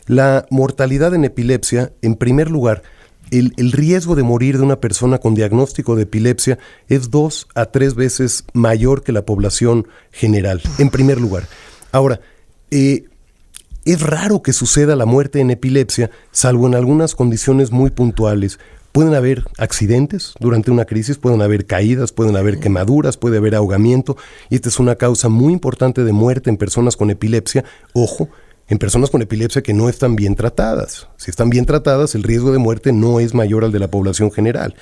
La mortalidad en epilepsia, en primer lugar, el riesgo de morir de una persona con diagnóstico de epilepsia es 2 a 3 veces mayor que la población general, en primer lugar. Ahora, es raro que suceda la muerte en epilepsia, salvo en algunas condiciones muy puntuales. Pueden haber accidentes durante una crisis, pueden haber caídas, pueden haber quemaduras, puede haber ahogamiento, y esta es una causa muy importante de muerte en personas con epilepsia. Ojo, en personas con epilepsia que no están bien tratadas. Si están bien tratadas, el riesgo de muerte no es mayor al de la población general.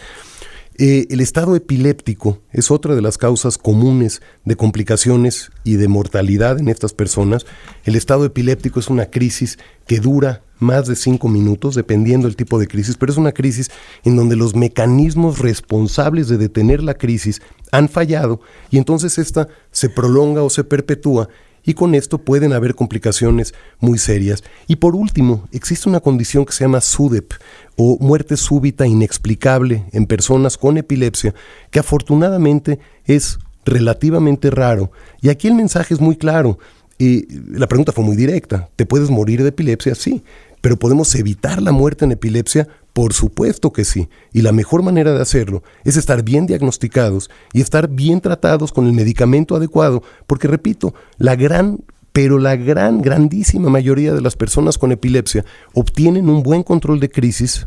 El estado epiléptico es otra de las causas comunes de complicaciones y de mortalidad en estas personas. El estado epiléptico es una crisis que dura más de 5 minutos, dependiendo del tipo de crisis, pero es una crisis en donde los mecanismos responsables de detener la crisis han fallado, y entonces esta se prolonga o se perpetúa, y con esto pueden haber complicaciones muy serias. Y por último, existe una condición que se llama SUDEP, o muerte súbita inexplicable en personas con epilepsia, que afortunadamente es relativamente raro. Y aquí el mensaje es muy claro. La pregunta fue muy directa. ¿Te puedes morir de epilepsia? Sí. ¿Pero podemos evitar la muerte en epilepsia? Por supuesto que sí. Y la mejor manera de hacerlo es estar bien diagnosticados y estar bien tratados con el medicamento adecuado, porque repito, la grandísima mayoría de las personas con epilepsia obtienen un buen control de crisis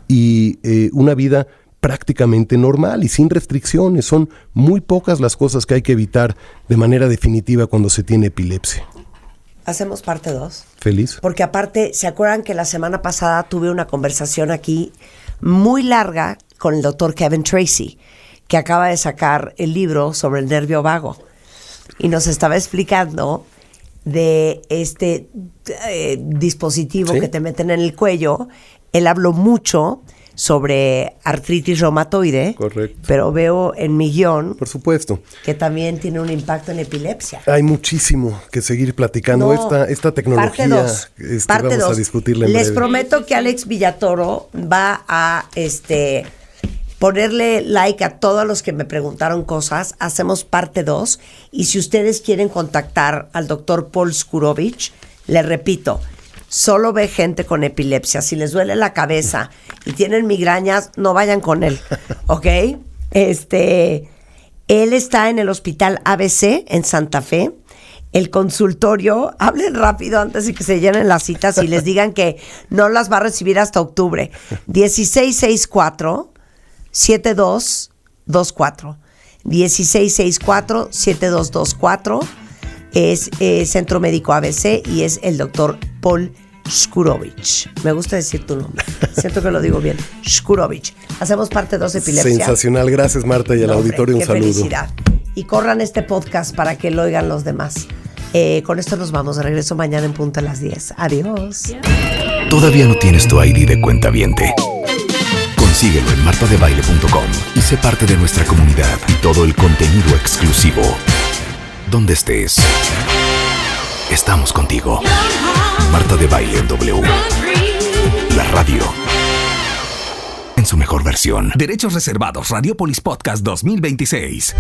y una vida prácticamente normal y sin restricciones. Son muy pocas las cosas que hay que evitar de manera definitiva cuando se tiene epilepsia. Hacemos parte 2. Feliz. Porque aparte, ¿se acuerdan que la semana pasada tuve una conversación aquí muy larga con el doctor Kevin Tracy, que acaba de sacar el libro sobre el nervio vago. Y nos estaba explicando de este dispositivo que te meten en el cuello. Él habló mucho sobre artritis reumatoide. Correcto. Pero veo en mi guión, por supuesto, que también tiene un impacto en epilepsia. Hay muchísimo que seguir platicando. Esta tecnología parte vamos 2. a discutirla en Les breve. prometo que Alex Villatoro va a ponerle like a todos los que me preguntaron cosas. Hacemos parte 2. Y si ustedes quieren contactar al doctor Paul Skurovich, les repito, solo ve gente con epilepsia. Si les duele la cabeza y tienen migrañas, no vayan con él, ¿ok? Él está en el Hospital ABC en Santa Fe. El consultorio, hablen rápido antes de que se llenen las citas y les digan que no las va a recibir hasta octubre. 1664-7224. 1664-7224. Es Centro Médico ABC y es el doctor Paul Skurovich. Me gusta decir tu nombre. Siento que lo digo bien. Skurovich. Hacemos parte 2 de epilepsia. Sensacional. Gracias, Marta, y al auditorio un saludo. Felicidad. Y corran este podcast para que lo oigan los demás. Con esto nos vamos. De regreso mañana en punto a las 10. Adiós. ¿Todavía no tienes tu ID de cuentaviente? Consíguelo en martadebaile.com y sé parte de nuestra comunidad y todo el contenido exclusivo. Donde estés, estamos contigo. Marta de Baile en W. La radio en su mejor versión. Derechos reservados. Radiopolis Podcast 2026.